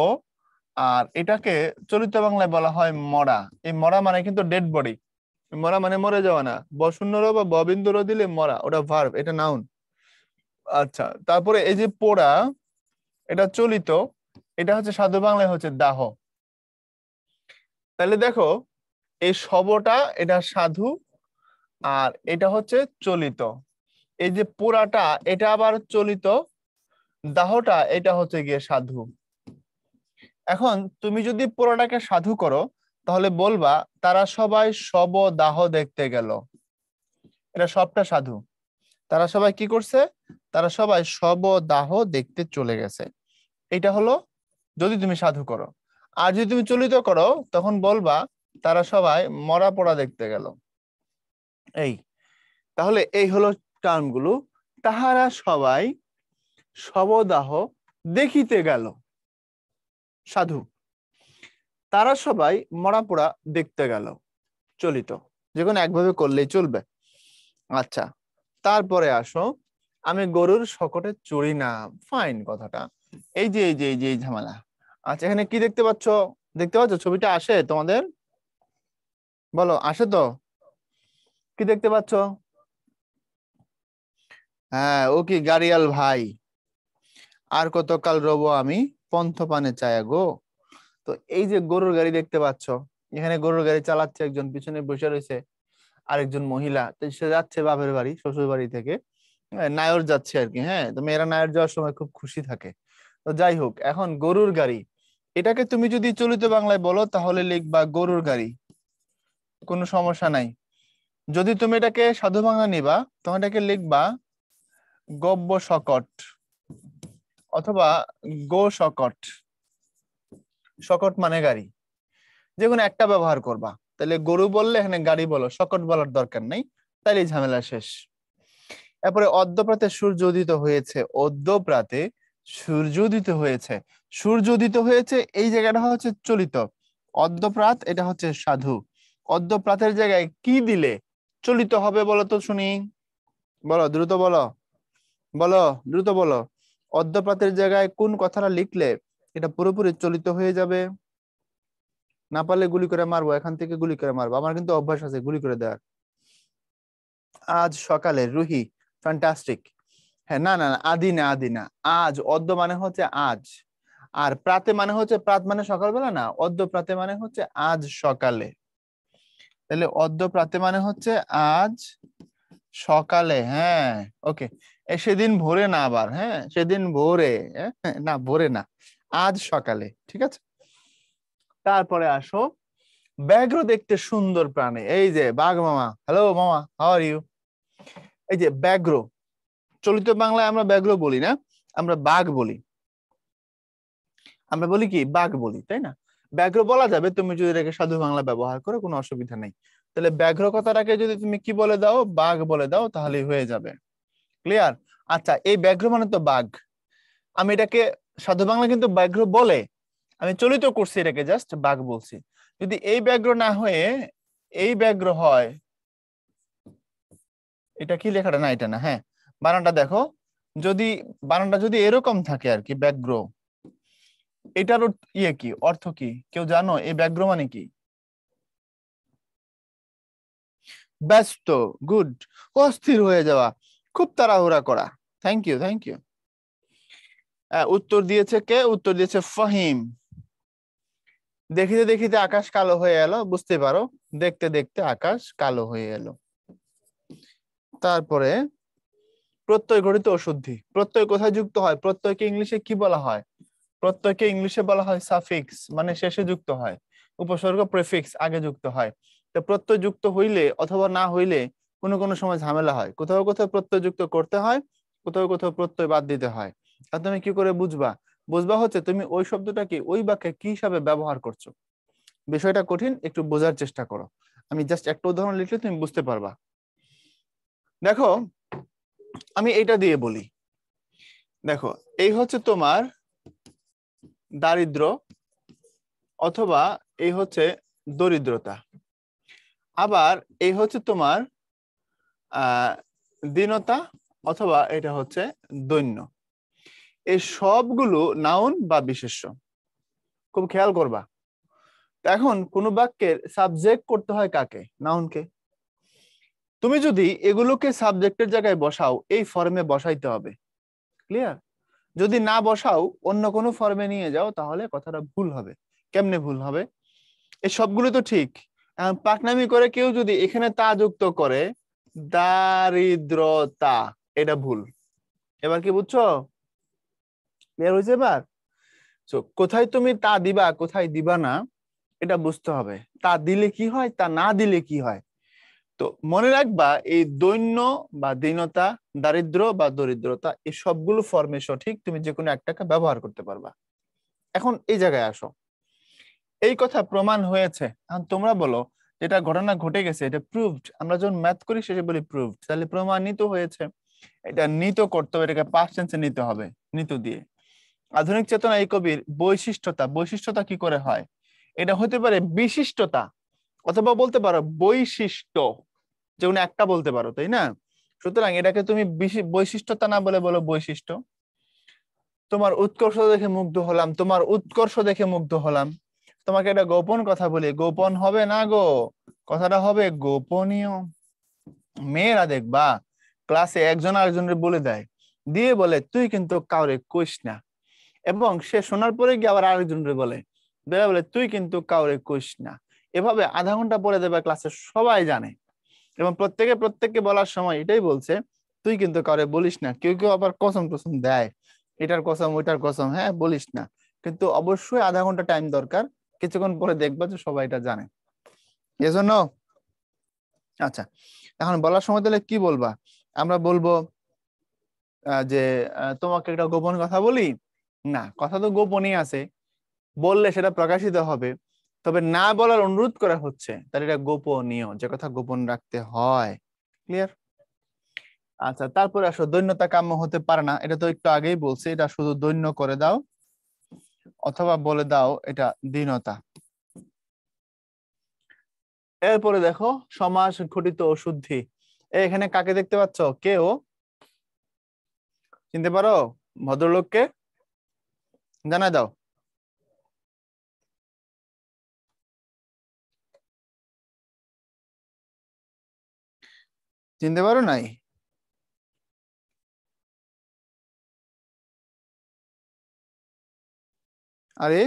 আর এটাকে চলিত বাংলায় বলা হয় মরা। এই মরা মানে কিন্তু ডেড বডি। মরা মানে মরে যাওয়া না, বসুন্ধর বা ববিন্দর দিলে মরা, ওটা ভার্ব, এটা নাউন। আচ্ছা, তারপরে এই যে পোড়া, এটা চলিত, এটা হচ্ছে সাধু বাংলায় হচ্ছে দাহ। তাহলে দেখো, এই সবটা এটা সাধু, আর এটা হচ্ছে চলিত। এই যে পোড়াটা এটা আবার চলিত, দাহটা এটা হচ্ছে গিয়ে সাধু। এখন তুমি যদি পোড়াটাকে সাধু করো, তাহলে বলবা তারা সবাই শব দাহ দেখতে গেল, এটা সবটা সাধু। তারা সবাই কি করছে? তারা সবাই শব দাহ দেখতে চলে গেছে। এটা হলো যদি তুমি সাধু করো। আর যদি তুমি চলিত করো তখন বলবা তারা সবাই মরা পোড়া দেখতে গেল। এই তাহলে এই হলো টার্মগুলো। তাহারা সবাই শবদাহ দেখিতে গেল। সাধু। তারা সবাই মরা পোড়া দেখতে গেল। চলিত, যে কোনো একভাবে করলেই চলবে। আচ্ছা, তারপরে আসো, আমি গরুর শকটে চড়ি না। ফাইন কথাটা। এই ঝামেলা। আচ্ছা, এখানে কি দেখতে পাচ্ছ? দেখতে পাচ্ছ ছবিটা আসে তোমাদের? বলো, আসে তো? কি দেখতে পাচ্ছ? হ্যাঁ, ও কি গাড়িয়াল ভাই? আর কতকাল রবো আমি পন্থ পানে চায়া গো। তো এই যে গরুর গাড়ি দেখতে পাচ্ছ, এখানে গরুর গাড়ি চালাচ্ছে একজন, পিছনে বসে রয়েছে আরেকজন মহিলা। তো সে যাচ্ছে বাপের বাড়ি, শ্বশুর বাড়ি থেকে নায়র যাচ্ছে আর কি। হ্যাঁ, তো মেয়েরা নায়র যাওয়ার সময় খুব খুশি থাকে। তো যাই হোক, এখন গরুর গাড়ি, এটাকে তুমি যদি চলিত বাংলায় বলো তাহলে লিখবা গরুর গাড়ি, কোনো সমস্যা নাই। যদি তুমি এটাকে সাধু বাংলা নিবা তখন এটাকে লিখবা গব্য শকট অথবা গো শকট। শকট মানে গাড়ি, যে কোনো একটা ব্যবহার করবা। তাহলে গরু বললে এখানে গাড়ি বলো, শকট বলার দরকার নেই, তাইলে ঝামেলা শেষ। এরপরে অদ্যপ্রাতে সূর্য উদিত হয়েছে। অদ্যপ্রাতে সূর্য উদিত হয়েছে। সূর্য উদিত হয়েছে, এই জায়গাটা হচ্ছে চলিত। অদ্যপ্রাত এটা হচ্ছে সাধু। অদ্যপ্রাতের জায়গায় কি দিলে চলিত হবে বলো তো শুনি? বলো, দ্রুত বলো, বলো, দ্রুত বলো। অদ্যপ্রাতের জায়গায় কোন কথাটা লিখলে এটা পুরোপুরি চলিত হয়ে যাবে? না পারলে গুলি করে মারবো, এখান থেকে গুলি করে মারবো, আমার কিন্তু অভ্যাস আছে গুলি করে দেওয়ার। আজ সকালে রুহি। ফ্যান্টাস্টিক। হ্যাঁ, না না না, আদি না, আদি না। আজ, অদ্য মানে হচ্ছে আজ, আর প্রাতে মানে হচ্ছে, প্রাত মানে সকালবেলা না, অদ্য প্রাতে মানে হচ্ছে আজ সকালে। তাহলে অদ্য প্রাতে মানে হচ্ছে আজ সকালে। হ্যাঁ, ওকে। সেদিন ভোরে না, আবার হ্যাঁ সেদিন ভোরে, না ভোরে না, আজ সকালে, ঠিক আছে। তারপরে আসো, ব্যাঘ্র দেখতে সুন্দর প্রাণী। এই যে বাঘ মামা, হ্যালো মামা, হাউ আর ইউ? এই যে ব্যাঘ্র, চলিত বাংলায় আমরা ব্যাঘ্র বলি না, আমরা বাঘ বলি। আমরা বলি কি, বাঘ বলি, তাই না? ব্যাঘ্র বলা যাবে তুমি যদি এটাকে সাধু বাংলা ব্যবহার করো, কোনো অসুবিধা নেই। তাহলে ব্যাঘ্র কথাটাকে যদি তুমি কি বলে দাও, বাঘ বলে দাও, তাহলেই হয়ে যাবে। ক্লিয়ার? আচ্ছা, এই ব্যাঘ্র মানে তো বাঘ, আমি এটাকে সাধু বাংলা কিন্তু ব্যাঘ্র বলে, আমি চলিত করছি এটাকে, জাস্ট বাঘ বলছি। যদি এই ব্যাঘ্র না হয়ে এই ব্যাঘ্র হয়, এটা কি লেখাটা, না এটা না, হ্যাঁ বানানটা দেখো, যদি বানানটা যদি এরকম থাকে আর কি, ব্যাঘ্র, এটার ইয়ে কি, অর্থ কি কেউ জানো? এই ব্যাঘ্র মানে কি? ব্যস্ত, গুড। অস্থির হয়ে যাওয়া, খুব তাড়াহুড়া করা। Thank you, thank you. উত্তর দিয়েছে কে? উত্তর দিয়েছে ফাহিম। দেখিতে দেখিতে আকাশ কালো হয়ে এলো, বুঝতে পারো, দেখতে দেখতে আকাশ কালো হয়ে এলো। তারপরে প্রত্যয় ঘটিত অশুদ্ধি। প্রত্যয় কোথায় যুক্ত হয়? প্রত্যয়কে ইংলিশে কি বলা হয়? প্রত্যয়কে ইংলিশে বলা হয় সাফিক্স, মানে শেষে যুক্ত হয়। উপসর্গ প্রেফিক্স আগে যুক্ত হয়। তো প্রত্যয় যুক্ত হইলে অথবা না হইলে কোনো কোনো সময় ঝামেলা হয়। কোথাও কোথাও প্রত্যয় যুক্ত করতে হয়, কোথাও কোথাও প্রত্যয় বাদ দিতে হয়। আর তুমি কি করে বুঝবা? বুঝবা হচ্ছে তুমি ওই শব্দটাকে ওই বাক্যে কি হিসাবে ব্যবহার করছো। বিষয়টা কঠিন, একটু বোঝার চেষ্টা করো। আমি জাস্ট একটা উদাহরণ লিখলে তুমি বুঝতে পারবা। দেখো, আমি এটা দিয়ে বলি। দেখো, এই হচ্ছে তোমার দারিদ্র, অথবা এই হচ্ছে দরিদ্রতা, আবার এই হচ্ছে তোমার দীনতা, অথবা এটা হচ্ছে দৈন্য। এই সবগুলো নাউন বা বিশেষ্য, খুব খেয়াল করবা। এখন কোন বাক্যের সাবজেক্ট করতে হয় কাকে? নাউনকে। তুমি যদি এগুলোকে সাবজেক্টের জায়গায় বসাও, এই ফর্মে বসাইতে হবে। ক্লিয়ার? যদি না বসাও, অন্য কোনো ফর্মে নিয়ে যাও, তাহলে কথাটা ভুল হবে। কেমনে ভুল হবে? এই সবগুলো তো ঠিক, পাকনামি করে কেউ যদি এখানে তা যুক্ত করে, দারিদ্রতা, এটা ভুল। এবার কি বুঝছো? ক্লিয়ার হয়েছে এবার? তো কোথায় তুমি তা দিবা, কোথায় দিবা না, এটা বুঝতে হবে। তা দিলে কি হয়, তা না দিলে কি হয়। তো মনে রাখবা, এই দৈন্য বা দীনতা, দারিদ্র বা দরিদ্রতা, এই সবগুলো ফর্মে সঠিক, তুমি যে কোনো একটাকে ব্যবহার করতে পারবা। এখন এই জায়গায় আসো, এই কথা প্রমাণ হয়েছে। এখন তোমরা বলো যেটা ঘটনা ঘটে গেছে এটা প্রুভড। আমরা যখন ম্যাথ করি শেষে বলি প্রুভড, তাহলে প্রমাণিত হয়েছে। এটা নিত করতে হবে, এটাকে পাস্ট টেন্সে নিতে হবে নিত দিয়ে। আধুনিক চেতনা এই কবির বৈশিষ্ট্যতা। বৈশিষ্ট্যতা কি করে হয়? এটা হতে পারে বিশিষ্টতা, অথবা বলতে পারো বৈশিষ্ট্য, যে কোনো একটা বলতে পারো, তাই না? সুতরাং এটাকে তুমি বৈশিষ্ট্যতা না বলে বলো বৈশিষ্ট্য। তোমার উৎকর্ষ দেখে মুগ্ধ হলাম, তোমার উৎকর্ষ দেখে মুগ্ধ হলাম। তোমাকে একটা গোপন কথা বলি, গোপন হবে না গো, কথাটা হবে গোপনীয়। মেয়েরা দেখবা ক্লাসে একজন আরেকজনের বলে দেয়, দিয়ে বলে তুই কিন্তু কাউরে কইস না, এবং সে শোনার পরে গিয়ে আবার আরেকজনের বলে, বলে তুই কিন্তু কাউরে কইস না। এভাবে আধা ঘন্টা পরে দেবে, ক্লাসে সবাই জানে, এবং প্রত্যেককে বলার সময় এটাই বলছে, তুই কিন্তু কাউরে বলিস না। কেউ কেউ আবার কসম টসম দেয়, এটার কসম ওইটার কসম, হ্যাঁ বলিস না, কিন্তু অবশ্যই আধা ঘন্টা টাইম দরকার। কিছুক্ষণ পরে দেখবা যে সবাই এটা জানে। এজন্য আচ্ছা, এখন বলার সময় তাহলে কি বলবা? আমরা বলবো যে তোমাকে একটা গোপন কথা বলি। না, কথা তো গোপনই আছে, বললে সেটা প্রকাশিত হবে, তবে না বলার অনুরোধ করা হচ্ছে, তাহলে এটা গোপনীয়, যে কথা গোপন রাখতে হয়। ক্লিয়ার? আচ্ছা, তারপরে আসো, দৈন্যতা কাম্য হতে পারে না, এটা তো একটু আগেই বলছি, এটা শুধু দৈন্য করে দাও, অথবা বলে দাও এটা দীনতা। এরপরে দেখো সমাস ঘটিত অশুদ্ধি। এখানে কাকে দেখতে পাচ্ছ? কেউ চিনতে পারো? ভদ্রলোককে জানা দাও। চিনতে পারো নাই? আরে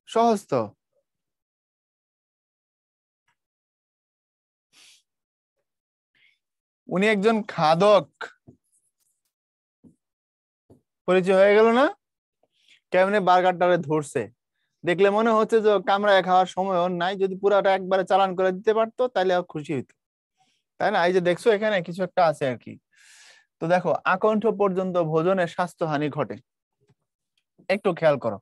সহজ তো। উনি একজন খাদক। পরিচয় হয়ে গেল না? কেমনে বার্গারটারে ধরছে, দেখলে মনে হচ্ছে যে কামড়ায় খাওয়ার সময় ওর নাই, যদি পুরাটা একবারে চালান করে দিতে পারতো তাহলে খুশি হইতো, তাই না? এই যে দেখছো এখানে কিছু একটা আছে আর কি। তো দেখো, আকণ্ঠ পর্যন্ত ভোজনের স্বাস্থ্যহানি ঘটে। একটু খেয়াল করো,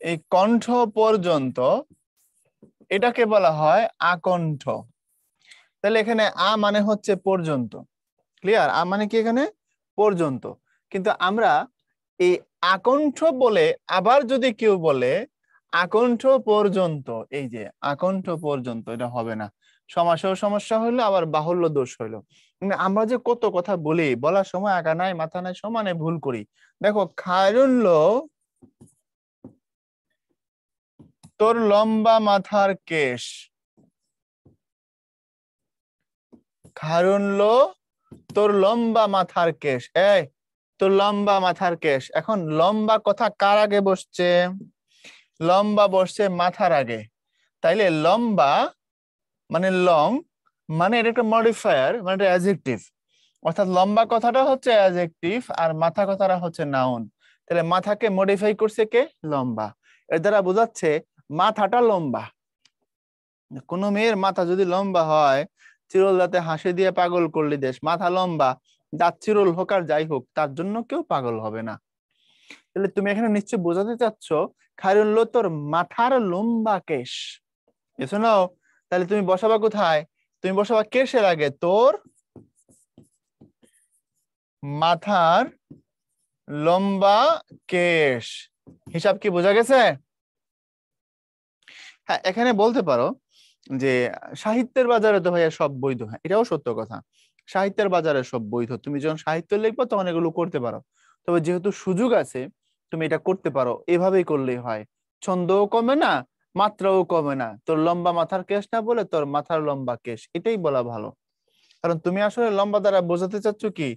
এই কণ্ঠ পর্যন্ত এটাকে বলা হয় আকণ্ঠ। তাহলে এখানে মানে হচ্ছে পর্যন্ত। ক্লিয়ার? মানে কি এখানে পর্যন্ত। কিন্তু আমরা এই আকণ্ঠ বলে আবার যদি কেউ বলে আকণ্ঠ পর্যন্ত, এই যে আকণ্ঠ পর্যন্ত, এটা হবে না। সমাসেও সমস্যা হইলো, আবার বাহুল্য দোষ হইলো। আমরা যে কত কথা বলি, বলার সময় আগা নাই মাথা নাই, সমানে ভুল করি। দেখো, খায়রুল্ল তোর লম্বা মাথার কেশ, খায়রুল্ল তোর লম্বা মাথার কেশ। এই তোর লম্বা মাথার কেশ, এখন লম্বা কথা কার আগে বসছে? লম্বা বসছে মাথার আগে। তাইলে লম্বা মানে লং, মানে এটা একটা মডিফায়ার, মানে এটা অ্যাডজেক্টিভ। অর্থাৎ লম্বা কথাটা হচ্ছে অ্যাডজেক্টিভ, আর মাথা কথাটা হচ্ছে নাউন। তাহলে মাথাকে মডিফাই করছে কে? লম্বা। এর দ্বারা বোঝাচ্ছে মাথাটা লম্বা। কোন মেয়ের মাথা যদি লম্বা হয়, চিরল দাঁতে হাসি দিয়ে পাগল করলি দেশ, মাথা লম্বা, দাঁত চিরল হোক আর যাই হোক, তার জন্য কেউ পাগল হবে না। তাহলে তুমি এখানে নিশ্চয় বোঝাতে চাচ্ছ খায়রুল্ল তোর মাথার লম্বা কেশ। এসো নাও, তাহলে তুমি বসাবা কোথায়? তুমি বসাবা কেশের আগে, তোর মাথার লম্বা কেশ। হিসাব কি বোঝা গেছে? হ্যাঁ, এখানে বলতে পারো যে সাহিত্যের বাজারে তো ভাইয়া সব বৈধ। হ্যাঁ, এটাও সত্য কথা, সাহিত্যের বাজারে সব বৈধ। তুমি যখন সাহিত্য লিখবা তখন এগুলো করতে পারো, তবে যেহেতু সুযোগ আছে তুমি এটা করতে পারো, এভাবেই করলেই হয়। ছন্দও কমে না, মাত্রাও কমে না। তোর লম্বা মাথার কেশ না বলে তোর মাথার লম্বা কেশ, এটাই বলা ভালো। কারণ তুমি আসলে লম্বা দ্বারা বোঝাতে চাচ্ছ কি?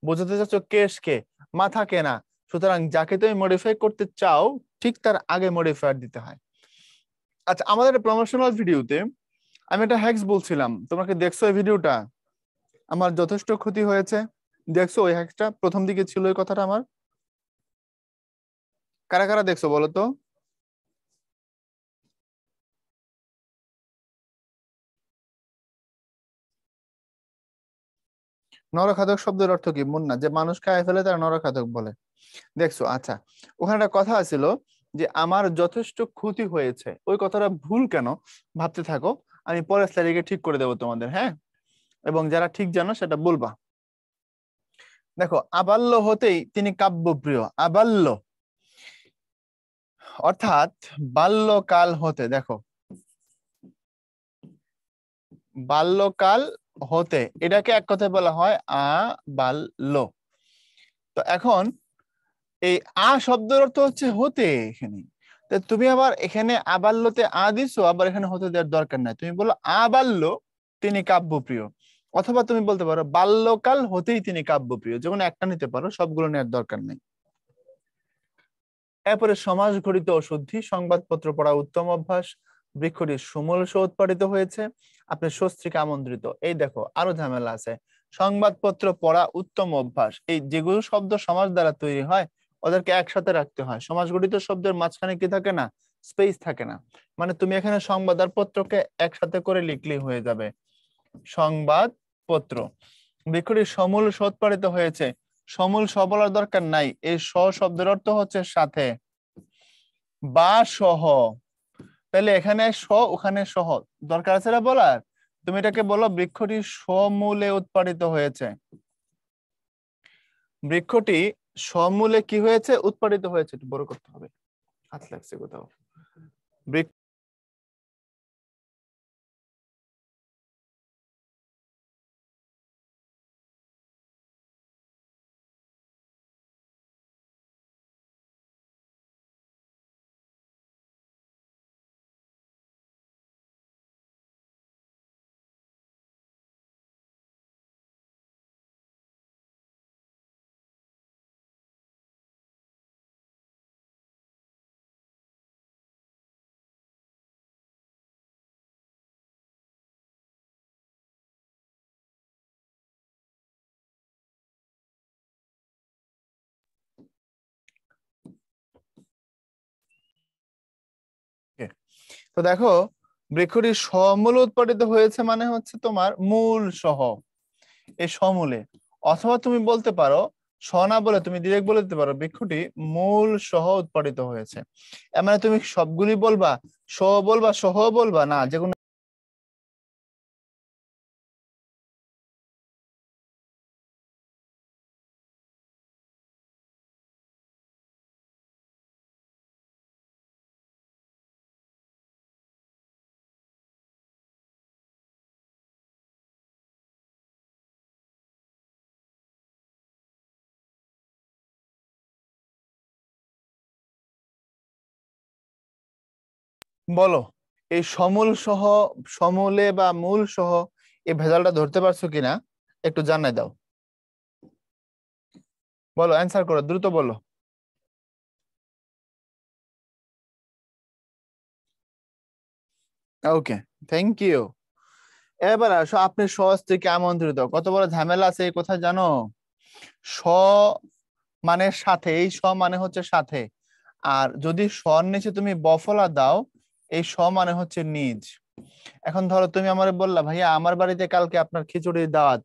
বোঝাতে চাচ্ছ কেশকে, মাথাকে না। সুতরাং যাকে তুমি মডিফাই করতে চাও ঠিক তার আগে মডিফায়ার দিতে হয়। আচ্ছা, আমাদের প্রমোশনাল ভিডিওতে আমি একটা হ্যাক্স বলছিলাম, তোমরা কি দেখছো এই ভিডিওটা? আমার যথেষ্ট ক্ষতি হয়েছে। দেখছো ওই হ্যাক্সটা? প্রথম দিকে ছিল এই কথাটা আমার। কারা কারা দেখছো বলো তো? নরখাদক শব্দের অর্থ কি? মুন্না, যে মানুষ খায় ফেলে তারা নরখাদক বলে। দেখছো? আচ্ছা, ওখানে একটা কথা ছিল যে আমার যথেষ্ট ক্ষতি হয়েছে, ওই কথাটা ভুল কেন ভাবতে থাকো, আমি পরের স্লাইডে ঠিক করে দেবো তোমাদের, হ্যাঁ? এবং যারা ঠিক জানো সেটা বলবা। দেখো, আবাল্য হতেই তিনি কাব্যপ্রিয়। আবাল্য অর্থাৎ বাল্যকাল হতে, দেখো বাল্যকাল হতে, এটাকে এক কথায় বলা হয় আবাল্য। তো এখন এই শব্দের অর্থ হচ্ছে হতে এখানে। তো তুমি আবার এখানে আবাল্যতে দিছো, আবার এখানে হতে দেওয়ার দরকার নাই, তুমি বলো আবাল্য তিনি কাব্যপ্রিয়, অথবা তুমি বলতে পারো বাল্যকাল হতেই তিনি কাব্যপ্রিয়, যেকোনো একটা নিতে পারো, সবগুলো নেওয়ার দরকার নেই। এরপরে সমাজ ঘটিত অশুদ্ধি, সংবাদপত্র পড়া উত্তম অভ্যাস, বৃক্ষটি সুমূল উৎপাদিত হয়েছে, আপনি স্বস্তিকে আমন্ত্রিত। এই দেখো আরো ঝামেলা আছে, সংবাদপত্র পড়া উত্তম অভ্যাস, এই যেগুলো শব্দ সমাজ দ্বারা তৈরি হয় ওদেরকে একসাথে রাখতে হয়। সমাজ গঠিত শব্দের মাঝখানে কি থাকে না, স্পেস থাকে না। মানে তুমি এখানে সংবাদ আর পত্রকে একসাথে করে লিখলেই হয়ে যাবে সংবাদপত্র। বৃক্ষটি সমূল উৎপাদিত হয়েছে, সমূল বলার দরকার নাই, এই শব্দের অর্থ হচ্ছে সাথে বা সহ। তাহলে এখানে ওখানে সহ দরকার আছে না বলার, তুমি এটাকে বলো বৃক্ষটি সমূলে উৎপাদিত হয়েছে। বৃক্ষটি সমূলে কি হয়েছে, উৎপাদিত হয়েছে। একটু বড় করতে হবে, হাত লাগছে কোথাও। বৃক্ষ তো দেখো, বৃক্ষটি সমূলে উৎপাদিত হয়েছে মানে হচ্ছে তোমার মূল সহ, এই সমূলে। অথবা তুমি বলতে পারো না বলে তুমি ডিরেক্ট বলে দিতে পারো বৃক্ষটি মূল সহ উৎপাদিত হয়েছে। এর মানে তুমি সবগুলি বলবা, বলবা, সহ বলবা না, যেকোনো। বলো এই সমূল সহ, সমূলে বা মূল সহ এই ভেজালটা ধরতে পারছো কিনা একটু জানাই দাও। বলো, অ্যান্সার করো, দ্রুত বলো। ওকে, থ্যাংক ইউ। এবার আসো, আপনি স্বস্তিকে আমন্ত্রিত, কত বড় ঝামেলা আছে এই কথা জানো? স মানে সাথে, এই মানে হচ্ছে সাথে, আর যদি স্বর নিচে তুমি বফলা দাও, এই মানে হচ্ছে নিজ। এখন ধরো তুমি আমারে বললা, ভাইয়া আমার বাড়িতে কালকে আপনার খিচুড়ির দাওয়াত,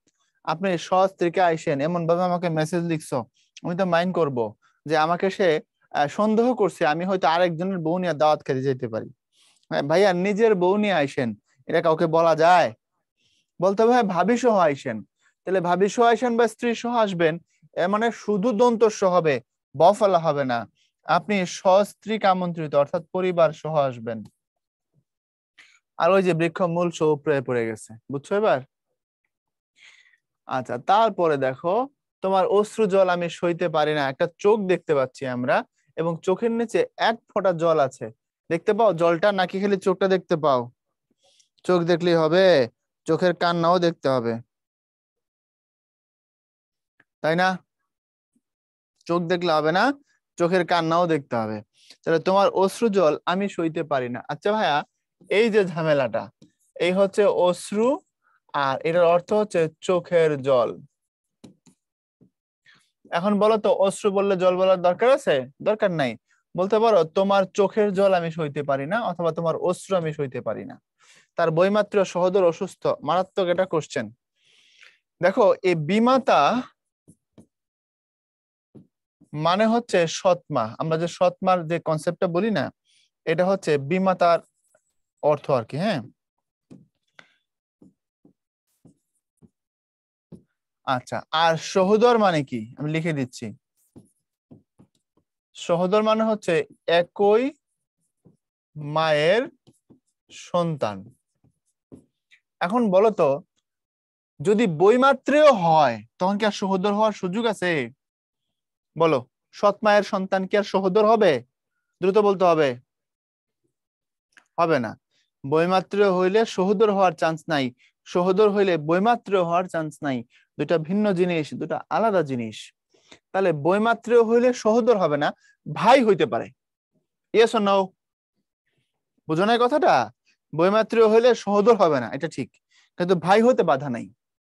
আপনি স্ত্রীকে আইসেন, এমন ভাবে আমাকে মেসেজ লিখছো, আমি তো মাইন্ড করব যে আমাকে সে সন্দেহ করছে, আমি হয়তো আরেকজনের বউ নিয়ে দাওয়াত খেতে যেতে পারি। হ্যাঁ, ভাইয়া নিজের বউ নিয়ে আইসেন, এটা কাউকে বলা যায়? বলতে হবে হ্যাঁ ভাবি সহ আইসেন। তাহলে ভাবি সহ আইসেন বা স্ত্রী সহ আসবেন, এর মানে শুধু দন্ত স হবে, বফলা হবে না। আপনি সস্ত্রীক আমন্ত্রিত অর্থাৎ পরিবার সহ আসবেন। আর ওই যে বৃক্ষ মূল সহ উপরে পড়ে গেছে, বুঝছো এবার? আচ্ছা, তারপরে দেখো, তোমার অশ্রু জল আমি সইতে পারি না, একটা চোখ দেখতে পাচ্ছি আমরা, এবং চোখের নিচে এক ফোঁটা জল আছে, দেখতে পাও জলটা, নাকি খালি চোখটা দেখতে পাও? চোখ দেখলেই হবে? চোখের কান্নাও দেখতে হবে, তাই না? চোখ দেখলে হবে না, চোখের কান্নাও দেখতে হবে। তাহলে তোমার অশ্রু জল আমি সইতে পারি না। আচ্ছা ভাইয়া, এই যে ঝামেলাটা, এই হচ্ছে অশ্রু, আর এটার অর্থ হচ্ছে চোখের জল। এখন বলো তো, অশ্রু বললে জল বলার দরকার আছে? দরকার নাই। বলতে পারো তোমার চোখের জল আমি সইতে পারি না, অথবা তোমার অশ্রু আমি সইতে পারি না। তার বইমাত্র সহোদর অসুস্থ, মারাত্মক এটা কোশ্চেন। দেখো, এই বিমাতা মানে হচ্ছে সৎমা, আমরা যে সৎমার যে কনসেপ্টটা বলি না, এটা হচ্ছে বিমাতার অর্থ আর কি। হ্যাঁ, আচ্ছা, আর সহোদর মানে কি আমি লিখে দিচ্ছি। সহোদর মানে হচ্ছে একই মায়ের সন্তান। এখন বলো তো, যদি বৈমাত্রেয় হয় তখন কি আর সহোদর হওয়ার সুযোগ আছে? বলো, সৎ মায়ের সন্তান কি আর সহোদর হবে? দ্রুত বলতে হবে। হবে না। বৈমাত্রেয় হইলে সহোদর হওয়ার চান্স নাই, সহোদর হইলে বৈমাত্রেয় হওয়ার চান্স নাই। দুটা ভিন্ন জিনিস, দুটা আলাদা জিনিস। তাহলে বৈমাত্রেয় হইলে সহোদর হবে না, ভাই হইতে পারে। Yes or no? বুঝো না এই কথাটা? বৈমাত্রেয় হইলে সহোদর হবে না, এটা ঠিক, কিন্তু ভাই হতে বাধা নাই।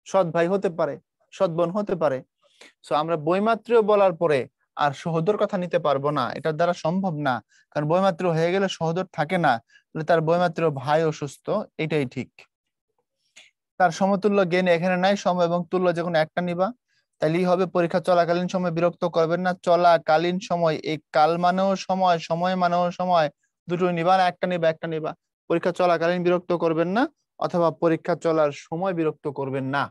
সৎ ভাই হতে পারে, সৎ বোন হতে পারে। সো আমরা বৈমাত্রেয় বলার পরে আর সহোদর কথা নিতে পারবো না, এটার দ্বারা সম্ভব না। কারণ বৈমাত্রেয় হয়ে গেলে সহোদর থাকে না, তাহলে তার বৈমাত্রেয় ভাই অসুস্থ, এটাই ঠিক। তার সমতুল্য জ্ঞান এখানে নাই, সম এবং তুল্য যে কোনো একটা নিবা, তাইলেই হবে। পরীক্ষা চলাকালীন সময় বিরক্ত করবেন না, চলাকালীন সময়, এই কাল মানেও সময়, সময় মানেও সময়, দুটোই নিবা না একটা নিবা? একটা নিবা। পরীক্ষা চলাকালীন বিরক্ত করবেন না, অথবা পরীক্ষা চলার সময় বিরক্ত করবেন না।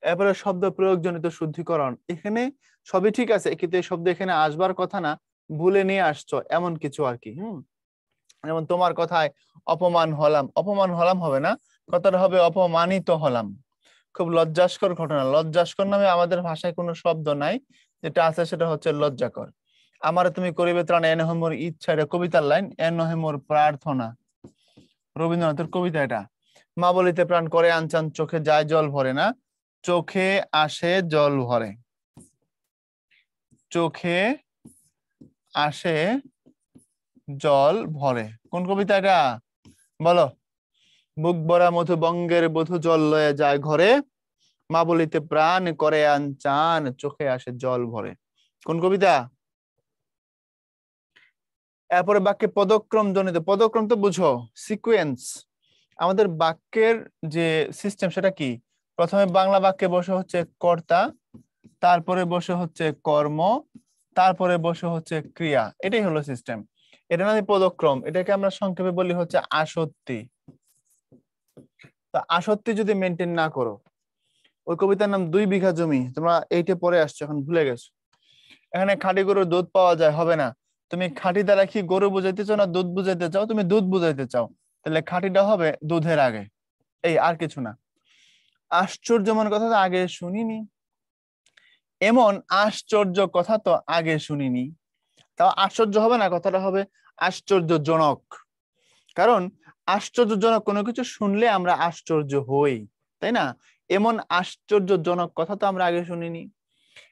এরপরে শব্দ প্রয়োগজনিত শুদ্ধিকরণ, এখানে সবই ঠিক আছে, কিন্তু এই শব্দ এখানে আসবার কথা না, ভুলে নিয়ে আসছো এমন কিছু আর কি। যেমন তোমার কথায় অপমান হলাম, অপমান হলাম হবে না, কথাটা হবে অপমানিত হলাম। খুব লজ্জাস্কর ঘটনা, লজ্জাস্কর নামে আমাদের ভাষায় কোনো শব্দ নাই, যেটা আছে সেটা হচ্ছে লজ্জাকর। আমার তুমি করিবে ত্রাণ এনহে মোর ইচ্ছা, এটা কবিতার লাইন, এনহে মোর প্রার্থনা, রবীন্দ্রনাথের কবিতা এটা। মা বলিতে প্রাণ করে আনচান, চোখে যায় জল ভরে না, চোখে আসে জল ভরে, চোখে আসে জল ভরে। কোন কবিতা এটা? বলো। বুক ভরা মধু বঙ্গের বধু জল লয়ে যায় ঘরে, মা বলিতে প্রাণ করে আনচান, চোখে আসে জল ভরে। কোন কবিতা? এরপরে বাক্যে পদক্রম জনিত, পদক্রম তো বুঝো, সিকোয়েন্স। আমাদের বাক্যের যে সিস্টেম সেটা কি? প্রথমে বাংলা বাক্যে বসে হচ্ছে কর্তা, তারপরে বসে হচ্ছে কর্ম, তারপরে বসে হচ্ছে ক্রিয়া, এটাই হলো সিস্টেম। এটা না পদক্রম, এটাকে আমরা সংক্ষেপে বলি হচ্ছে আসত্তি। তা আসত্তি যদি মেনটেন না করো, ওই কবিতার নাম 2 বিঘা জমি, তোমরা এইটে পরে আসছো, এখন ভুলে গেছো। এখানে খাঁটি গরুর দুধ পাওয়া যায়, হবে না। তুমি খাঁটি দ্বারা কি গরু বুঝাইতে চাও না দুধ বুঝাইতে চাও? তুমি দুধ বুঝাইতে চাও, তাহলে খাঁটিটা হবে দুধের আগে, এই আর কিছু না। আশ্চর্য মন কথা তো আগে শুনিনি, এমন আশ্চর্য কথা তো আগে শুনিনি। তাও আশ্চর্য হবে না, কথাটা হবে আশ্চর্যজনক। কারণ আশ্চর্যজনক কোনো কিছু শুনলে আমরা আশ্চর্য হই, তাই না? এমন আশ্চর্যজনক কথা তো আমরা আগে শুনিনি।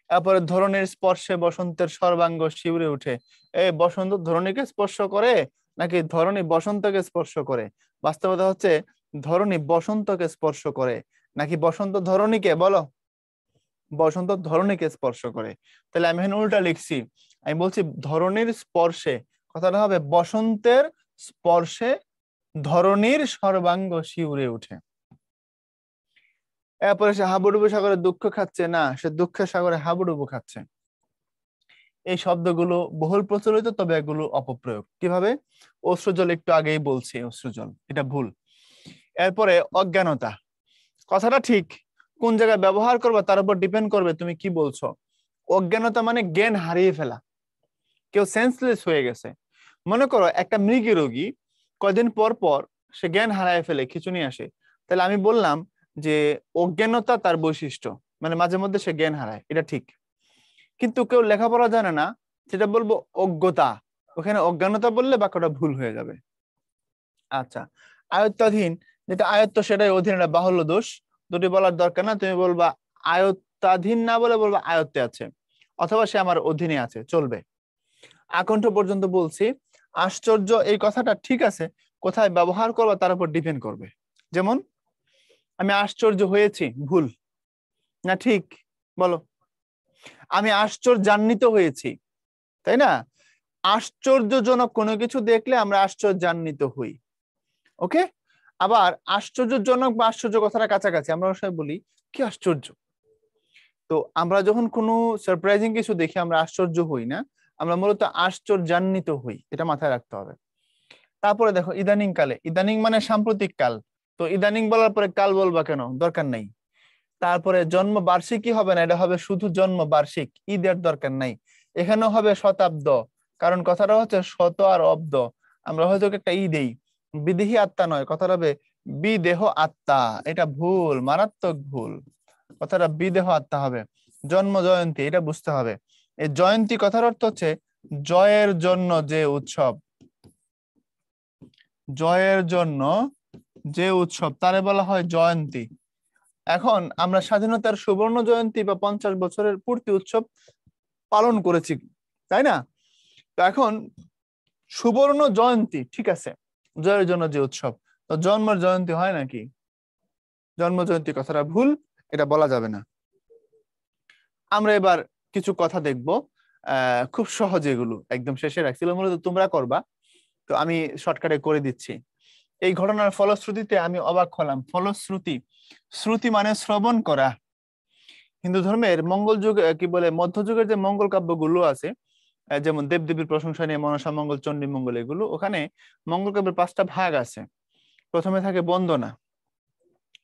তারপরে ধরনের স্পর্শে বসন্তের সর্বাঙ্গ শিউরে উঠে। এই বসন্ত ধরণীকে স্পর্শ করে নাকি ধরণী বসন্তকে স্পর্শ করে? বাস্তবতা হচ্ছে ধরণী বসন্তকে স্পর্শ করে, নাকি বসন্ত ধরণীকে? বলো। বসন্ত ধরণীকে স্পর্শ করে। তাহলে আমি এখানে উল্টা লিখছি, আমি বলছি ধরণীর স্পর্শে, কথাটা হবে বসন্তের স্পর্শে ধরণীর সর্বাঙ্গ শিউরে উঠে। এরপরে সে হাবুডুবু সাগরে দুঃখ খাচ্ছে না, সে দুঃখের সাগরে হাবুডুবু খাচ্ছে। এই শব্দগুলো বহুল প্রচলিত, তবে এগুলো অপপ্রয়োগ। কিভাবে? অশ্রুজল একটু আগেই বলছি, অশ্রুজল এটা ভুল। এরপরে অজ্ঞানতা, কথাটা ঠিক, কোন জায়গায় ব্যবহার করবে তার উপর ডিপেন্ড করবে তুমি কি বলছো। অজ্ঞানতা মানে জ্ঞান হারিয়ে ফেলা, কেউ সেন্সলেস হয়ে গেছে। মনে করো একটা মৃগী রোগী, কয়দিন পর পর সে জ্ঞান হারায় ফেলে, খিঁচুনি আসে, তাহলে আমি বললাম যে অজ্ঞানতা তার বৈশিষ্ট্য, মানে মাঝে মধ্যে সে জ্ঞান হারায়, এটা ঠিক। কিন্তু কেউ লেখাপড়া জানে না, সেটা বলবো অজ্ঞতা, ওখানে অজ্ঞানতা বললে বাক্যটা ভুল হয়ে যাবে। আচ্ছা, আয়ত্তাধীন, যেটা আয়ত্ত সেটাই অধীন, এটা বাহুল্য দোষ, দুটি বলার দরকার না, তুমি বলবা আয়ত্তাধীন না বলে বলবা আয়ত্তে আছে, অথবা সে আমার অধীনে আছে, চলবে। আকণ্ঠ পর্যন্ত বলছি। আশ্চর্য এই কথাটা ঠিক আছে, কোথায় ব্যবহার করবা তার উপর ডিপেন্ড করবে। যেমন আমি আশ্চর্য হয়েছি, ভুল না ঠিক? বলো। আমি আশ্চর্যান্বিত হয়েছি, তাই না? আশ্চর্যজনক কোনো কিছু দেখলে আমরা আশ্চর্যান্বিত হই, ওকে। আবার আশ্চর্যজনক বা আশ্চর্য কথাটা কাছাকাছি, আমরা সবাই বলি কি আশ্চর্য। তো আমরা যখন কোনো সারপ্রাইজিং কিছু দেখি আমরা আশ্চর্য হই না, আমরা মূলত আশ্চর্যান্বিত হই, এটা মাথায় রাখতে হবে। তারপরে দেখো ইদানিং কালে, ইদানিং মানে সাম্প্রতিক কাল, তো ইদানিং বলার পরে কাল বলবা কেন, দরকার নাই। তারপরে জন্ম বার্ষিকী হবে না, এটা হবে শুধু জন্ম বার্ষিক, ঈদের দরকার নাই। এখানেও হবে শতাব্দ, কারণ কথাটা হচ্ছে শত আর অব্দ, আমরা হয়তো একটা ই দেই, বিদেহী আত্মা নয়, কথাটা হবে বিদেহ আত্মা, এটা ভুল, মারাত্মক ভুল, কথাটা বিদেহ আত্মা হবে। জন্ম জয়ন্তী, এটা বুঝতে হবে। এই জয়ন্তী কথার অর্থ হচ্ছে জয়ের জন্য যে উৎসব, জয়ের জন্য যে উৎসব তারে বলা হয় জয়ন্তী। এখন আমরা স্বাধীনতার সুবর্ণ জয়ন্তী বা 50 বছরের পূর্তি উৎসব পালন করেছি, তাই না? তো এখন সুবর্ণ জয়ন্তী ঠিক আছে, জয়ের জন্য যে উৎসব, তো জন্মের জয়ন্তী হয় নাকি? জন্ম জয়ন্তী কথাটা ভুল, এটা বলা যাবে না। আমরা এবার কিছু কথা দেখব, খুব সহজ, এগুলো একদম শেষে রাখছিলাম মূলত তোমরা করবা, তো আমি শর্টকাটে করে দিচ্ছি। এই ঘটনার ফলশ্রুতিতে আমি অবাক হলাম। ফলশ্রুতি, শ্রুতি মানে শ্রবণ করা। হিন্দু ধর্মের মঙ্গল যুগ কি বলে, মধ্যযুগের যে মঙ্গল কাব্যগুলো আছে, যেমন দেবদেবীর প্রশংসা নিয়ে মনসা মঙ্গল, চণ্ডী মঙ্গল, এগুলো ওখানে মঙ্গল কাব্যের 5টা ভাগ আছে। প্রথমে থাকে বন্দনা,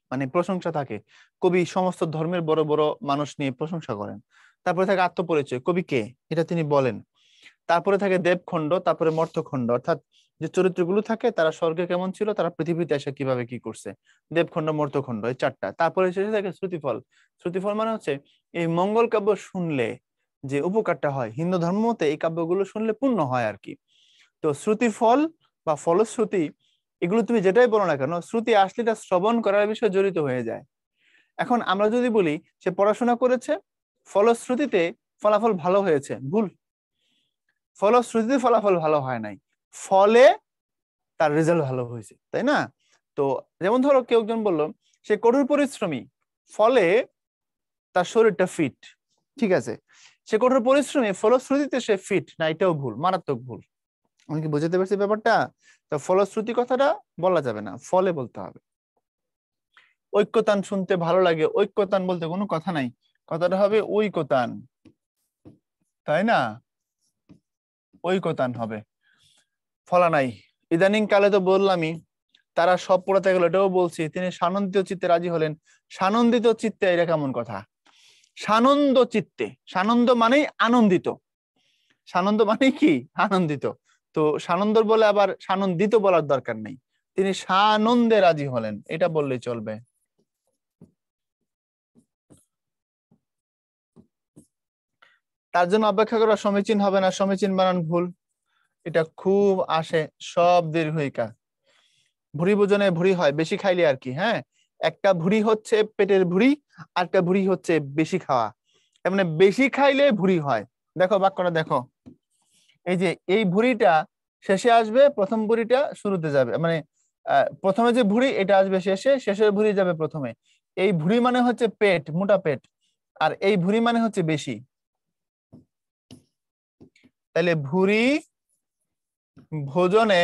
মানে প্রশংসা থাকে, কবি সমস্ত ধর্মের বড় বড় মানুষ নিয়ে প্রশংসা করেন। তারপরে থাকে আত্মপরিচয়, কবি কে এটা তিনি বলেন। তারপরে থাকে দেবখণ্ড, তারপরে মর্ত্যখণ্ড, অর্থাৎ যে চরিত্রগুলো থাকে তারা স্বর্গে কেমন ছিল, তারা পৃথিবীতে এসে কিভাবে কি করছে, দেবখণ্ড মর্ত্যখণ্ড, এই 4টা। তারপরে শেষে থাকে শ্রুতিফল। শ্রুতিফল মানে হচ্ছে এই মঙ্গল কাব্য শুনলে যে উপকারটা হয়, হিন্দু ধর্ম মতে এই কাব্যগুলো শুনলে পুণ্য হয় আর কি। তো শ্রুতিফল বা ফলশ্রুতি, এগুলো তুমি যেটাই বলো না কেন, শ্রুতি আসলে এটা শ্রবণ করার বিষয়ে জড়িত হয়ে যায়। এখন আমরা যদি বলি সে পড়াশোনা করেছে, ফলশ্রুতিতে ফলাফল ভালো হয়েছে, ভুল। ফলশ্রুতিতে ফলাফল ভালো হয় নাই, ফলে তার রেজাল্ট ভালো হয়েছে, তাই না? তো যেমন ধরো কেউ একজন বললো সে কঠোর পরিশ্রমী, ফলে তার শরীরটা ফিট, ঠিক আছে, সে কঠোর পরিশ্রমী, ফলশ্রুতিতে সে ফিট না, এটাও ভুল, মারাত্মক ভুল। আমি কি বুঝতে পারছি ব্যাপারটা? তো ফলশ্রুতি কথাটা বলা যাবে না, ফলে বলতে হবে। ঐক্যতান শুনতে ভালো লাগে, ঐক্যতান বলতে কোনো কথা নাই, কথাটা হবে ঐকতান, তাই না? ঐকতান হবে, ফলা নাই। ইদানিং কালে তো বললামই, তারা সব পড়াতে গেল, এটাও বলছি, তিনি সানন্দিত চিত্তে রাজি হলেন। সানন্দিত চিত্তে, এটা কেমন কথা? সানন্দ চিত্তে, সানন্দ মানেই আনন্দিত, সানন্দ মানে কি, আনন্দিত। তো সানন্দর বলে আবার সানন্দিত বলার দরকার নেই, তিনি সানন্দে রাজি হলেন, এটা বললেই চলবে। তার জন্য অপেক্ষা করা সমীচীন হবে না, সমীচীন বানান ভুল, এটা খুব আসে, সব দীর্ঘইকার। ভুঁড়ি ভোজনে ভুঁড়ি হয় বেশি খাইলে আর কি, হ্যাঁ, একটা ভুঁড়ি হচ্ছে পেটের ভুঁড়ি, আর একটা ভুঁড়ি হচ্ছে বেশি খাওয়া, মানে বেশি খাইলে ভুঁড়ি হয়। দেখো বাক্যটা দেখো, এই যে এই ভুঁড়িটা শেষে আসবে, প্রথম ভুঁড়িটা শুরুতে যাবে, মানে প্রথমে যে ভুঁড়ি এটা আসবে শেষে, শেষের ভুঁড়ি যাবে প্রথমে। এই ভুঁড়ি মানে হচ্ছে পেট, মোটা পেট, আর এই ভুঁড়ি মানে হচ্ছে বেশি, তাহলে ভুঁড়ি ভোজনে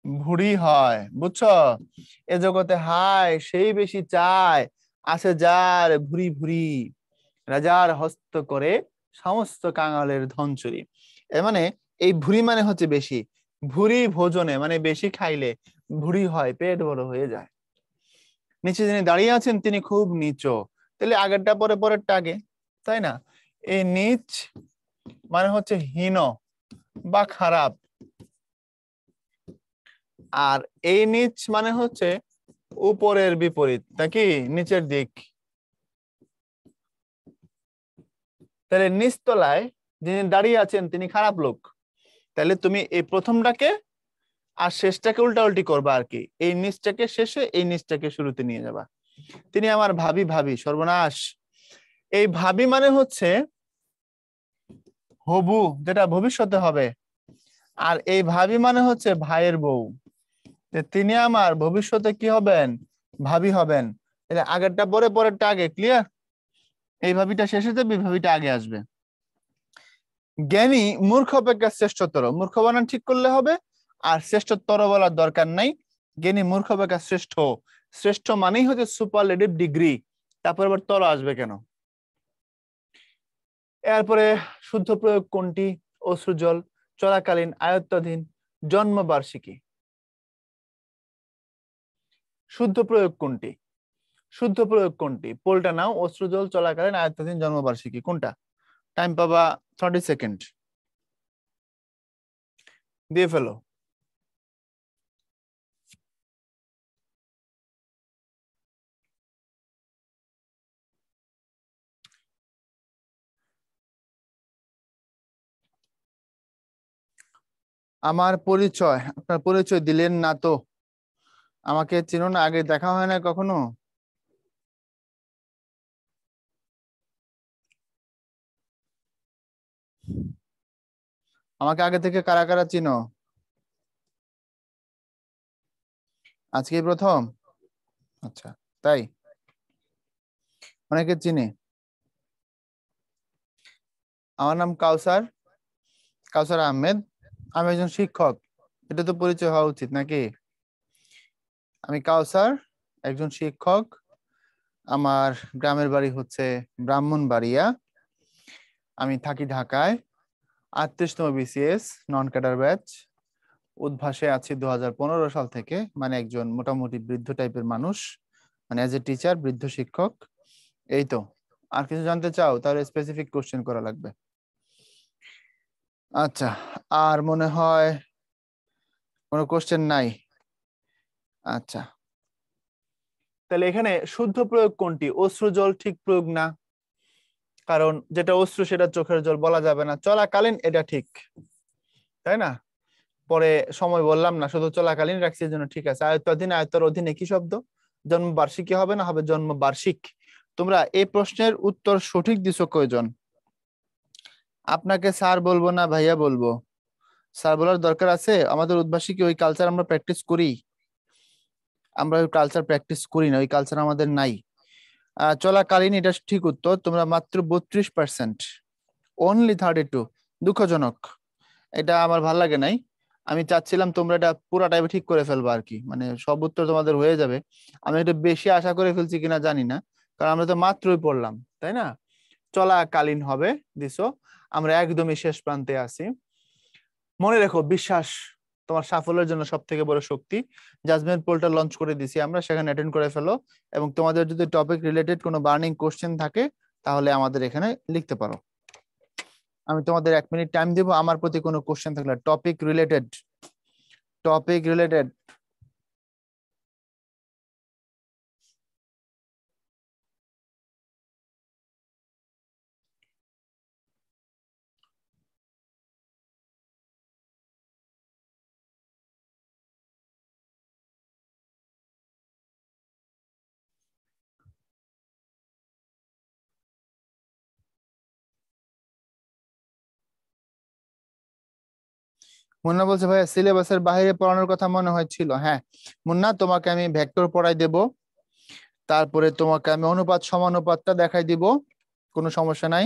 ভুঁড়ি হয়, বুঝছো? এ জগতে হায় সেই বেশি চায়, আছে যার ভুঁড়ি ভুঁড়ি, রাজার হস্ত করে সমস্ত কাঙালের ধন চুরি। এর মানে এই ভুঁড়ি মানে হচ্ছে বেশি, ভুঁড়ি ভোজনে মানে বেশি খাইলে ভুঁড়ি হয়, পেট বড় হয়ে যায়। নিচে যিনি দাঁড়িয়ে আছেন তিনি খুব নিচু, তাহলে আগেরটা পরে পরেরটা আগে, তাই না? এই নিচ মানে হচ্ছে হীন বা খারাপ, আর এই নিচ মানে হচ্ছে উপরের বিপরীত, নাকি নিচের দিক। তাহলে নিচতলায় যিনি দাঁড়িয়ে আছেন তিনি খারাপ লোক, তাহলে তুমি এই প্রথমটাকে আর শেষটাকে উল্টা উল্টি করবা আর কি, এই নিচটাকে শেষে এই নিচটাকে শুরুতে নিয়ে যাবা। তিনি আমার ভাবি, ভাবি সর্বনাশ, এই ভাবি মানে হচ্ছে হবু, যেটা ভবিষ্যতে হবে, আর এই ভাবি মানে হচ্ছে ভাইয়ের বউ, তিনি আমার ভবিষ্যতে কি হবেন, ভাবি হবেন। তাহলে আগেরটা পরে পরেরটা আগে, ক্লিয়ার? এই ভাবিটা শেষে যাবে, এই ভাবিটা আগে আসবে। জ্ঞানী মূর্খ অপেক্ষা শ্রেষ্ঠতর, মূর্খ বানান ঠিক করলে হবে, আর শ্রেষ্ঠতর বলার দরকার নাই। জ্ঞানী মূর্খ অপেক্ষা শ্রেষ্ঠ, শ্রেষ্ঠ মানেই হচ্ছে সুপারলেটিভ ডিগ্রি, তারপর আবার তল আসবে কেন? এরপরে শুদ্ধ প্রয়োগ কোনটি? অশ্রুজল, চলাকালীন, আয়ত্তাধীন, জন্মবার্ষিকী। শুদ্ধ প্রয়োগ কোনটি? শুদ্ধ প্রয়োগ কোনটি? পোলটা নাও, অশ্রুজল, চলাকালীন, আয়ত্তাধীন, জন্মবার্ষিকী, কোনটা? টাইম পাবা 30 সেকেন্ড, দিয়ে ফেলো। আমার পরিচয়, আপনার পরিচয় দিলেন না তো। আমাকে চিনো না? আগে দেখা হয় না কখনো? আমাকে আগে থেকে কারা কারা চিনো? আজকেই প্রথম? আচ্ছা, তাই? অনেকে চিনি। আমার নাম কাউসার, কাউসার আহমেদ। আমি একজন শিক্ষক। এটা তো পরিচয় হওয়া উচিত নাকি? আমি কাউসার, একজন শিক্ষক। আমার গ্রামের বাড়ি হচ্ছে ব্রাহ্মণবাড়িয়া। আমি থাকি ঢাকায়। 38তম বিসিএস, নন ক্যাডার ব্যাচ। উদ্ভাসে আছি 2015 সাল থেকে, মানে একজন মোটামুটি বৃদ্ধ টাইপের মানুষ, মানে এজ এ টিচার, বৃদ্ধ শিক্ষক। এই তো। আর কিছু জানতে চাও? তাহলে স্পেসিফিক কোশ্চেন করা লাগবে। আচ্ছা, আর মনে হয় কোনো কোশ্চেন নাই। আচ্ছা, তাহলে এখানে শুদ্ধ প্রয়োগ কোনটি? অশ্রু জল ঠিক প্রয়োগ না, কারণ যেটা অশ্রু সেটা চোখের জল বলা যাবে না। চলাকালীন এটা ঠিক, তাই না? পরে সময় বললাম না, শুধু চলাকালীন রাখছি, এর জন্য ঠিক আছে। আয়ত্তাধীন, আয়ত্তের অধীনে কি শব্দ? জন্মবার্ষিকী হবে না, হবে জন্মবার্ষিক। তোমরা এই প্রশ্নের উত্তর সঠিক দিছো কয়জন? আপনাকে স্যার বলবো না ভাইয়া বলবো? স্যার বলার দরকার আছে? আমাদের উদ্ভাসিকে ওই কালচার আমরা প্র্যাকটিস করি? আমরা ওই কালচার প্র্যাকটিস করি না, ওই কালচার আমাদের নাই। চলাকালীন এটা ঠিক উত্তর। তোমরা মাত্র 32%, অনলি 32। দুঃখজনক, এটা আমার ভাল লাগে নাই। আমি চাচ্ছিলাম তোমরা এটা পুরাটাই ঠিক করে ফেলবো আর কি, মানে সব উত্তর তোমাদের হয়ে যাবে। আমি একটু বেশি আশা করে ফেলছি কিনা জানি না, কারণ আমরা তো মাত্রই পড়লাম, তাই না? চলাকালীন হবে দিছো। আমরা একদমই শেষ প্রান্তে আছি। মনে রেখো, বিশ্বাস তোমার সাফল্যের জন্য সব থেকে বড় শক্তি। জাজমেন্ট পোলটা লঞ্চ করে দিছি আমরা, সেখানে অ্যাটেন্ড করে ফেলো। এবং তোমাদের যদি টপিক রিলেটেড কোনো বার্নিং কোশ্চেন থাকে তাহলে আমাদের এখানে লিখতে পারো। আমি তোমাদের 1 মিনিট টাইম দিব। আমার প্রতি কোনো কোশ্চেন থাকলে topic related, topic related. Munna বলছে ভাইয়া সিলেবাসের বাইরে পড়ানোর কথা মনে হয়েছিল। হ্যাঁ মুন্না, তোমাকে আমি ভেক্টর পড়াই দেব, তারপরে তোমাকে আমি অনুপাত সমানুপাতটা দেখাই দিব, কোনো সমস্যা নাই।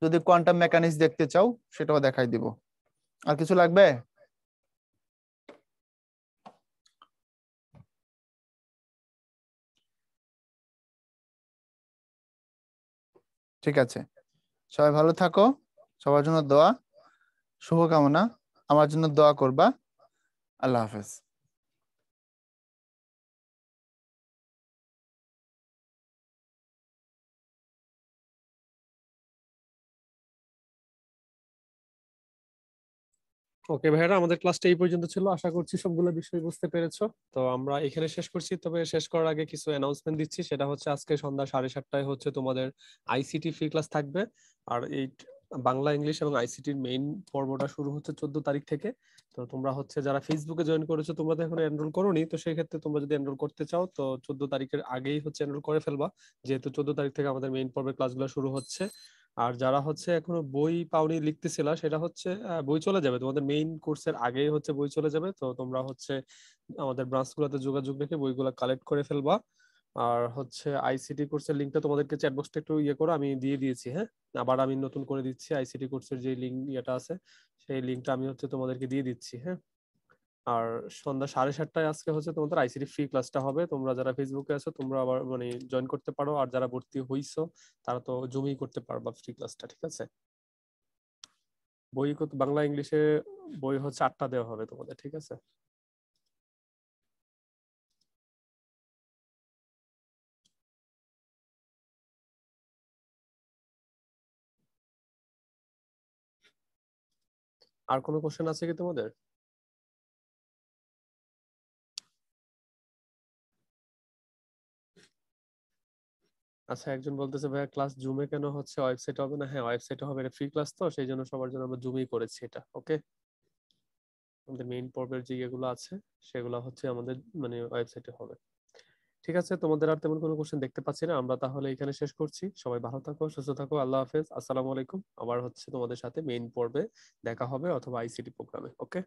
যদি কোয়ান্টাম মেকানিক্স দেখতে চাও সেটাও দেখাই দিব। আর কিছু লাগবে? ঠিক আছে, সবাই ভালো থাকো। সবার জন্য দোয়া, শুভকামনা। আমার জন্য দোয়া করবা। আল্লাহ হাফেজ। ওকে ভাইয়ারা, আমাদের ক্লাসটা এই পর্যন্ত ছিল। আশা করছি সবগুলো বিষয় বুঝতে পেরেছো। তো আমরা এখানে শেষ করছি, তবে শেষ করার আগে কিছু অ্যানাউন্সমেন্ট দিচ্ছি। সেটা হচ্ছে আজকে সন্ধ্যা 7:30টায় হচ্ছে তোমাদের আইসিটি ফ্রি ক্লাস থাকবে। আর এই বাংলা, ইংলিশ এবং আইসিটির মেইন পর্বটা শুরু হচ্ছে 14 তারিখ থেকে। তো তোমরা হচ্ছে যারা ফেসবুকে জয়েন করেছো, তোমরা তো এখন এনরোল করোনি, তো সেই ক্ষেত্রে তোমরা যদি এনরোল করতে চাও তো 14 তারিখের আগেই হচ্ছে এনরোল করে ফেলবা, যেহেতু 14 তারিখ থেকে আমাদের মেইন পর্বের ক্লাসগুলো শুরু হচ্ছে। আর যারা হচ্ছে এখনো বই পাওনি লিখতেছিলা, সেটা হচ্ছে বই চলে যাবে তোমাদের মেইন কোর্সের আগেই হচ্ছে বই চলে যাবে। তো তোমরা হচ্ছে আমাদের ব্রাঞ্চগুলোতে যোগাযোগ রেখে বইগুলো কালেক্ট করে ফেলবা। আর হচ্ছে আইসিটি কোর্সের লিঙ্কটা তোমাদেরকে চ্যাট বক্সটা একটু ইয়ে করো, আমি দিয়ে দিয়েছি। হ্যাঁ, আবার আমি নতুন করে দিচ্ছি। আইসিটি কোর্সের যে লিঙ্ক ইয়েটা আছে, সেই লিঙ্কটা আমি হচ্ছে তোমাদেরকে দিয়ে দিচ্ছি। হ্যাঁ। আর সন্ধ্যা 7:30টায় আজকে হচ্ছে তোমাদের আইসিটি ফ্রি ক্লাসটা হবে। তোমরা যারা ফেসবুকে আছো তোমরা আবার মানে জয়েন করতে পারো, আর যারা ভর্তি হইছো তারা তো জুমই করতে পারবা ফ্রি ক্লাসটা, ঠিক আছে? বই বাংলা ইংলিশে বই হচ্ছে 8টা দেওয়া হবে তোমাদের, ঠিক আছে? আর কোনো কোশ্চেন আছে কি তোমাদের? আচ্ছা, একজন বলতেছে ভাইয়া ক্লাস জুমে কেন হচ্ছে, ওয়েবসাইটে হবে না? হ্যাঁ, ওয়েবসাইটে হবে, এটা ফ্রি ক্লাস তো সেই জন্য সবার জন্য আমরা জুমেই করেছি এটা। ওকে, আমাদের মেইন পর্বের যে ইয়েগুলো আছে সেগুলো হচ্ছে আমাদের মানে ওয়েবসাইটে হবে। ঠিক আছে, তোমাদের আর তেমন কোনো কোশ্চেন দেখতে পাচ্ছি না, আমরা তাহলে এখানে শেষ করছি। সবাই ভালো থাকো, সুস্থ থাকো, আল্লাহ হাফেজ, আসসালামু আলাইকুম। আবার হচ্ছে তোমাদের সাথে মেইন পর্বে দেখা হবে অথবা আইসিটি প্রোগ্রামে। ওকে।